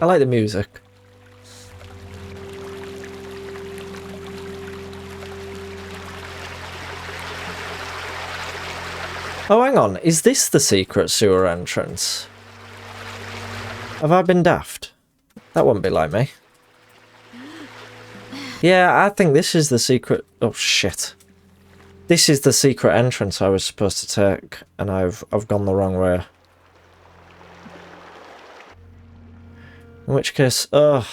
I like the music. Oh, hang on. Is this the secret sewer entrance? Have I been daft? That wouldn't be like me. Yeah, I think this is the secret... Oh, shit. This is the secret entrance I was supposed to take, and I've gone the wrong way. In which case, ugh.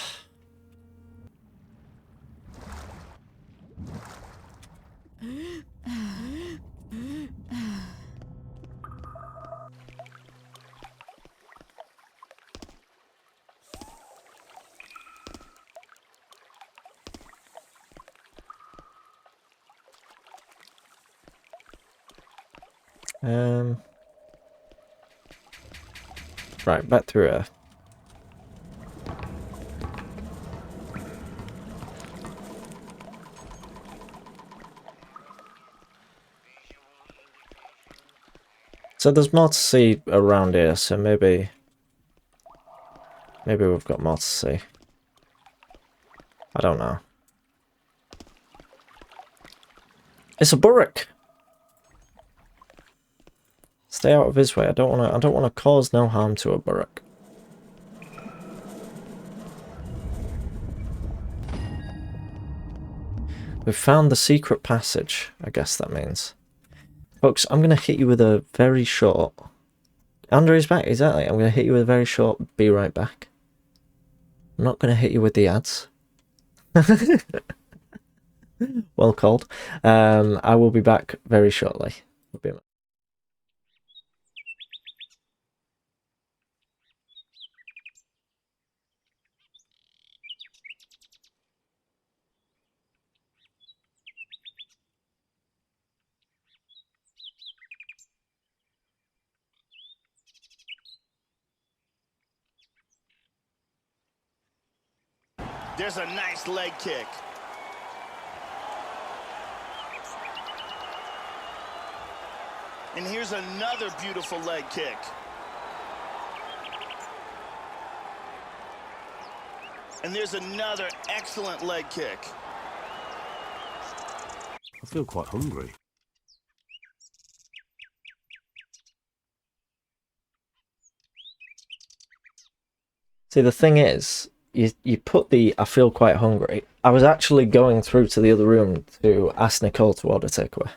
Right, back through here. So there's more to see around here, so maybe we've got more to see. I don't know. It's a burrock. Stay out of his way. I don't wanna cause no harm to a burrock. We've found the secret passage, I guess that means. Folks, I'm going to hit you with a very short... Under his back, exactly. I'm going to hit you with a very short be right back. I'm not going to hit you with the ads. Well called. I will be back very shortly. We'll be There's a nice leg kick. And here's another beautiful leg kick. And there's another excellent leg kick. I feel quite hungry. See, the thing is, you put the I feel quite hungry. I was actually going through to the other room to ask Nicole to order takeaway.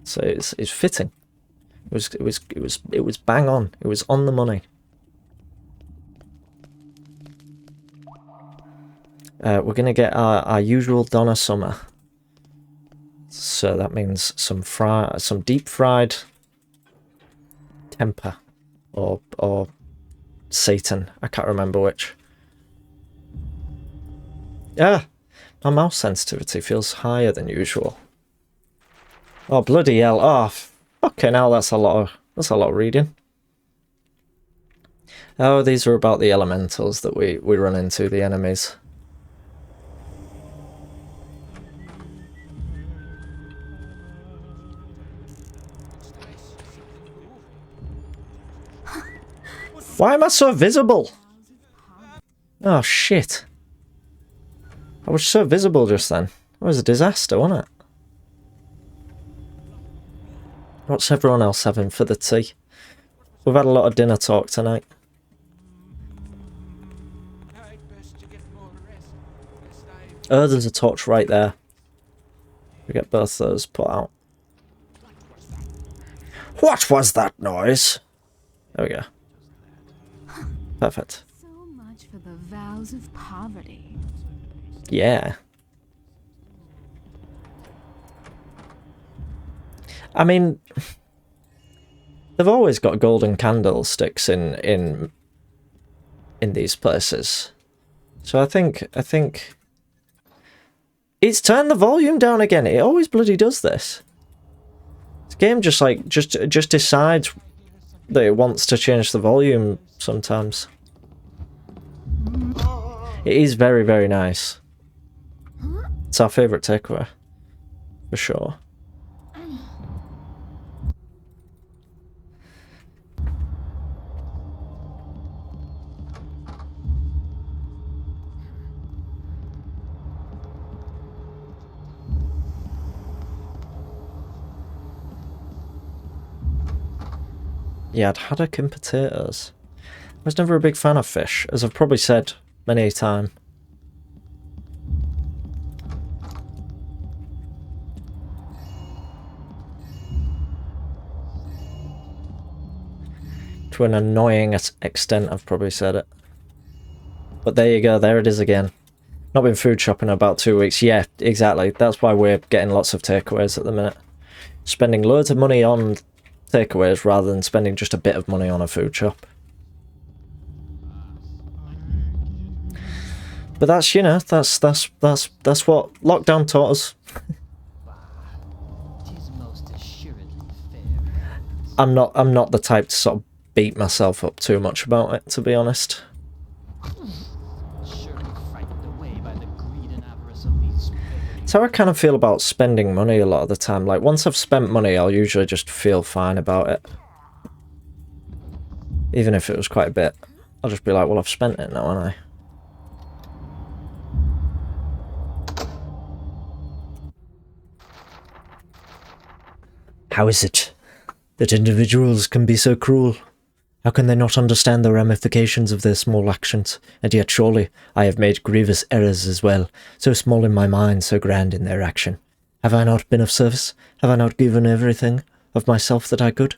So it's fitting. It was bang on. It was on the money. We're gonna get our usual Donna Summer. So that means some deep fried temper or Satan. I can't remember which. Ah, my mouse sensitivity feels higher than usual. Oh bloody hell! Oh, fucking hell! That's a lot of reading. Oh, these are about the elementals that we run into, the enemies. Why am I so visible? Oh shit. I was so visible just then. It was a disaster, wasn't it? What's everyone else having for the tea? We've had a lot of dinner talk tonight. Oh, there's a torch right there. We get both those put out. What was that noise? There we go. Perfect. So much for the vows of poverty. Yeah. I mean, They've always got golden candlesticks in these places. So I think it's turned the volume down again. It always bloody does this. This game just like just decides that it wants to change the volume sometimes. It is very, very nice. It's our favourite takeaway, for sure. Yeah, I'd haddock and potatoes. I was never a big fan of fish, as I've probably said many a time. To an annoying extent, I've probably said it. But there you go, there it is again. Not been food shopping in about 2 weeks. Yeah, exactly. That's why we're getting lots of takeaways at the minute. Spending loads of money on takeaways rather than spending just a bit of money on a food shop. But that's, you know, that's what lockdown taught us. I'm not the type to sort of beat myself up too much about it, to be honest. It's how I kind of feel about spending money a lot of the time. Like, once I've spent money, I'll usually just feel fine about it. Even if it was quite a bit. I'll just be like, well, I've spent it now, haven't I? How is it that individuals can be so cruel? How can they not understand the ramifications of their small actions? And yet surely I have made grievous errors as well, so small in my mind, so grand in their action. Have I not been of service? Have I not given everything of myself that I could?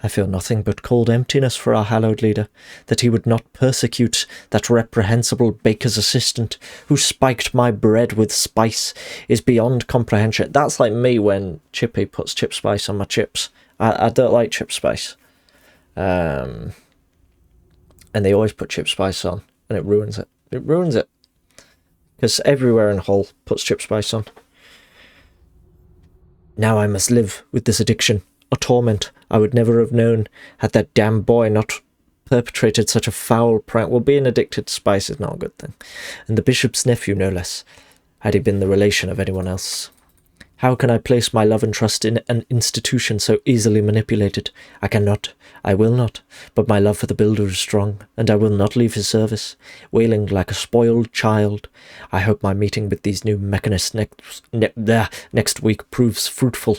I feel nothing but cold emptiness for our hallowed leader, that he would not persecute that reprehensible baker's assistant who spiked my bread with spice is beyond comprehension. That's like me when Chippy puts chip spice on my chips. I don't like chip spice. And they always put chip spice on, and it ruins it. It ruins it. Because everywhere in Hull puts chip spice on. Now I must live with this addiction, a torment I would never have known had that damn boy not perpetrated such a foul prank. Well, being addicted to spice is not a good thing. And the bishop's nephew, no less, had he been the relation of anyone else. How can I place my love and trust in an institution so easily manipulated? I cannot, I will not, but my love for the builder is strong, and I will not leave his service, wailing like a spoiled child. I hope my meeting with these new mechanists next week proves fruitful.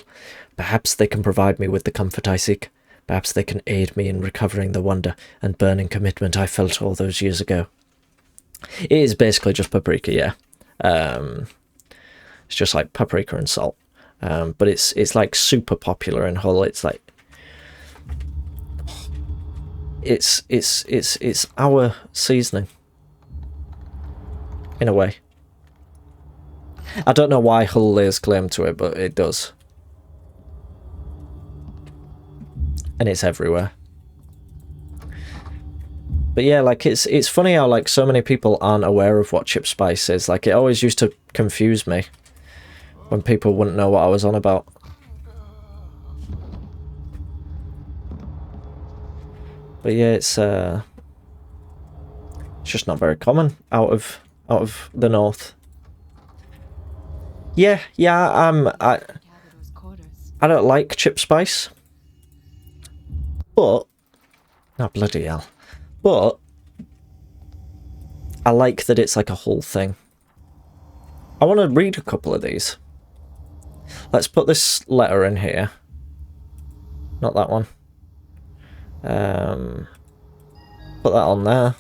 Perhaps they can provide me with the comfort I seek. Perhaps they can aid me in recovering the wonder and burning commitment I felt all those years ago. It is basically just paprika, yeah. It's just like paprika and salt, but it's like super popular in Hull. It's like it's our seasoning in a way. I don't know why Hull lays claim to it, but it does, and it's everywhere. But yeah, like it's funny how like so many people aren't aware of what chip spice is. Like, it always used to confuse me when people wouldn't know what I was on about. But yeah, it's just not very common out of the north. Yeah, I don't like chip spice, but oh bloody hell. But I like that it's like a whole thing. I want to read a couple of these. Let's put this letter in here. Not that one. Put that on there.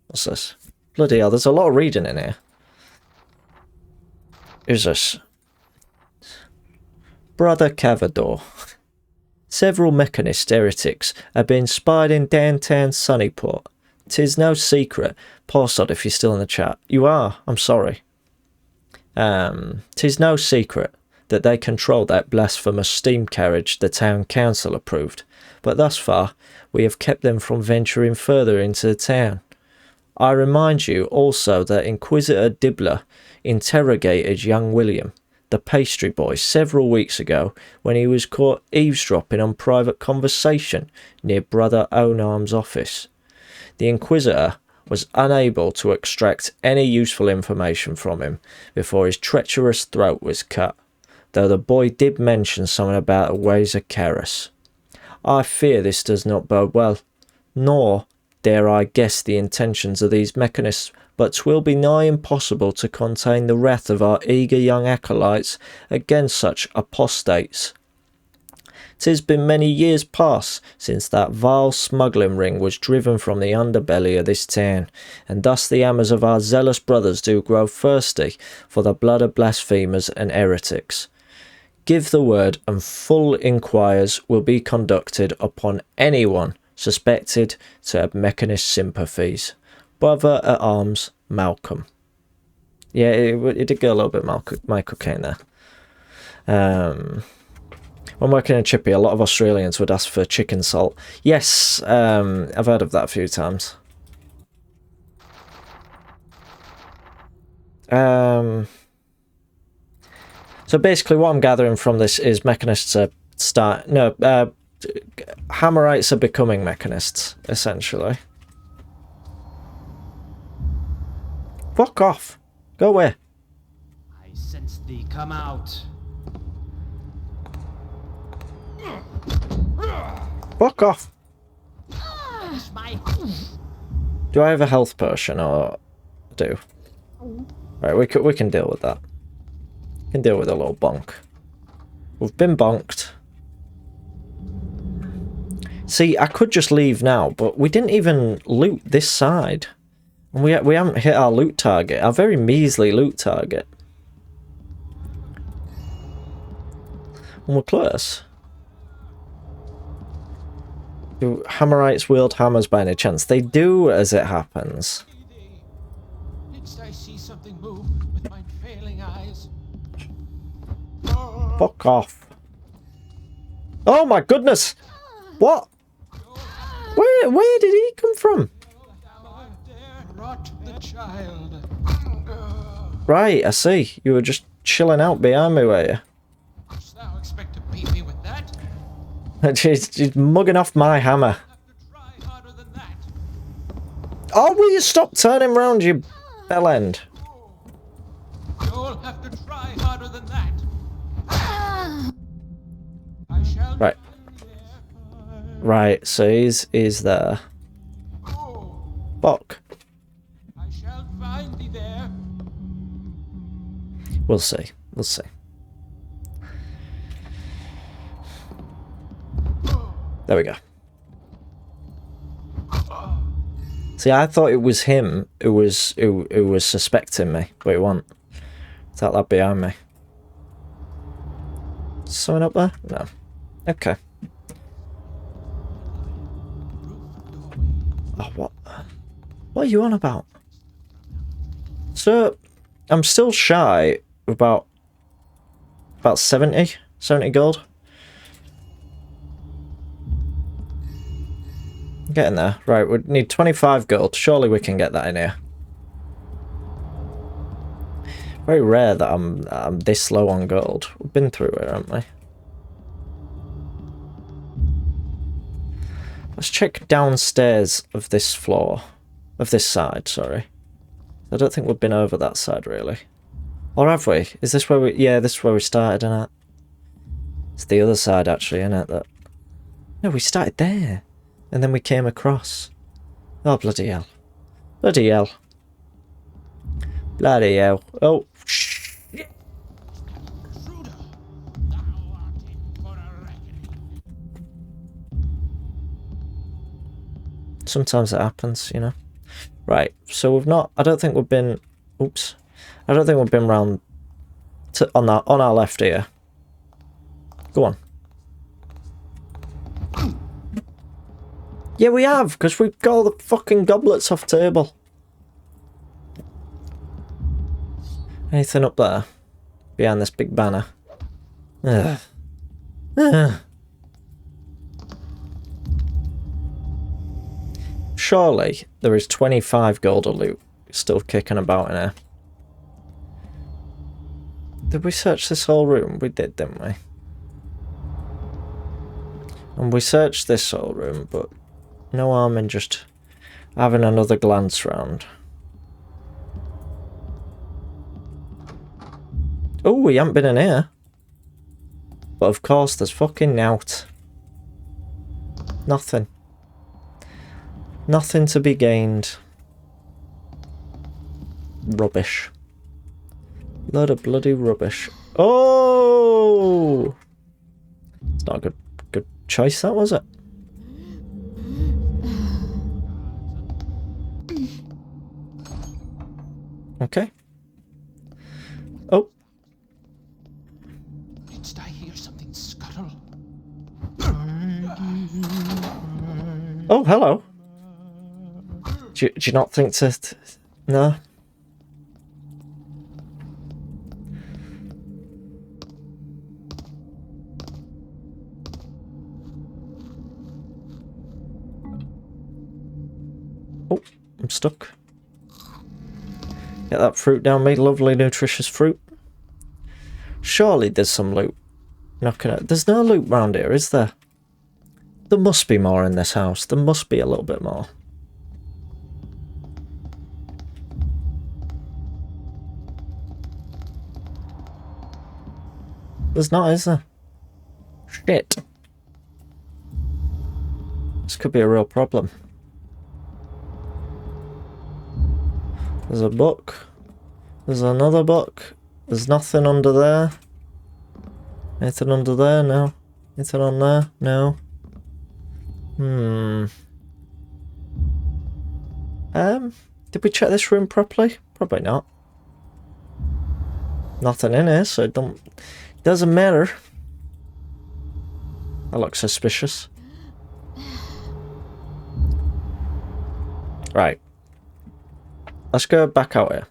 What's this? Bloody hell, there's a lot of reading in here. Who's this? Brother Cavador. Several mechanist heretics are being spied in downtown Sunnyport. 'Tis no secret. Poor sod if you're still in the chat. You are, I'm sorry. 'Tis no secret that they controlled that blasphemous steam carriage the town council approved, but thus far we have kept them from venturing further into the town. I remind you also that Inquisitor Dibbler interrogated young William, the pastry boy, several weeks ago when he was caught eavesdropping on private conversation near Brother Onarm's office. The Inquisitor was unable to extract any useful information from him before his treacherous throat was cut, though the boy did mention something about a ways of Karis. I fear this does not bode well, nor dare I guess the intentions of these mechanists, but 'twill be nigh impossible to contain the wrath of our eager young acolytes against such apostates. 'Tis been many years past since that vile smuggling ring was driven from the underbelly of this town, and thus the hammers of our zealous brothers do grow thirsty for the blood of blasphemers and heretics. Give the word, and full inquiries will be conducted upon anyone suspected to have mechanist sympathies. Brother at Arms, Malcolm. Yeah, it did go a little bit Michael Caine there. When working in Chippy, a lot of Australians would ask for chicken salt. Yes, I've heard of that a few times. So basically what I'm gathering from this is mechanists are Hammerites are becoming mechanists, essentially. Fuck off. Go away. I sense thee come out. Fuck off. Do I have a health potion or do? Right, we can deal with that. We can deal with a little bonk. We've been bonked. See, I could just leave now, but we didn't even loot this side. And we haven't hit our loot target, our very measly loot target. And we're close. Do Hammerites wield hammers by any chance? They do, as it happens. Didst I see something move with my failing eyes? Fuck off. Oh my goodness! What? Where did he come from? Rot the child. Right, I see. You were just chilling out behind me, were you? Dost thou expect to beat me with that? She's mugging off my hammer. Oh, will you stop turning round, you bell end? You'll have to try harder than that. I shall. Right. Right, so he's there. Fuck. I shall find thee there. We'll see. We'll see. There we go. See, I thought it was him who was suspecting me, but it wasn't. It's that lad behind me. Someone up there? No. Okay. Oh, what? What are you on about? So, I'm still shy of about 70 gold. Getting there. Right, we need 25 gold. Surely we can get that in here. Very rare that I'm this low on gold. We've been through it, haven't we? Let's check downstairs of this floor. Of this side, sorry. I don't think we've been over that side, really. Or have we? Is this where we... Yeah, this is where we started, isn't it? It's the other side, actually, isn't it? That... No, we started there. And then we came across. Oh, bloody hell. Bloody hell. Bloody hell. Oh, shit. Sometimes it happens, you know. Right, so we've not... I don't think we've been... Oops. I don't think we've been round to, on our left here. Go on. Yeah, we have, because we've got all the fucking goblets off table. Anything up there? Behind this big banner? Ugh. Ugh. Surely there is 25 gold of loot still kicking about in here. Did we search this whole room? We did, didn't we? And we searched this whole room, but no harm in just having another glance round. Oh, we haven't been in here. But of course, there's fucking nout. Nothing. Nothing to be gained. Rubbish. Load of bloody rubbish. Oh! It's not a good choice, that was it? Okay. Oh. Did I hear something scuttle? Oh, hello. Do you not think to... No? Oh, I'm stuck. Get that fruit down me, lovely nutritious fruit. Surely there's some loot. There's no loot round here, is there? There must be more in this house. There must be a little bit more. There's not, is there? Shit. This could be a real problem. There's a book. There's another book. There's nothing under there. Anything under there? No. Anything on there? No. Did we check this room properly? Probably not. Nothing in here, so it doesn't matter. That looks suspicious. Right. Let's go back out here.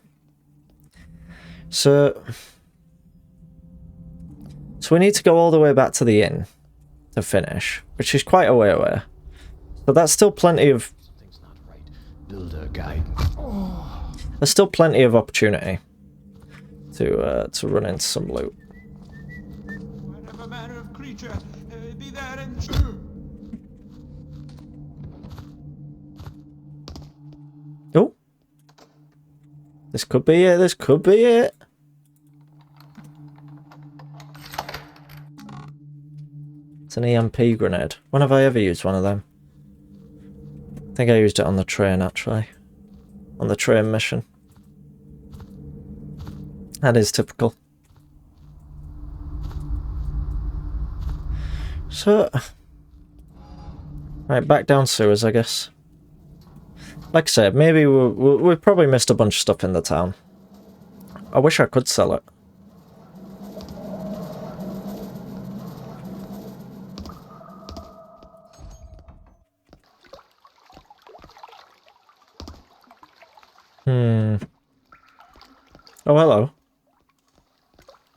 So we need to go all the way back to the inn to finish, which is quite a way away. But that's still plenty of... Something's not right. Builder guide. There's still plenty of opportunity to run into some loot. Whatever manner of creature be there in... Oh. This could be it. This could be it. It's an EMP grenade. When have I ever used one of them? I think I used it on the train, actually. On the train mission. That is typical. So... Right, back down sewers, I guess. Like I said, maybe we've probably missed a bunch of stuff in the town. I wish I could sell it. Oh, hello.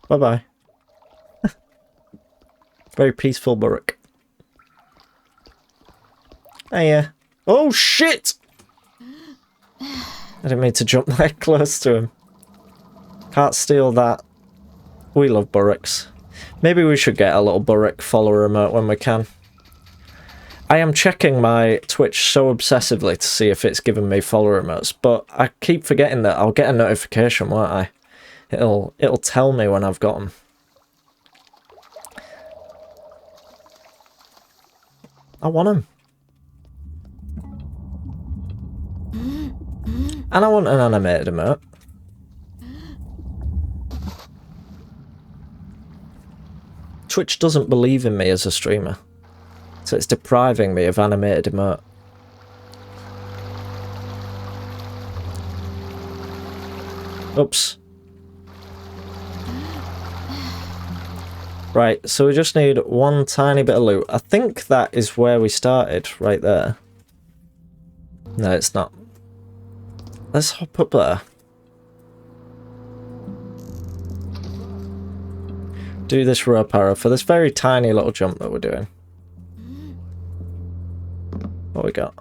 Bye-bye. Very peaceful Burrock. Hiya. Oh, shit! I didn't mean to jump that close to him. Can't steal that. We love Burrocks. Maybe we should get a little Burrock follower emote when we can. I am checking my Twitch so obsessively to see if it's giving me follower emotes, but I keep forgetting that I'll get a notification, won't I? It'll tell me when I've got them. I want them. And I want an animated emote. Twitch doesn't believe in me as a streamer. So it's depriving me of animated emote. Oops. Right, so we just need one tiny bit of loot. I think that is where we started, right there. No, it's not. Let's hop up there. do this rope arrow for this very tiny little jump that we're doing. What we got?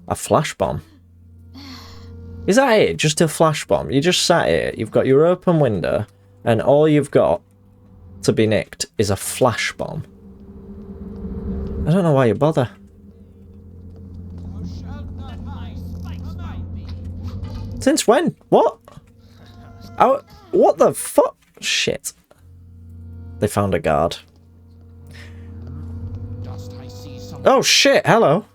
A flash bomb. Is that it? Just a flash bomb? You just sat here, you've got your open window, and all you've got to be nicked is a flash bomb. I don't know why you bother. Since when? What? What the fuck? Shit. They found a guard. Oh shit, hello.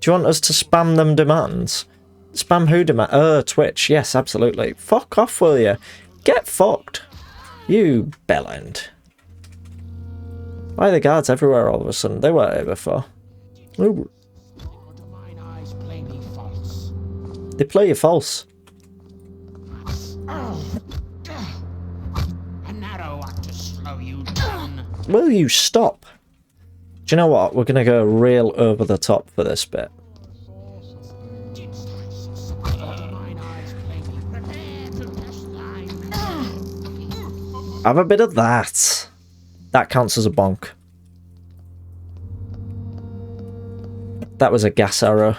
Do you want us to spam them demands? Spam who demand? Twitch. Yes, absolutely. Fuck off, will you? Get fucked. You bellend. Why are the guards everywhere all of a sudden? They weren't here before. Ooh. They play you false. Will you stop? Do you know what? We're going to go real over the top for this bit. Have a bit of that. That counts as a bonk. That was a gas arrow.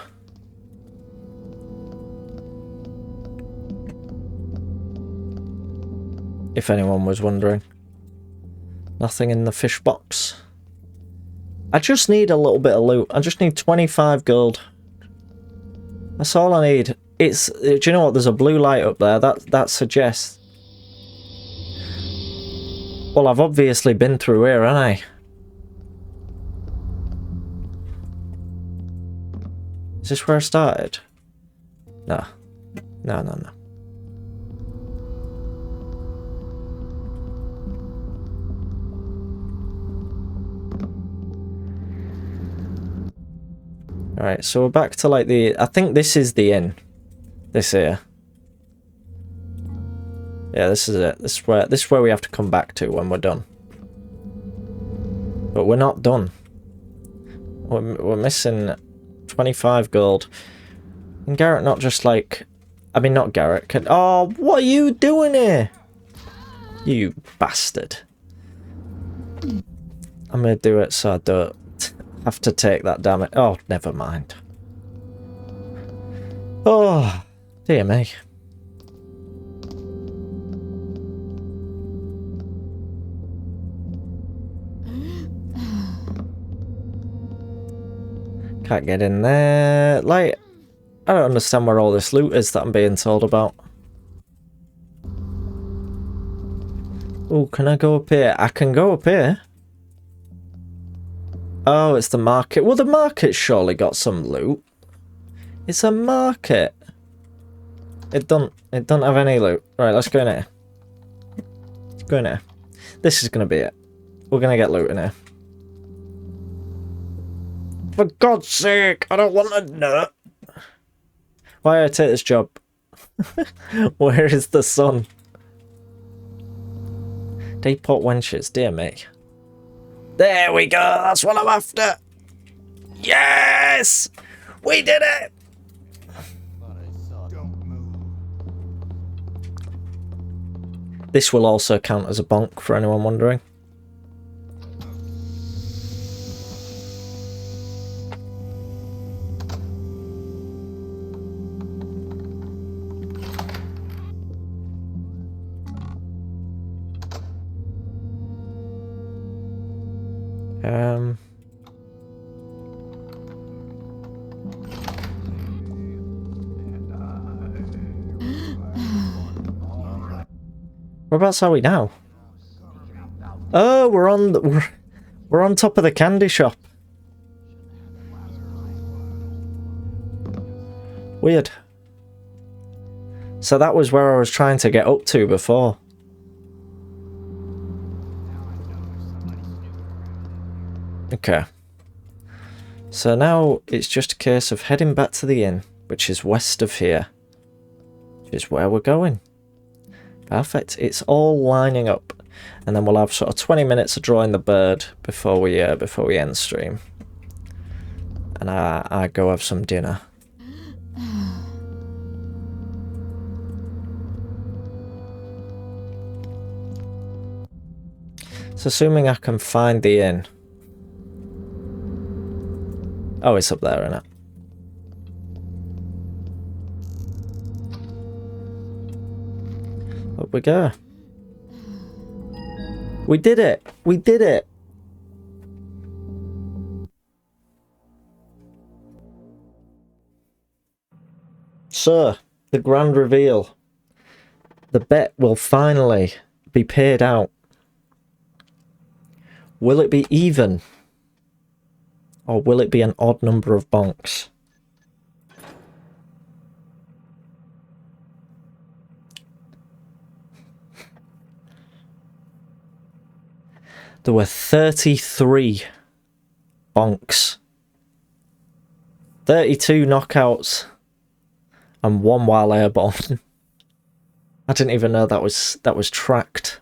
If anyone was wondering. Nothing in the fish box. I just need a little bit of loot. I just need 25 gold. That's all I need. It's. Do you know what? There's a blue light up there. That suggests. Well, I've obviously been through here, haven't I? Is this where I started? No. No. Alright, so we're back to like the... I think this is the inn. This here. Yeah, this is it. This is where we have to come back to when we're done. But we're not done. We're missing 25 gold. And Garrett not just like... I mean, not Garrett. Oh, what are you doing here? You bastard. I'm going to do it so I don't have to take that damage. Oh, never mind. Oh, dear me. Can't get in there. Like, I don't understand where all this loot is that I'm being told about. Oh, can I go up here? I can go up here. Oh, it's the market. Well, the market's surely got some loot. It's a market. It don't have any loot. Right, let's go in here. Let's go in here. This is gonna be it. We're gonna get loot in here. For God's sake, I don't want a nut. Why did I take this job? Where is the sun? Dayport wenches, dear me. There we go, that's what I'm after. Yes! We did it! This will also count as a bonk for anyone wondering. Whereabouts are we now? Oh, we're on top of the candy shop. Weird. So that was where I was trying to get up to before. Okay. So now it's just a case of heading back to the inn, which is west of here. Which is where we're going. Perfect. It's all lining up. And then we'll have sort of 20 minutes of drawing the bird before we end stream. And I go have some dinner. It's assuming I can find the inn. Oh, it's up there, isn't it? Up we go. We did it! We did it! Sir, the grand reveal. The bet will finally be paid out. Will it be even? Or will it be an odd number of bonks? There were 33 bonks. 32 knockouts. And 1 while airborne. I didn't even know that was tracked.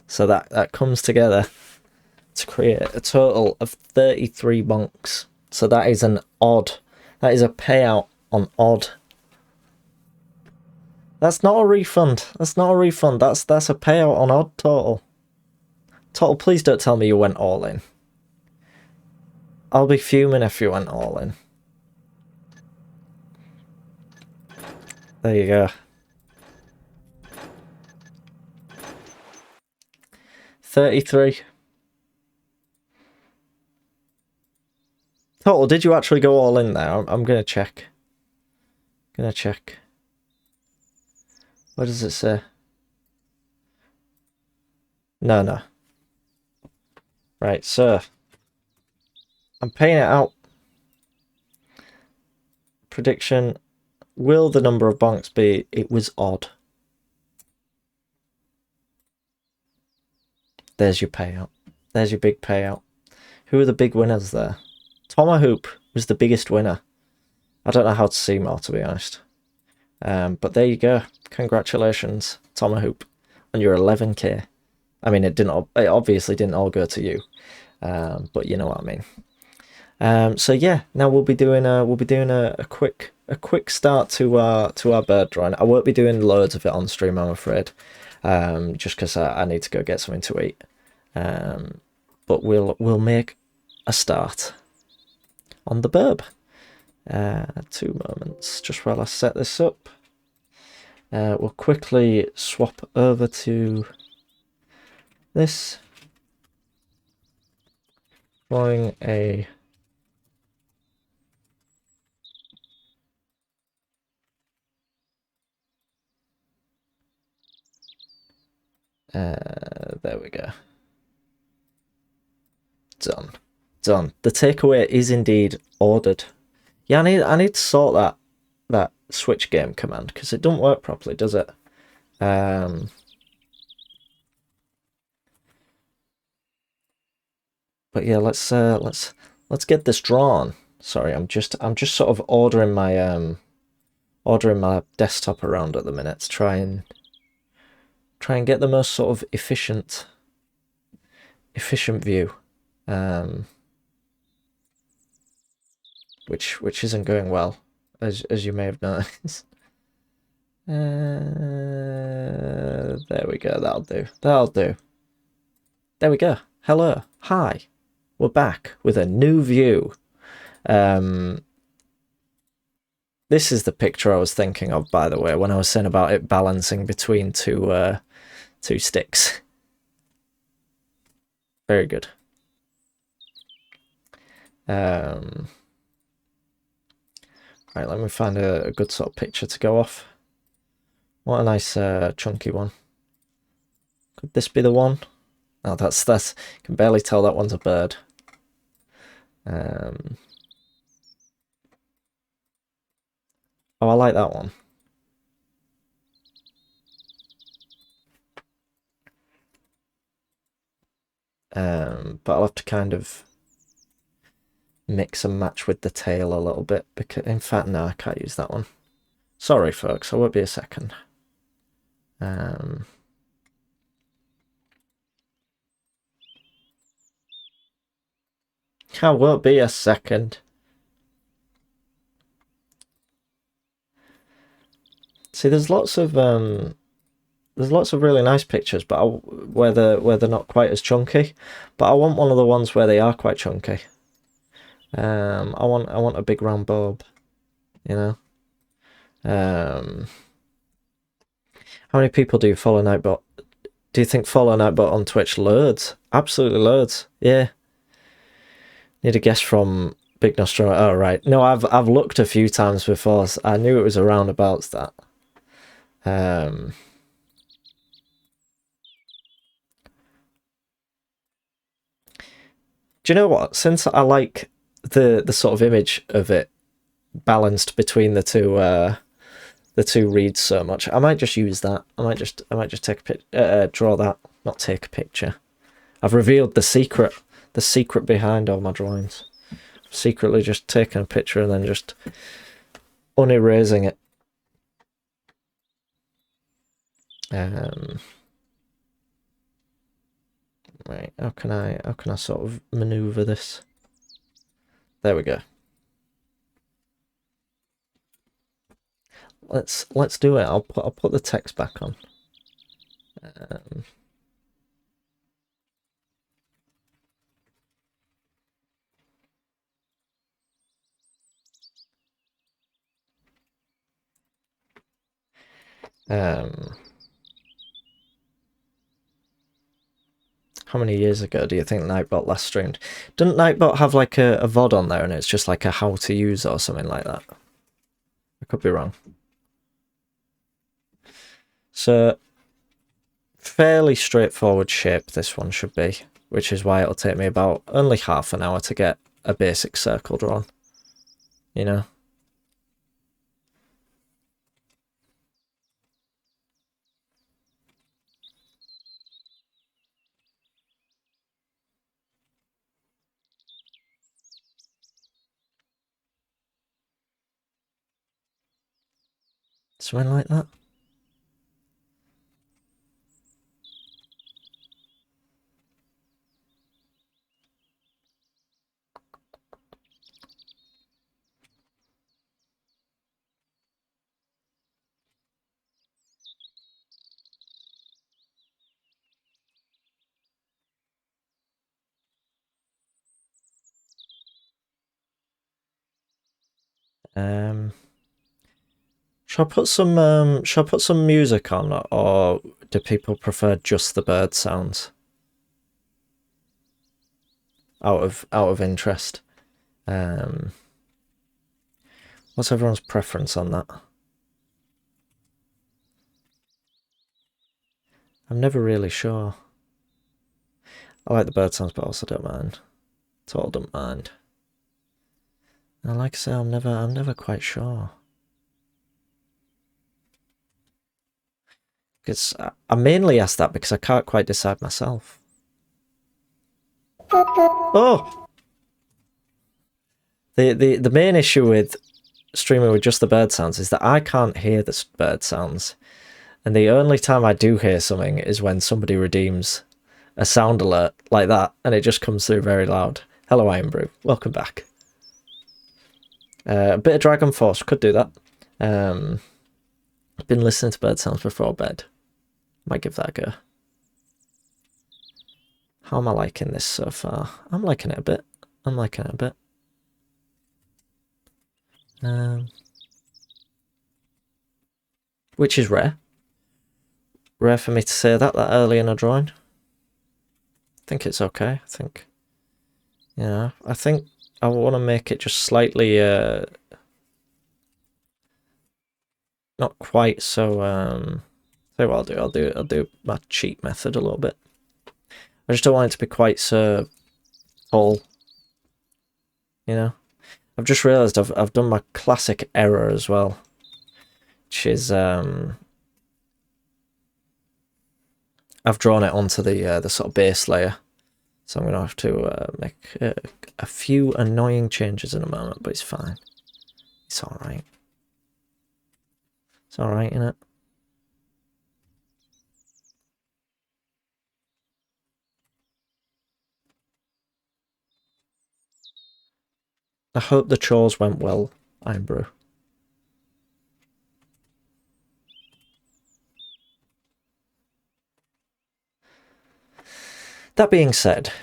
So that comes together to create a total of 33 bonks. So that is an odd. That is a payout on odd. That's not a refund. That's not a refund. That's a payout on odd total. Total, please don't tell me you went all in. I'll be fuming if you went all in. There you go. 33. Total, did you actually go all in there? I'm gonna check. Gonna check. What does it say? No. Right, so I'm paying it out. Prediction. Will the number of bonks be? It was odd. There's your payout. There's your big payout. Who are the big winners there? Tomahawk was the biggest winner. I don't know how to see more, to be honest. But there you go. Congratulations, Tomahawk, on your 11k. I mean, it obviously didn't all go to you, but you know what I mean. So yeah, now we'll be doing a quick start to our bird drawing. I won't be doing loads of it on stream, I'm afraid, just because I need to go get something to eat. But we'll make a start on the burb. 2 moments, just while I set this up. We'll quickly swap over to this. Drawing a there we go. Done. The takeaway is indeed ordered. Yeah, I need to sort that switch game command because it don't work properly, does it? But yeah, let's get this drawn. Sorry, I'm just sort of ordering my desktop around at the minute to try and get the most sort of efficient view, which isn't going well, as you may have noticed. There we go. That'll do. There we go. Hello, hi. We're back with a new view. This is the picture I was thinking of, by the way, when I was saying about it balancing between two sticks. Very good. Right, let me find a good sort of picture to go off. What a nice chunky one. Could this be the one? Oh, that's you can barely tell that one's a bird. Oh, I like that one. But I'll have to kind of mix and match with the tail a little bit, because in fact no, I can't use that one. Sorry folks, I won't be a second. I won't be a second. See, there's lots of there's lots of really nice pictures, but where they're not quite as chunky. But I want one of the ones where they are quite chunky. I want a big round bulb, you know. How many people do you follow Nightbot? Do you think follow Nightbot on Twitch? Loads, absolutely loads. Yeah. Need a guess from Big Nostromo. Oh right, no, I've looked a few times before. So I knew it was around about that. Do you know what? Since I like the sort of image of it balanced between the two reads so much, I might just use that. I might just take a draw that, not take a picture. I've revealed the secret behind all my drawings. Secretly just taking a picture and then just unerasing it. Right, how can I sort of maneuver this? There we go. Let's do it. I'll put the text back on. How many years ago do you think Nightbot last streamed? Didn't Nightbot have like a VOD on there and it's just like a how to use or something like that? I could be wrong. So, fairly straightforward shape this one should be, which is why it'll take me about only half an hour to get a basic circle drawn, you know? Something like that. Shall I put some music on, or do people prefer just the bird sounds? Out of interest. What's everyone's preference on that? I'm never really sure. I like the bird sounds, but also don't mind. Total don't mind. And like I say, I'm never quite sure. Because I mainly ask that because I can't quite decide myself. Oh! The main issue with streaming with just the bird sounds is that I can't hear the bird sounds. And the only time I do hear something is when somebody redeems a sound alert like that, and it just comes through very loud. Hello, Iron Brew. Welcome back. A bit of Dragon Force, could do that. I've been listening to bird sounds before bed. Might give that a go. How am I liking this so far? I'm liking it a bit. I'm liking it a bit. Which is rare. Rare for me to say that early in a drawing. I think it's okay. I think, you know, I think I want to make it just slightly, not quite so, so what I'll do my cheat method a little bit. I just don't want it to be quite so tall, you know. I've just realised I've done my classic error as well, which is I've drawn it onto the sort of base layer, so I'm gonna have to make a few annoying changes in a moment, but it's fine. It's all right. It's all right, innit? I hope the chores went well, Iron Brew. That being said,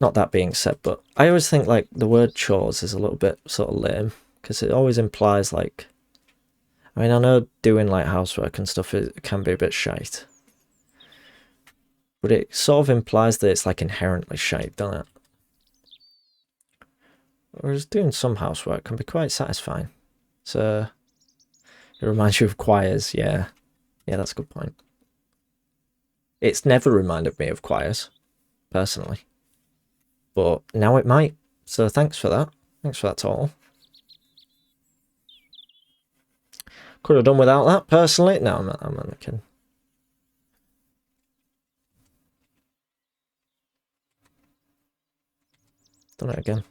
not that being said, but I always think like the word chores is a little bit sort of lame because it always implies like, I mean, I know doing like housework and stuff it can be a bit shite, but it sort of implies that it's like inherently shite, doesn't it? Whereas doing some housework can be quite satisfying. So it reminds you of choirs, yeah. Yeah, that's a good point. It's never reminded me of choirs, personally. But now it might. So thanks for that. Thanks for that, Total. Could have done without that, personally. No, I'm only kidding. Done it again.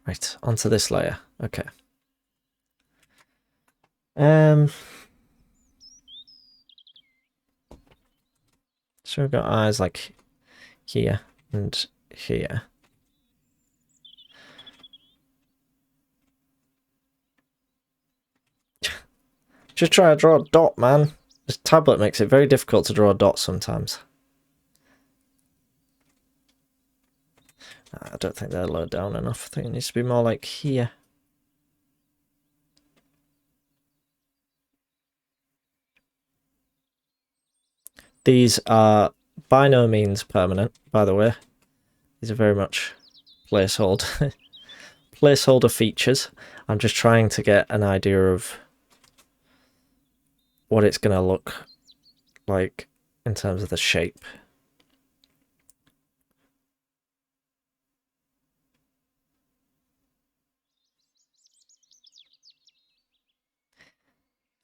Right, onto this layer. Okay. So we've got eyes like here and here. Just try to draw a dot, man. This tablet makes it very difficult to draw a dot sometimes. I don't think they're low down enough. I think it needs to be more like here. These are by no means permanent, by the way. These are very much placeholder features. I'm just trying to get an idea of what it's going to look like in terms of the shape.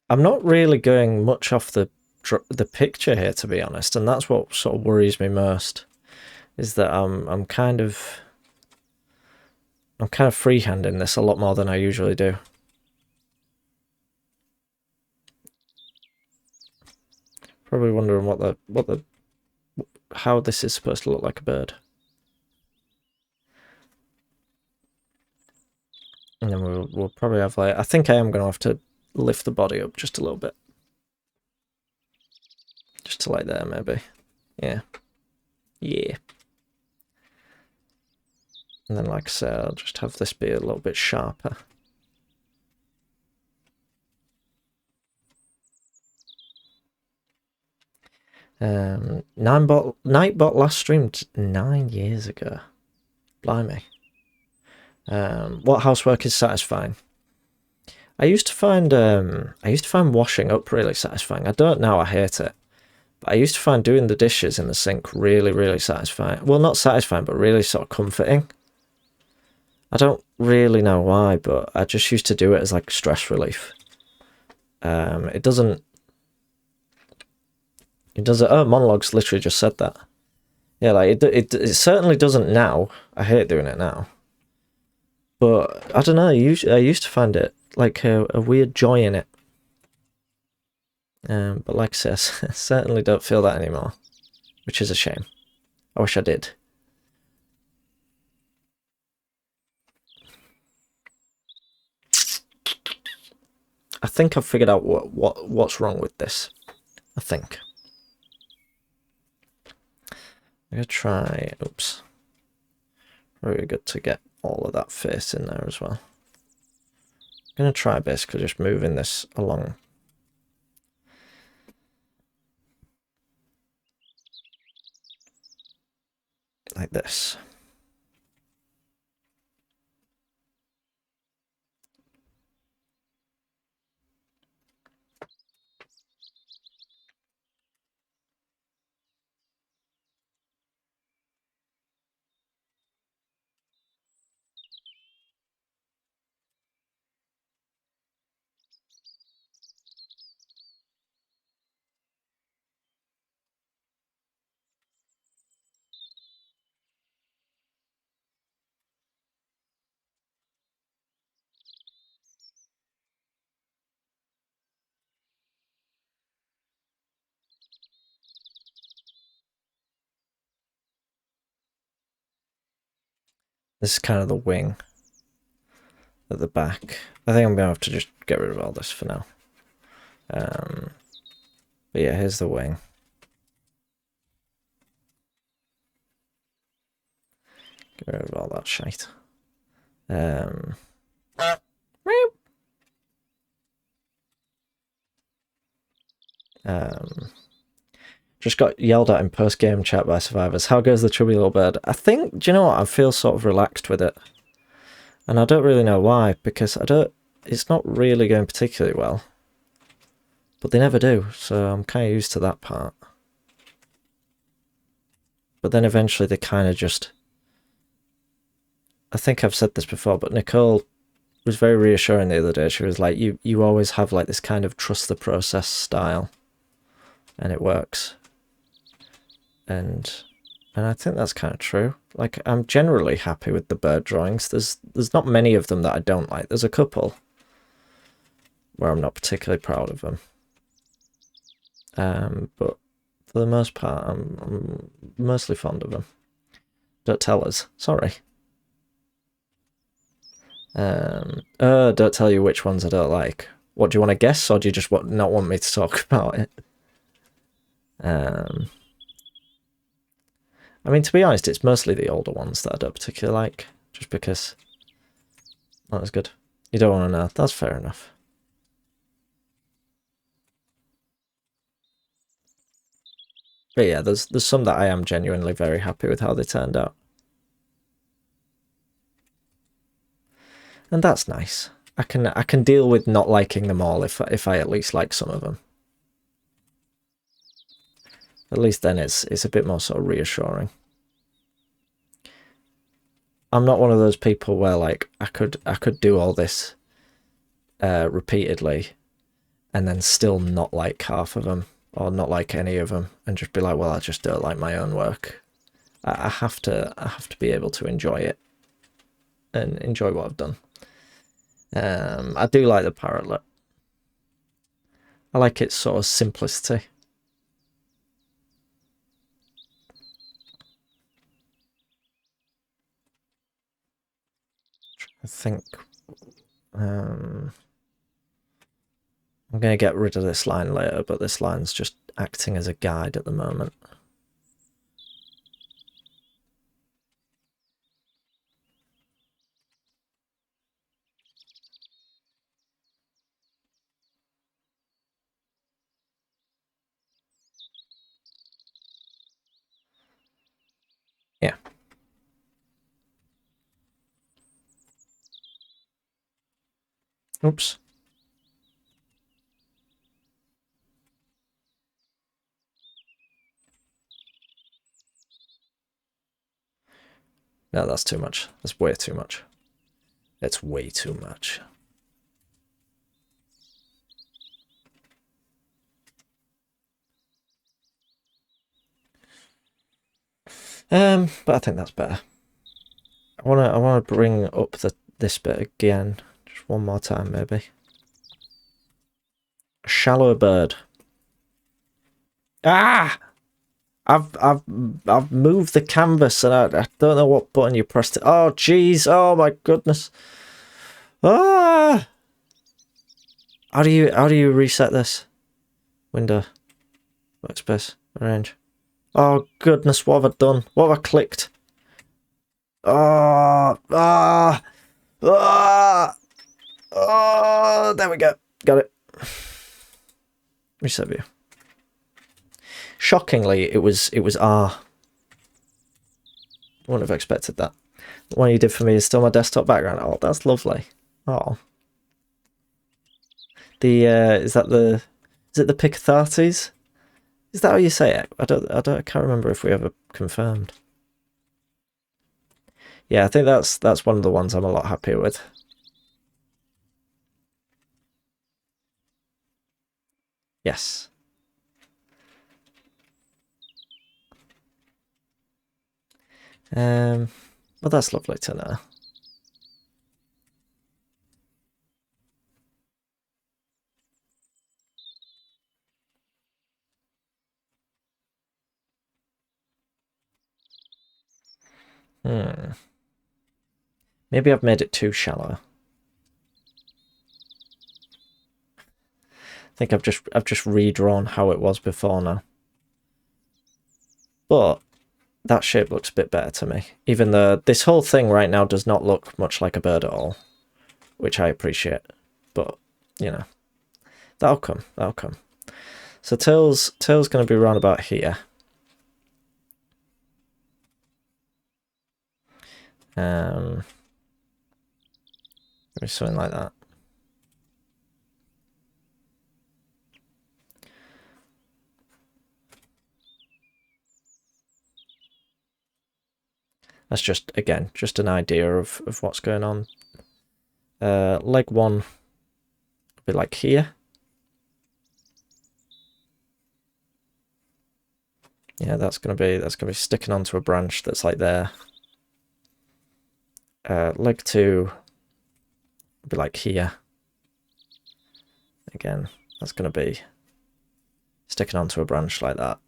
I'm not really going much off the picture here, to be honest, and that's what sort of worries me most, is that I'm kind of freehanding this a lot more than I usually do. Probably wondering how this is supposed to look like a bird. And then we'll probably have like, I think I am going to have to lift the body up just a little bit. Just to like there, maybe. Yeah. Yeah. And then, like I said, I'll just have this be a little bit sharper. Nightbot last streamed 9 years ago. Blimey. What housework is satisfying? I used to find washing up really satisfying. I don't now, I hate it. But I used to find doing the dishes in the sink really, really satisfying. Well, not satisfying, but really sort of comforting. I don't really know why, but I just used to do it as like stress relief. It doesn't... Oh, Monologues literally just said that. Yeah, like, it certainly doesn't now. I hate doing it now. But, I don't know, I used to find it like a weird joy in it. But like I said, I certainly don't feel that anymore, which is a shame. I wish I did. I think I've figured out what's wrong with this. I think. I'm gonna try. Oops. Very good to get all of that face in there as well. I'm gonna try basically just moving this along. Like this. This is kind of the wing at the back. I think I'm going to have to just get rid of all this for now. But yeah, here's the wing. Get rid of all that shite. Just got yelled at in post-game chat by survivors. How goes the chubby little bird? I think, do you know what? I feel sort of relaxed with it. And I don't really know why, because it's not really going particularly well. But they never do, so I'm kind of used to that part. But then eventually they kind of just... I think I've said this before, but Nicole was very reassuring the other day. She was like, you always have like this kind of trust the process style. And it works. And I think that's kind of true. Like, I'm generally happy with the bird drawings. There's not many of them that I don't like. There's a couple where I'm not particularly proud of them. But for the most part, I'm mostly fond of them. Don't tell us. Sorry. Don't tell you which ones I don't like. What, do you want to guess, or do you just not want me to talk about it? I mean, to be honest, it's mostly the older ones that I don't particularly like, just because not as good. You don't want to know. That's fair enough. But yeah, there's some that I am genuinely very happy with how they turned out. And that's nice. I can deal with not liking them all if I at least like some of them. At least then it's a bit more sort of reassuring. I'm not one of those people where like I could do all this repeatedly and then still not like half of them or not like any of them and just be like, well, I just don't like my own work. I have to be able to enjoy it and enjoy what I've done. I do like the parrotlet. I like its sort of simplicity. I think I'm going to get rid of this line later, but this line's just acting as a guide at the moment. Yeah. Oops. No, that's too much. That's way too much. It's way too much. But I think that's better. I wanna bring up this bit again, just one more time maybe. Shallow bird. Ah! I've moved the canvas and I don't know what button you pressed it. Oh jeez! Oh my goodness! Ah! How do you reset this? Window, workspace, arrange. Oh goodness! What have I done? What have I clicked? Oh! Ah! Ah! Oh! There we go. Got it. Reset view. Shockingly, it was R. Wouldn't have expected that. The one you did for me is still my desktop background. Oh, that's lovely. Oh. The is it the Picathartes? Is that how you say it? I can't remember if we ever confirmed. Yeah, I think that's one of the ones I'm a lot happier with. Yes. Well, that's lovely to know. Maybe I've made it too shallow. I think I've just redrawn how it was before now. But that shape looks a bit better to me. Even though this whole thing right now does not look much like a bird at all, which I appreciate. But, you know, that'll come, that'll come. So tail's going to be around about here. Maybe something like that. That's just, again, just an idea of what's going on. Leg one would be like here. Yeah, that's gonna be sticking onto a branch that's like there. Leg two would be like here. Again, that's gonna be sticking onto a branch like that.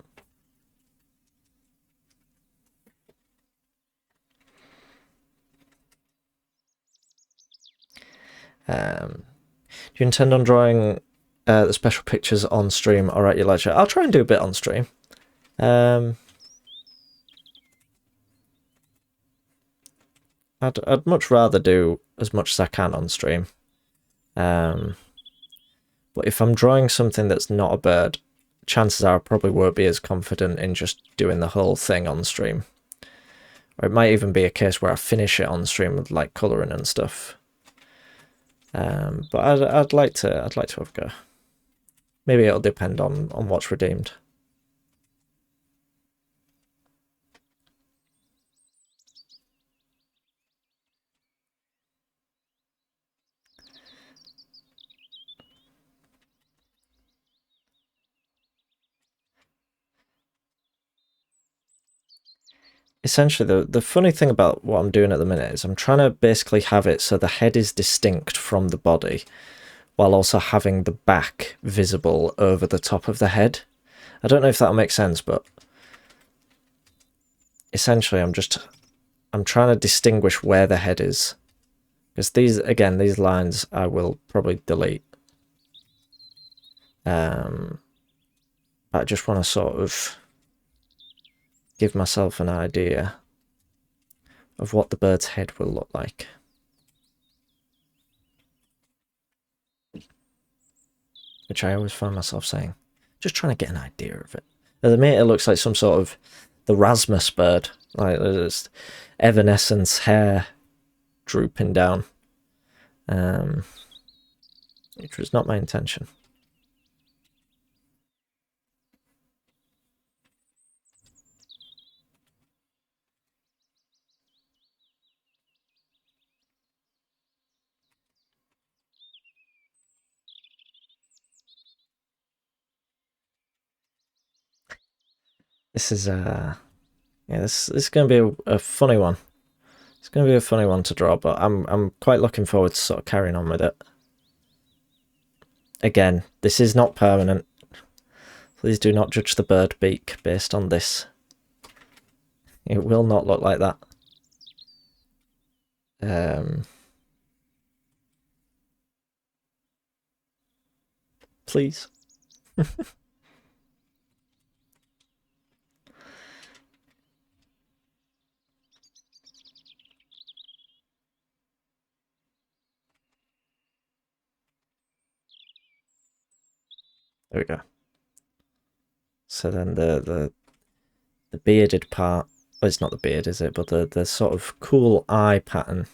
Do you intend on drawing the special pictures on stream or at your leisure? I'll try and do a bit on stream. I'd much rather do as much as I can on stream. But if I'm drawing something that's not a bird, chances are I probably won't be as confident in just doing the whole thing on stream. Or it might even be a case where I finish it on stream with like colouring and stuff. But I'd like to have a go. Maybe it'll depend on what's redeemed. Essentially, the funny thing about what I'm doing at the minute is I'm trying to basically have it so the head is distinct from the body, while also having the back visible over the top of the head. I don't know if that'll make sense, but essentially I'm trying to distinguish where the head is. Because these lines I will probably delete. I just want to sort of give myself an idea of what the bird's head will look like. Which I always find myself saying. Just trying to get an idea of it. At the minute it looks like some sort of the Rasmus bird. Like there's evanescence hair drooping down. Which was not my intention. This is this is going to be a funny one. It's going to be a funny one to draw, but I'm quite looking forward to sort of carrying on with it. Again, this is not permanent. Please do not judge the bird beak based on this. It will not look like that. Please. There we go. So then the bearded part, well, it's not the beard, is it? But the sort of cool eye pattern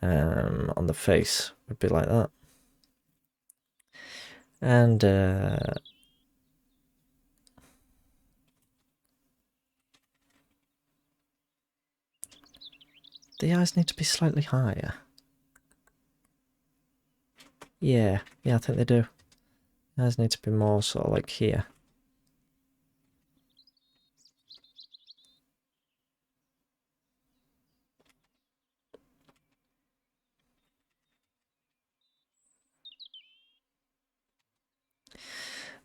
on the face would be like that. And the eyes need to be slightly higher. Yeah, I think they do. Eyes need to be more sort of like here. I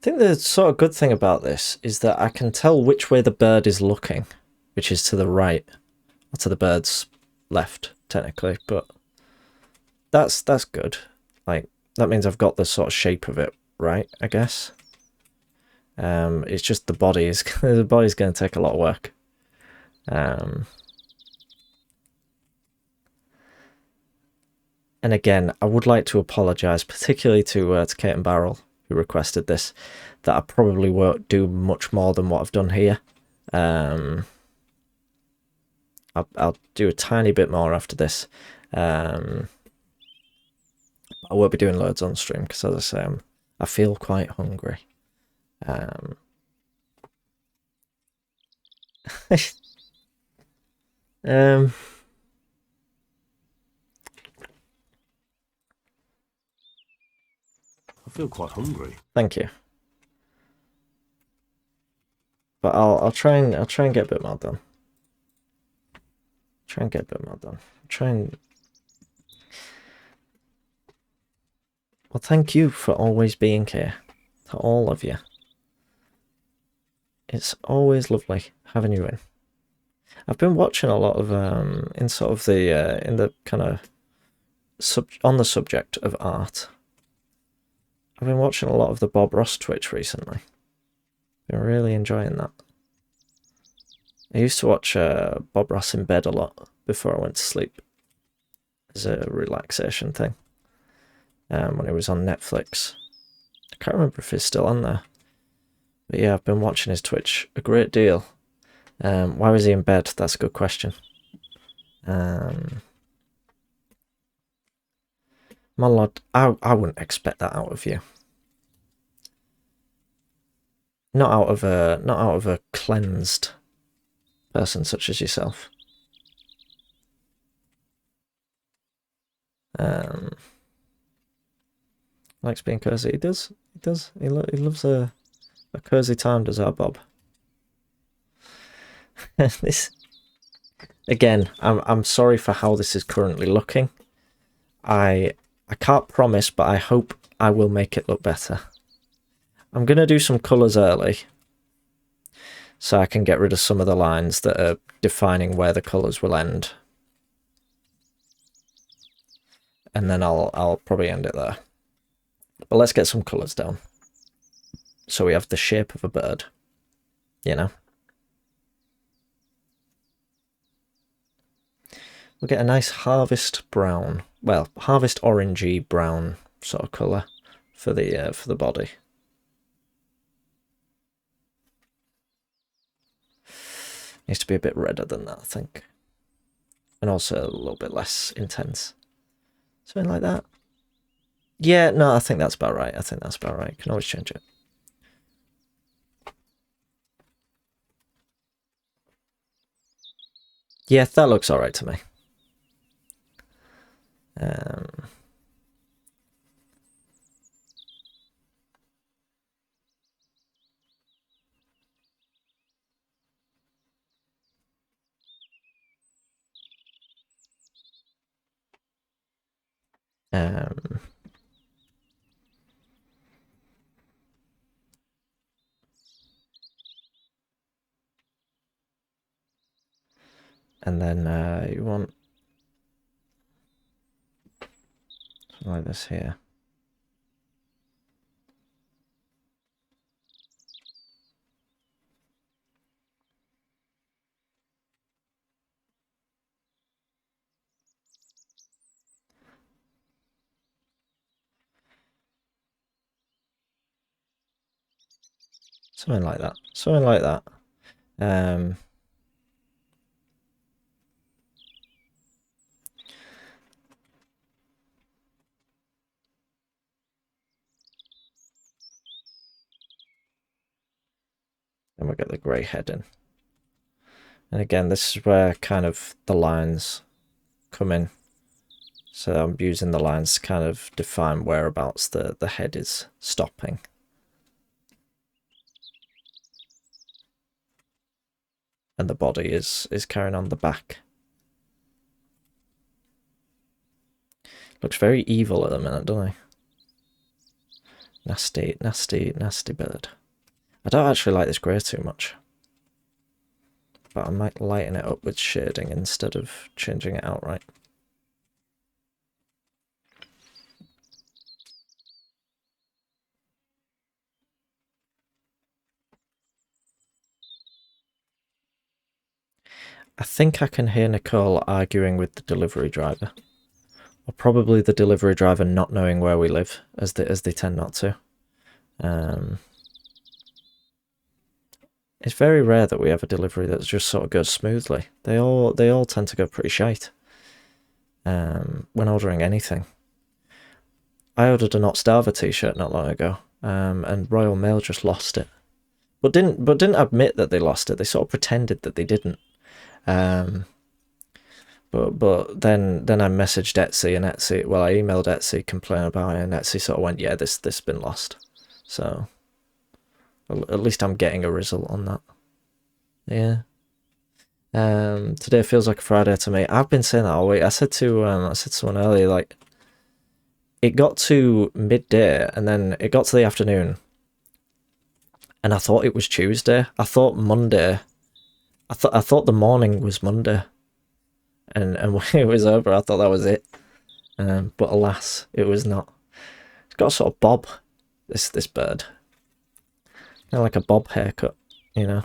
think the sort of good thing about this is that I can tell which way the bird is looking, which is to the right, or to the bird's left, technically, but that's good. Like, that means I've got the sort of shape of it right, I guess. It's just the body is the body's going to take a lot of work. And again, I would like to apologise, particularly to Kate and Barrel, who requested this, that I probably won't do much more than what I've done here. I'll do a tiny bit more after this. I won't be doing loads on stream because, as I say, I feel quite hungry. I feel quite hungry. Thank you. But I'll try and get a bit more done. Try and well, thank you for always being here, to all of you. It's always lovely having you in. I've been watching a lot of in sort of the in the kind of on the subject of art. I've been watching a lot of the Bob Ross Twitch recently. Been really enjoying that. I used to watch Bob Ross in bed a lot before I went to sleep as a relaxation thing. When it was on Netflix. I can't remember if it's still on there. But yeah, I've been watching his Twitch a great deal. Why was he in bed? That's a good question. My lord, I wouldn't expect that out of you. Not out of a cleansed person such as yourself. Likes being cozy. He does. He loves a cozy time, does our Bob. This again, I'm sorry for how this is currently looking. I can't promise, but I hope I will make it look better. I'm gonna do some colours early, so I can get rid of some of the lines that are defining where the colours will end, and then I'll probably end it there. But let's get some colours down, so we have the shape of a bird, you know. We'll get a nice harvest brown, well, harvest orangey brown sort of colour for the body. Needs to be a bit redder than that, I think, and also a little bit less intense. Something like that. Yeah, no, I think that's about right. Can always change it. Yeah, that looks alright to me. And then you want something like this here. Something like that. Something like that. Then we'll get the grey head in. And again, this is where kind of the lines come in. So I'm using the lines to kind of define whereabouts the head is stopping. And the body is carrying on the back. Looks very evil at the minute, doesn't he? Nasty, nasty, nasty bird. I don't actually like this grey too much. But I might lighten it up with shading instead of changing it outright. I think I can hear Nicole arguing with the delivery driver. Or probably the delivery driver not knowing where we live, as they tend not to. It's very rare that we have a delivery that just sort of goes smoothly. They all tend to go pretty shite. When ordering anything. I ordered a Not Starver t-shirt not long ago, and Royal Mail just lost it. But didn't admit that they lost it. They sort of pretended that they didn't. But then I messaged Etsy, and I emailed Etsy complaining about it, and Etsy sort of went, yeah, this has been lost. So at least I'm getting a result on that. Yeah. Today feels like a Friday to me. I've been saying that all week. I said to someone earlier, like, it got to midday and then it got to the afternoon, and I thought it was Tuesday. I thought Monday. I thought the morning was Monday, and when it was over, I thought that was it. But alas, it was not. It's got a sort of bob. This bird, like a bob haircut, you know.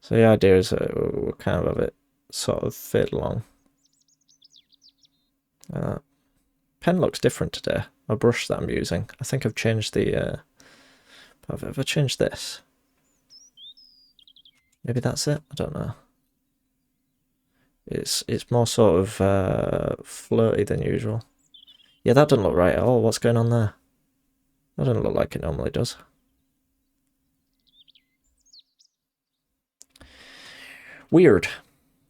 So the idea is we'll kind of have it sort of fade along. Pen looks different today. My brush that I'm using. I think I've changed the... have I changed this? Maybe that's it? I don't know. It's more sort of flirty than usual. Yeah, that doesn't look right at all. What's going on there? That doesn't look like it normally does. Weird.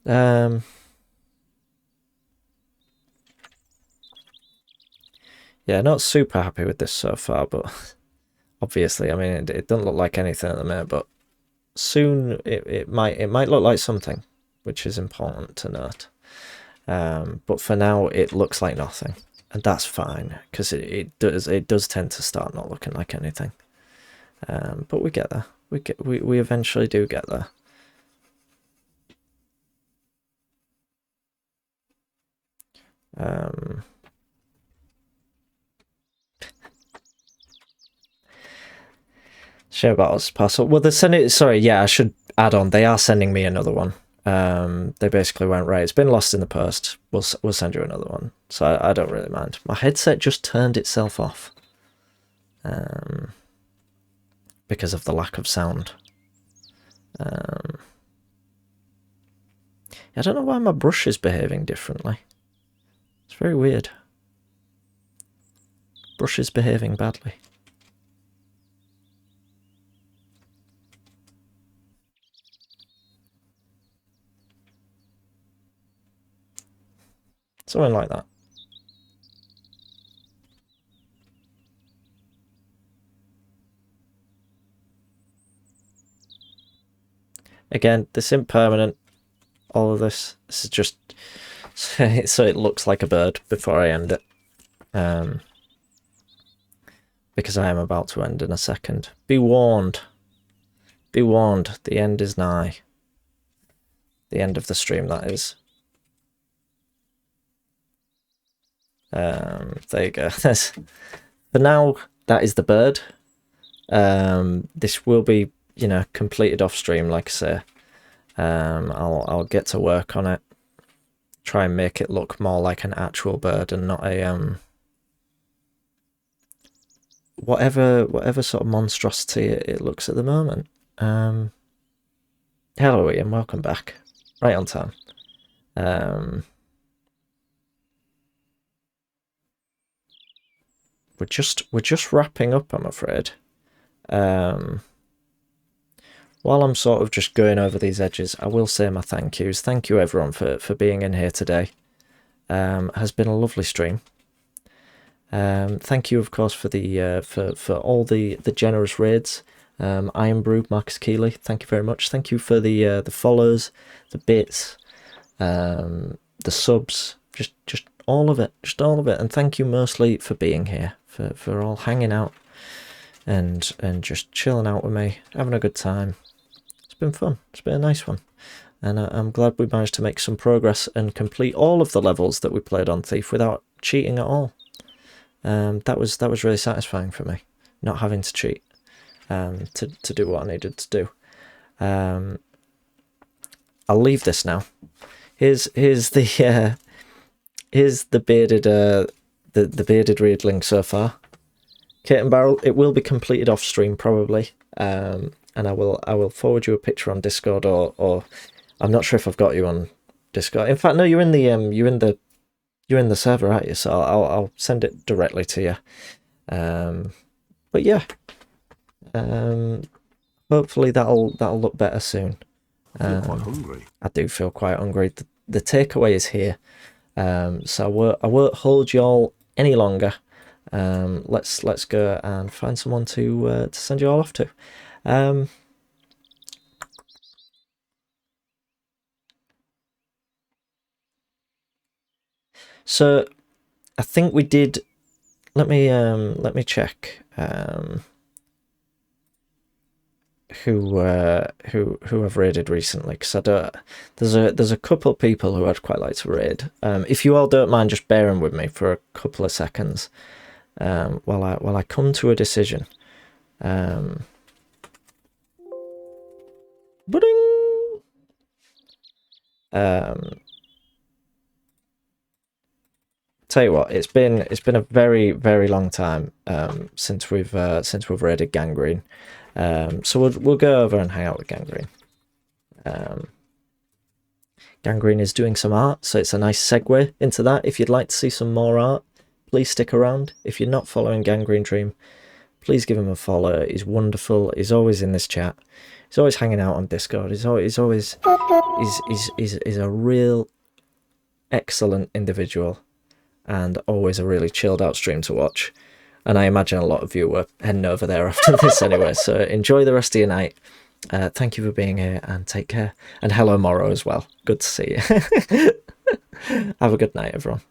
Yeah, not super happy with this so far, but obviously, I mean, it doesn't look like anything at the minute, but soon it might look like something, which is important to note. But for now, it looks like nothing, and that's fine, because it does tend to start not looking like anything. But we get there. We eventually do get there. Share battles parcel. Well, they're sending. Sorry, yeah, I should add on. They are sending me another one. They basically went, right, it's been lost in the post. We'll send you another one. So I don't really mind. My headset just turned itself off. Because of the lack of sound. I don't know why my brush is behaving differently. It's very weird. Brush is behaving badly. Something like that. Again, this isn't permanent. All of this is just so it looks like a bird before I end it. Because I am about to end in a second. Be warned. Be warned. The end is nigh. The end of the stream, that is. There you go. For now, that is the bird. This will be, you know, completed off stream, like I say. I'll get to work on it. Try and make it look more like an actual bird and not a whatever sort of monstrosity it looks at the moment. Hello Ian, welcome back. Right on time. We're just wrapping up, I'm afraid. While I'm sort of just going over these edges, I will say my thank yous. Thank you everyone for being in here today. Has been a lovely stream. Thank you, of course, for the for all the generous raids. Iron Brew, Marcus Keeley, thank you very much. Thank you for the follows, the bits, the subs, just all of it, and thank you mostly for being here, for all hanging out and just chilling out with me, having a good time. It's been fun. It's been a nice one, and I'm glad we managed to make some progress and complete all of the levels that we played on Thief without cheating at all. That was really satisfying for me, not having to cheat. to do what I needed to do. I'll leave this now. Here's the bearded the bearded Riedling so far. Kate and Barrel. It will be completed off stream probably, and I will forward you a picture on Discord, or I'm not sure if I've got you on Discord. In fact, no, you're in the server, aren't you? So I'll send it directly to you. But yeah, hopefully that'll look better soon. I feel quite hungry. I do feel quite hungry. The takeaway is here, so I won't hold y'all any longer. Let's go and find someone to send you all off to. So I think we did. Let me check. Who I've raided recently, because I don't. There's a couple of people who I'd quite like to raid. If you all don't mind just bearing with me for a couple of seconds, while I come to a decision. Tell you what, it's been a very, very long time since we've raided Gangrene. So we'll go over and hang out with Gangrene. Gangrene is doing some art, so it's a nice segue into that. If you'd like to see some more art, please stick around. If you're not following Gangrene Dream, please give him a follow. He's wonderful. He's always in this chat. He's always hanging out on Discord. He's a real excellent individual, and always a really chilled out stream to watch. And I imagine a lot of you were heading over there after this anyway. So enjoy the rest of your night. Thank you for being here, and take care. And hello, Morrow, as well. Good to see you. Have a good night, everyone.